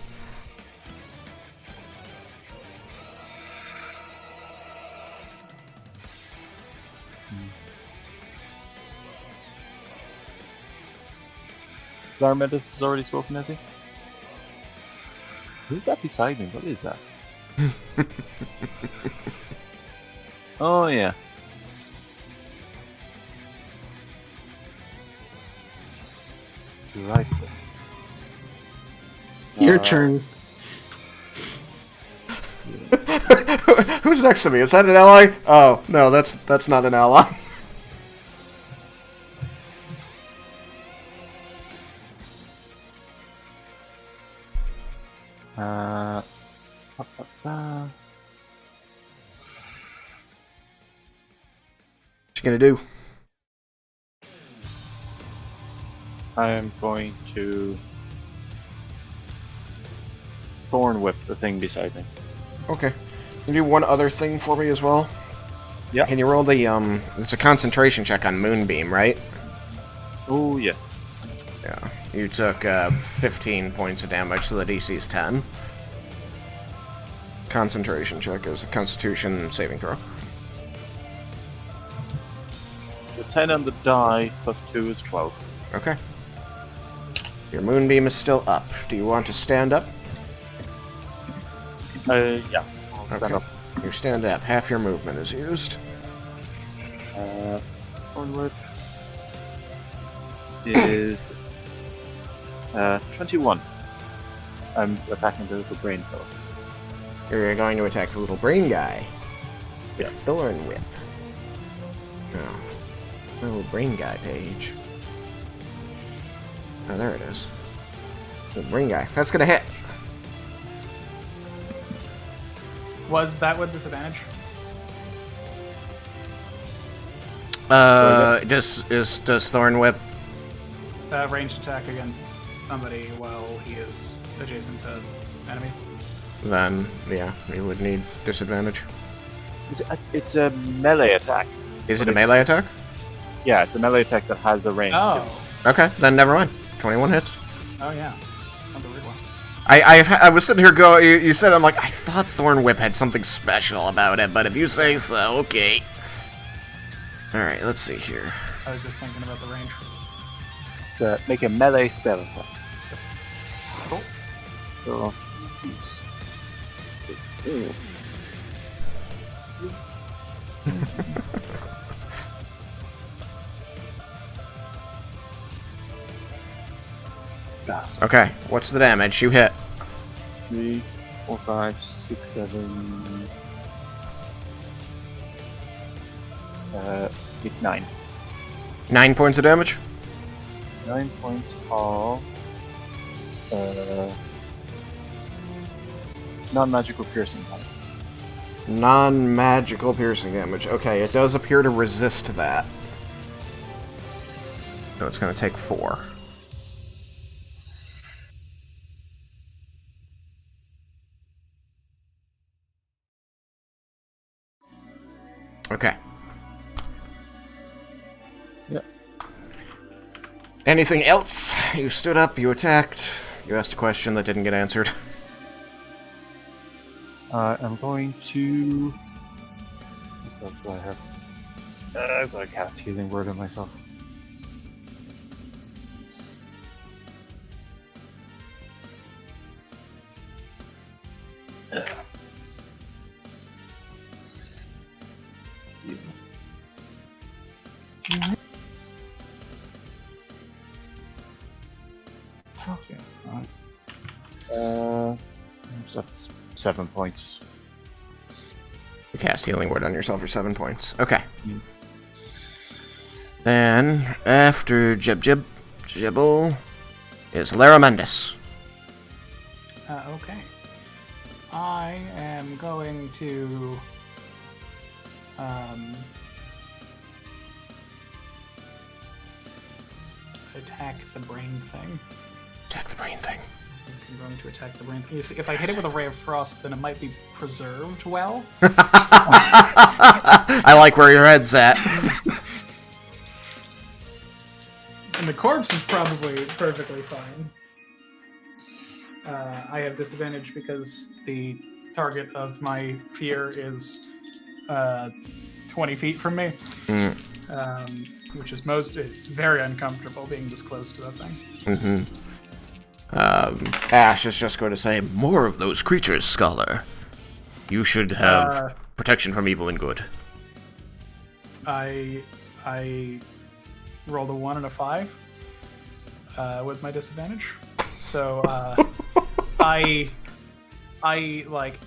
Larmedis has already spoken, has he? Who's that beside me? What is that? Oh, yeah. Right. Your turn. Who's next to me? Is that an ally? Oh, no, that's not an ally. What you gonna do? I am going to Thorn Whip the thing beside me. Okay. Can you do one other thing for me as well? Yeah. Can you roll the, it's a concentration check on Moonbeam, right? Oh, yes. Yeah. You took, 15 points of damage, so the DC is 10. Concentration check is a Constitution saving throw. The 10 on the die plus 2 is 12. Okay. Your Moonbeam is still up. Do you want to stand up? Yeah. I'll stand up. You stand up. Half your movement is used. Thorn Whip is 21. I'm attacking the little brain fellow. You're going to attack the little brain guy with Yeah. Thorn Whip. Oh. My little brain guy page. Oh, there it is. Little brain guy. That's gonna hit. Was that with disadvantage? Does Thorn Whip? Ranged attack against somebody while he is adjacent to enemies. Then, yeah, you would need disadvantage. It's a melee attack. Is it But a melee attack? Yeah, it's a melee attack that has a range. Oh. Okay, then never mind. 21 hits. Oh yeah. That's a weird one. I was sitting here you said, I'm like, I thought Thorn Whip had something special about it, but if you say so, okay. Alright, let's see here. I was just thinking about the range. Make a melee spell attack. Cool. So, Gas. Okay, what's the damage? You hit. 3, 4, 5, 6, 7, 8, 9. 9 points of damage? 9 points of non-magical piercing damage. Non-magical piercing damage. Okay, it does appear to resist that. So it's going to take 4. Okay. Yep. Anything else? You stood up, you attacked, you asked a question that didn't get answered. I'm going to... What do I have? I'm going to cast Healing Word on myself. Okay, nice. So that's 7 points. You cast Healing Word on yourself for 7 points. Okay. Mm. Then, after Jibble, is Laramendus. Okay. I am going to attack the brain thing. Attack the brain thing. I'm going to attack the brain thing. You see, if I hit it with a Ray of Frost, then it might be preserved well. I like where your head's at. And the corpse is probably perfectly fine. I have disadvantage because the target of my fear is 20 feet from me. Which is it's very uncomfortable being this close to that thing. Ash is just going to say, more of those creatures, Scholar. You should have protection from evil and good. I rolled a 1 and a 5 with my disadvantage. So I like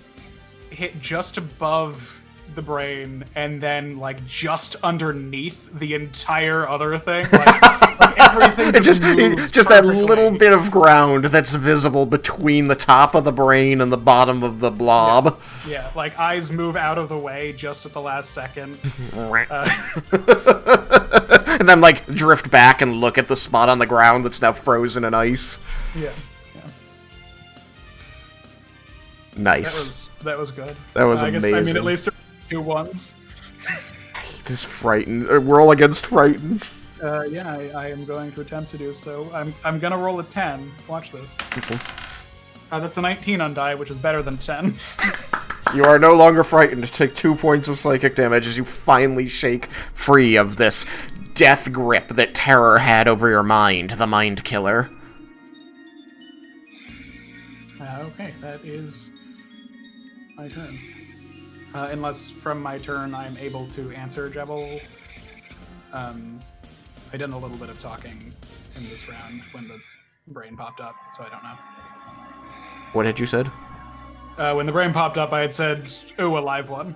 hit just above the brain and then like just underneath the entire other thing. Like everything It's moves just that perfectly. little bit of ground that's visible between the top of the brain and the bottom of the blob. Yeah, like eyes move out of the way just at the last second. And then, like, drift back and look at the spot on the ground that's now frozen in ice. Yeah. Nice. That was good. That was I amazing. mean, at least there were 2 ones. Just frightened. Roll against frightened. Yeah, I am going to attempt to do so. I'm gonna roll a 10. Watch this. Okay. That's a 19 on die, which is better than 10. You are no longer frightened. Take 2 points of psychic damage as you finally shake free of this death grip that terror had over your mind, the mind killer. Okay, that is my turn. Unless from my turn I'm able to answer Jebel I did a little bit of talking in this round when the brain popped up, so I don't know. What had you said? When the brain popped up, I had said, "Ooh, a live one."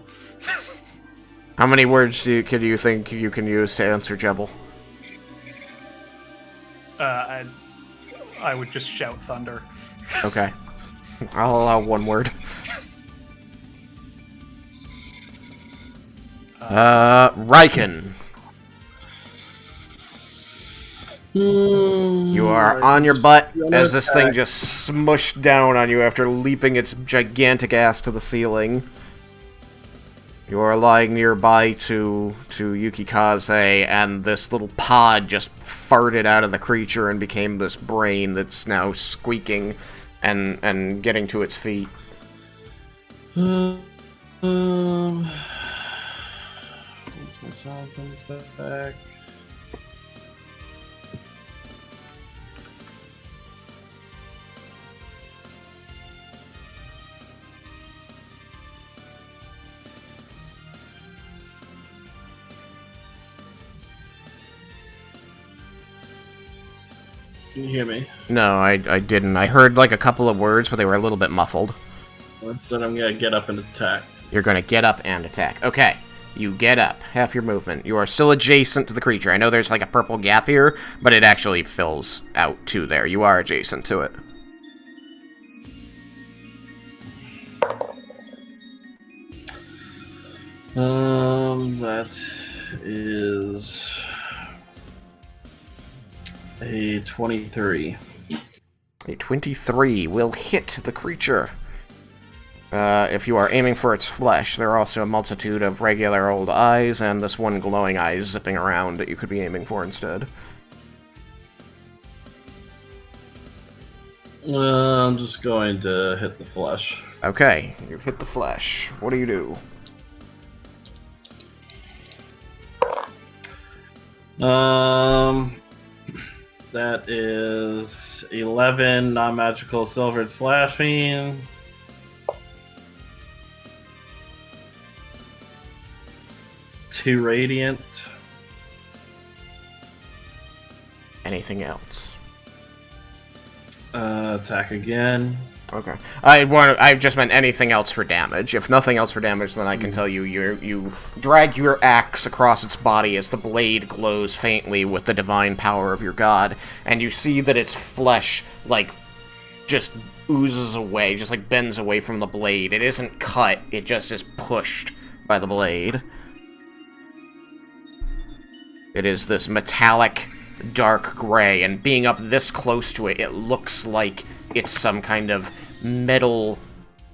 How many words could you think you can use to answer Jebel? I would just shout thunder. Okay. I'll allow one word. Raiken. You are on your butt as this thing just smushed down on you after leaping its gigantic ass to the ceiling. You are lying nearby to Yukikaze, and this little pod just farted out of the creature and became this brain that's now squeaking and getting to its feet. Once my sound comes back. Can you hear me? No, I didn't. I heard like a couple of words, but they were a little bit muffled. Instead, I'm gonna get up and attack. You're going to get up and attack. Okay. You get up. Half your movement. You are still adjacent to the creature. I know there's like a purple gap here, but it actually fills out to there. You are adjacent to it. That is a 23. A 23 will hit the creature. If you are aiming for its flesh, there are also a multitude of regular old eyes, and this one glowing eye zipping around that you could be aiming for instead. I'm just going to hit the flesh. Okay, you hit the flesh. What do you do? That is 11 non-magical silvered slashing. Two radiant. Anything else? Attack again. Okay. I just meant anything else for damage. If nothing else for damage, then I can tell you you drag your axe across its body as the blade glows faintly with the divine power of your god, and you see that its flesh, like, just oozes away, just like bends away from the blade. It isn't cut, it just is pushed by the blade. It is this metallic, dark gray, and being up this close to it, it looks like it's some kind of metal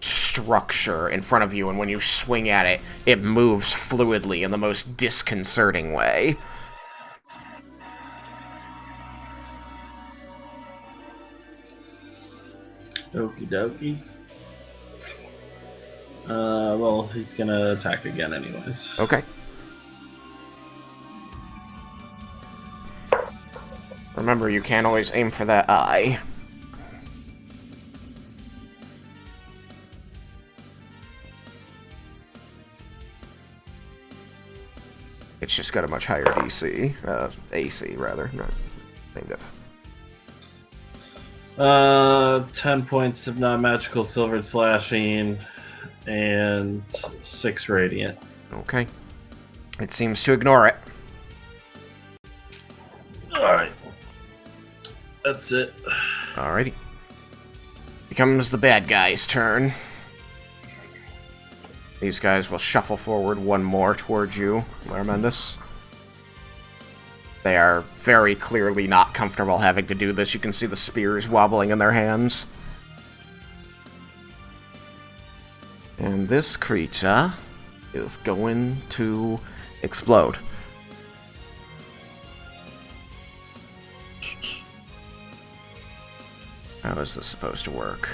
structure in front of you, and when you swing at it, it moves fluidly in the most disconcerting way. Okie dokie. Well, he's gonna attack again anyways. Okay. Remember, you can't always aim for that eye. It's just got a much higher DC. AC, rather. Not same diff. 10 points of non-magical silvered slashing and 6 radiant. Okay. It seems to ignore it. Alright. That's it. Alrighty. Becomes the bad guy's turn. These guys will shuffle forward one more towards you, Larmendus. They are very clearly not comfortable having to do this. You can see the spears wobbling in their hands. And this creature is going to explode. How is this supposed to work?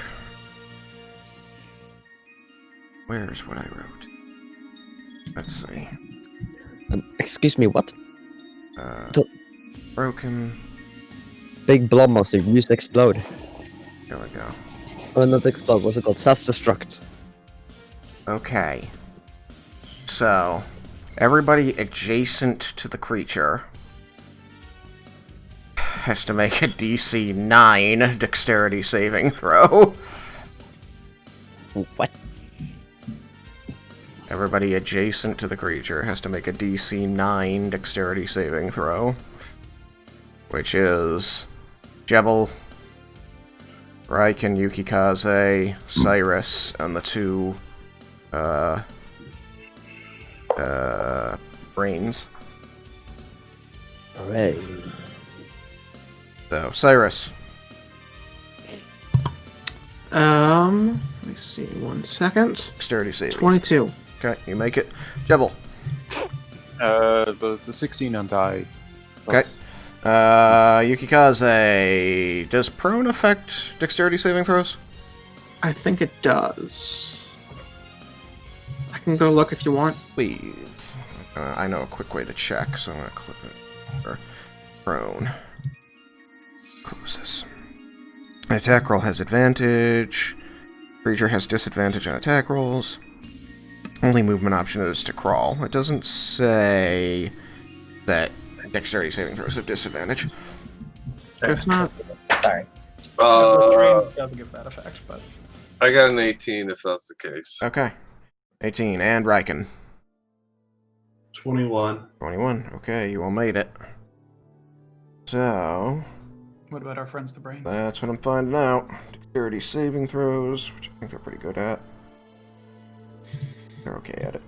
Where's what I wrote? Let's see. Excuse me, what? Broken. Big blob monster, use explode. There we go. Oh, not explode, what's it called? Self-destruct. Okay. So, Everybody adjacent to the creature has to make a DC 9 dexterity saving throw. What? Everybody adjacent to the creature has to make a DC 9 dexterity saving throw. Which is Jebel, Raiken, Yukikaze, Cyrus, and the two brains. Hooray. So, Cyrus. Let me see, 1 second. Dexterity saving. 22. Okay, you make it. Jebel. The 16 on die. Okay. Yukikaze. Does prone affect dexterity saving throws? I think it does. I can go look if you want. Please. I know a quick way to check, so I'm going to click it. Or prone. Close this. An attack roll has advantage. Creature has disadvantage on attack rolls. Only movement option is to crawl. It doesn't say that dexterity saving throws have disadvantage. Guess not. Sorry. Train doesn't give that effect, but I got an 18 if that's the case. Okay. 18. And Raiken. 21. 21. Okay, you all made it. So, what about our friends the brains? that's what I'm finding out. Dexterity saving throws, which I think they're pretty good at. They're okay at it.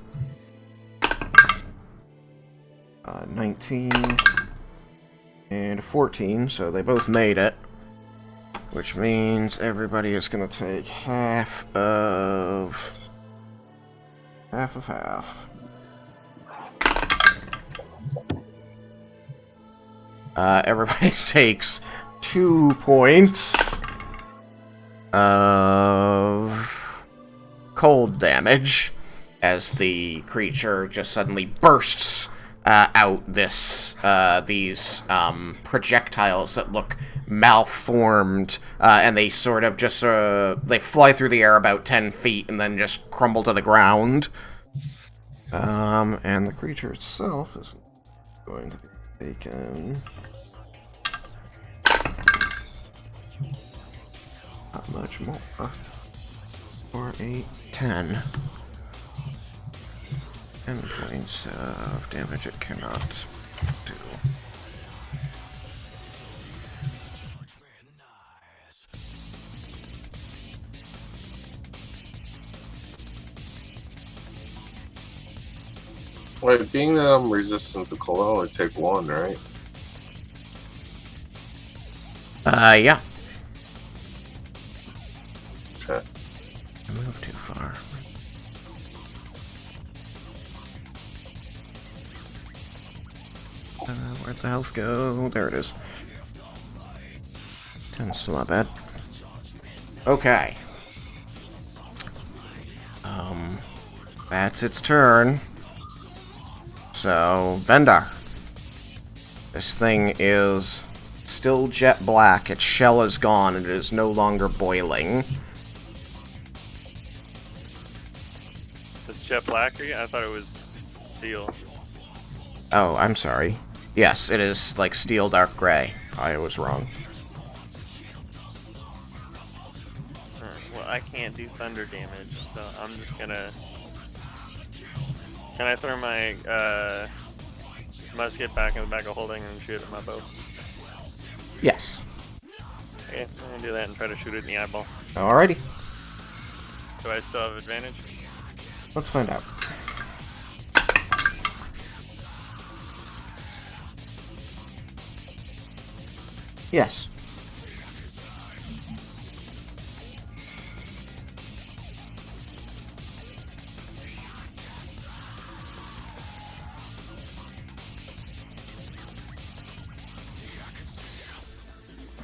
19 and 14, so they both made it. Which means everybody is going to take half of half. Everybody takes 2 points of cold damage as the creature just suddenly bursts out these projectiles that look malformed, and they sort of just they fly through the air about 10 feet and then just crumble to the ground. And the creature itself is going to be taken. Not much more. 4, 8, 10. 10 points of damage it cannot do. Wait, being that I'm resistant to cold, I only take 1, right? Yeah. Okay. I moved too far. Where'd the health go? There it is. 10's still not bad. Okay. That's its turn. So, Vendar. This thing is still jet black. Its shell is gone and it is no longer boiling. It's jet black again? I thought it was steel. Oh, I'm sorry. Yes, it is like steel dark gray. I was wrong. Well, I can't do thunder damage, so I'm just gonna... Can I throw my musket back in the bag of holding and shoot at my bow? Yes. Okay, I'm gonna do that and try to shoot it in the eyeball. Alrighty. Do I still have advantage? Let's find out. Yes.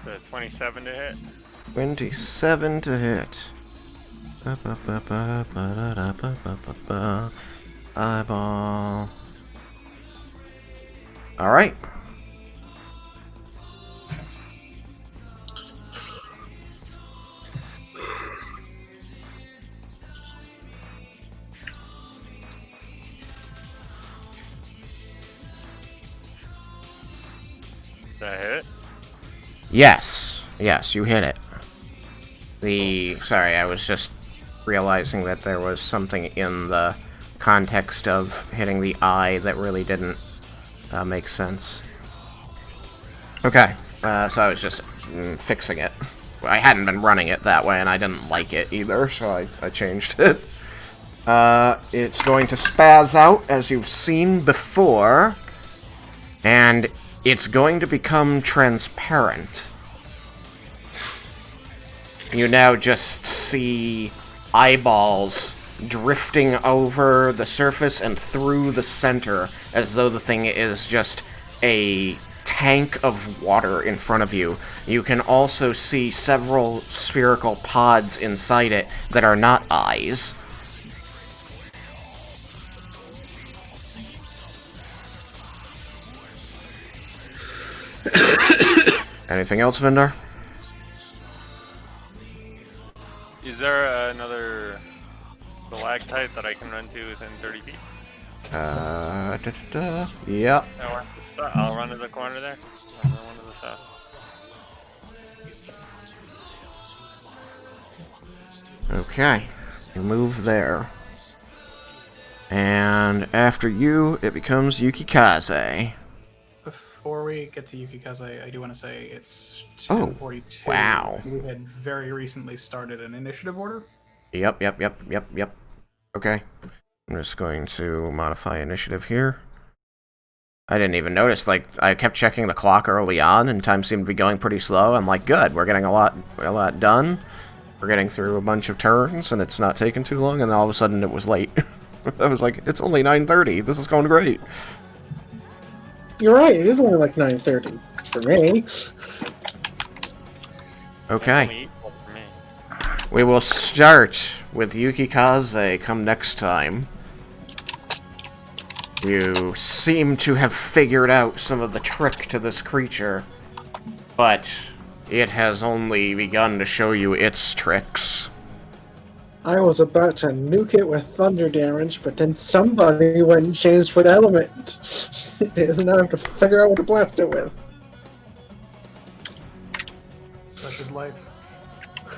The 27 to hit. 27 to hit. Eyeball. Alright. Did I hit it? Yes, you hit it. Sorry, I was just realizing that there was something in the context of hitting the eye that really didn't make sense. Okay, so I was just fixing it. I hadn't been running it that way, and I didn't like it either, so I changed it. It's going to spaz out, as you've seen before, and it's going to become transparent. You now just see eyeballs drifting over the surface and through the center, as though the thing is just a tank of water in front of you. You can also see several spherical pods inside it that are not eyes. Anything else, Vindar? Is there another stalactite that I can run to within 30 feet? Yep. I'll run to the corner there. I'll run to the south. Okay. You move there. And after you, it becomes Yukikaze. Before we get to Yukikaze, I do want to say it's Oh, 10:42. wow. We had very recently started an initiative order. Yep. Okay. I'm just going to modify initiative here. I didn't even notice, like, I kept checking the clock early on, and time seemed to be going pretty slow. I'm like, good, we're getting a lot done. We're getting through a bunch of turns, and it's not taking too long, and then all of a sudden it was late. I was like, it's only 9:30, this is going great. You're right, it is only like 9:30 for me. Okay. We will start with Yukikaze come next time. You seem to have figured out some of the trick to this creature, but it has only begun to show you its tricks. I was about to nuke it with thunder damage, but then somebody went and changed what element. And now I have to figure out what to blast it with. Such is life.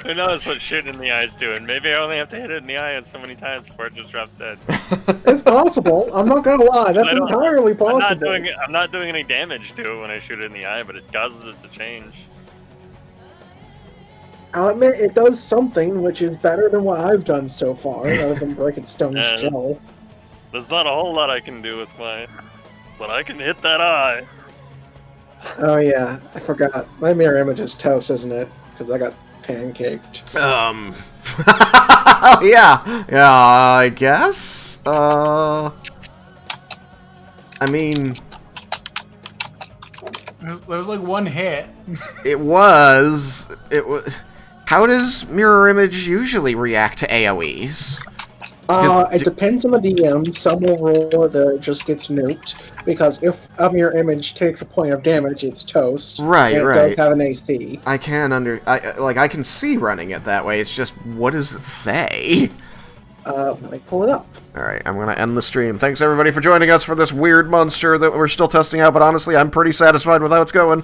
Who knows what shooting in the eye is doing? Maybe I only have to hit it in the eye so many times before it just drops dead. It's possible. I'm not gonna lie. That's entirely possible. I'm not doing any damage to it when I shoot it in the eye, but it causes it to change. I'll admit it does something which is better than what I've done so far, other than breaking Stone's shell. There's not a whole lot I can do with mine, but I can hit that eye. Oh yeah, I forgot. My mirror image is toast, isn't it? Because I got pancaked. Yeah, I guess. I mean, there was like one hit. It was. How does mirror image usually react to AoEs? It depends on the DM. Some will roll that it just gets nuked, because if a mirror image takes a point of damage, it's toast. Right, and it does have an AC. I can see running it that way. It's just, what does it say? Let me pull it up. Alright, I'm gonna end the stream. Thanks everybody for joining us for this weird monster that we're still testing out, but honestly, I'm pretty satisfied with how it's going.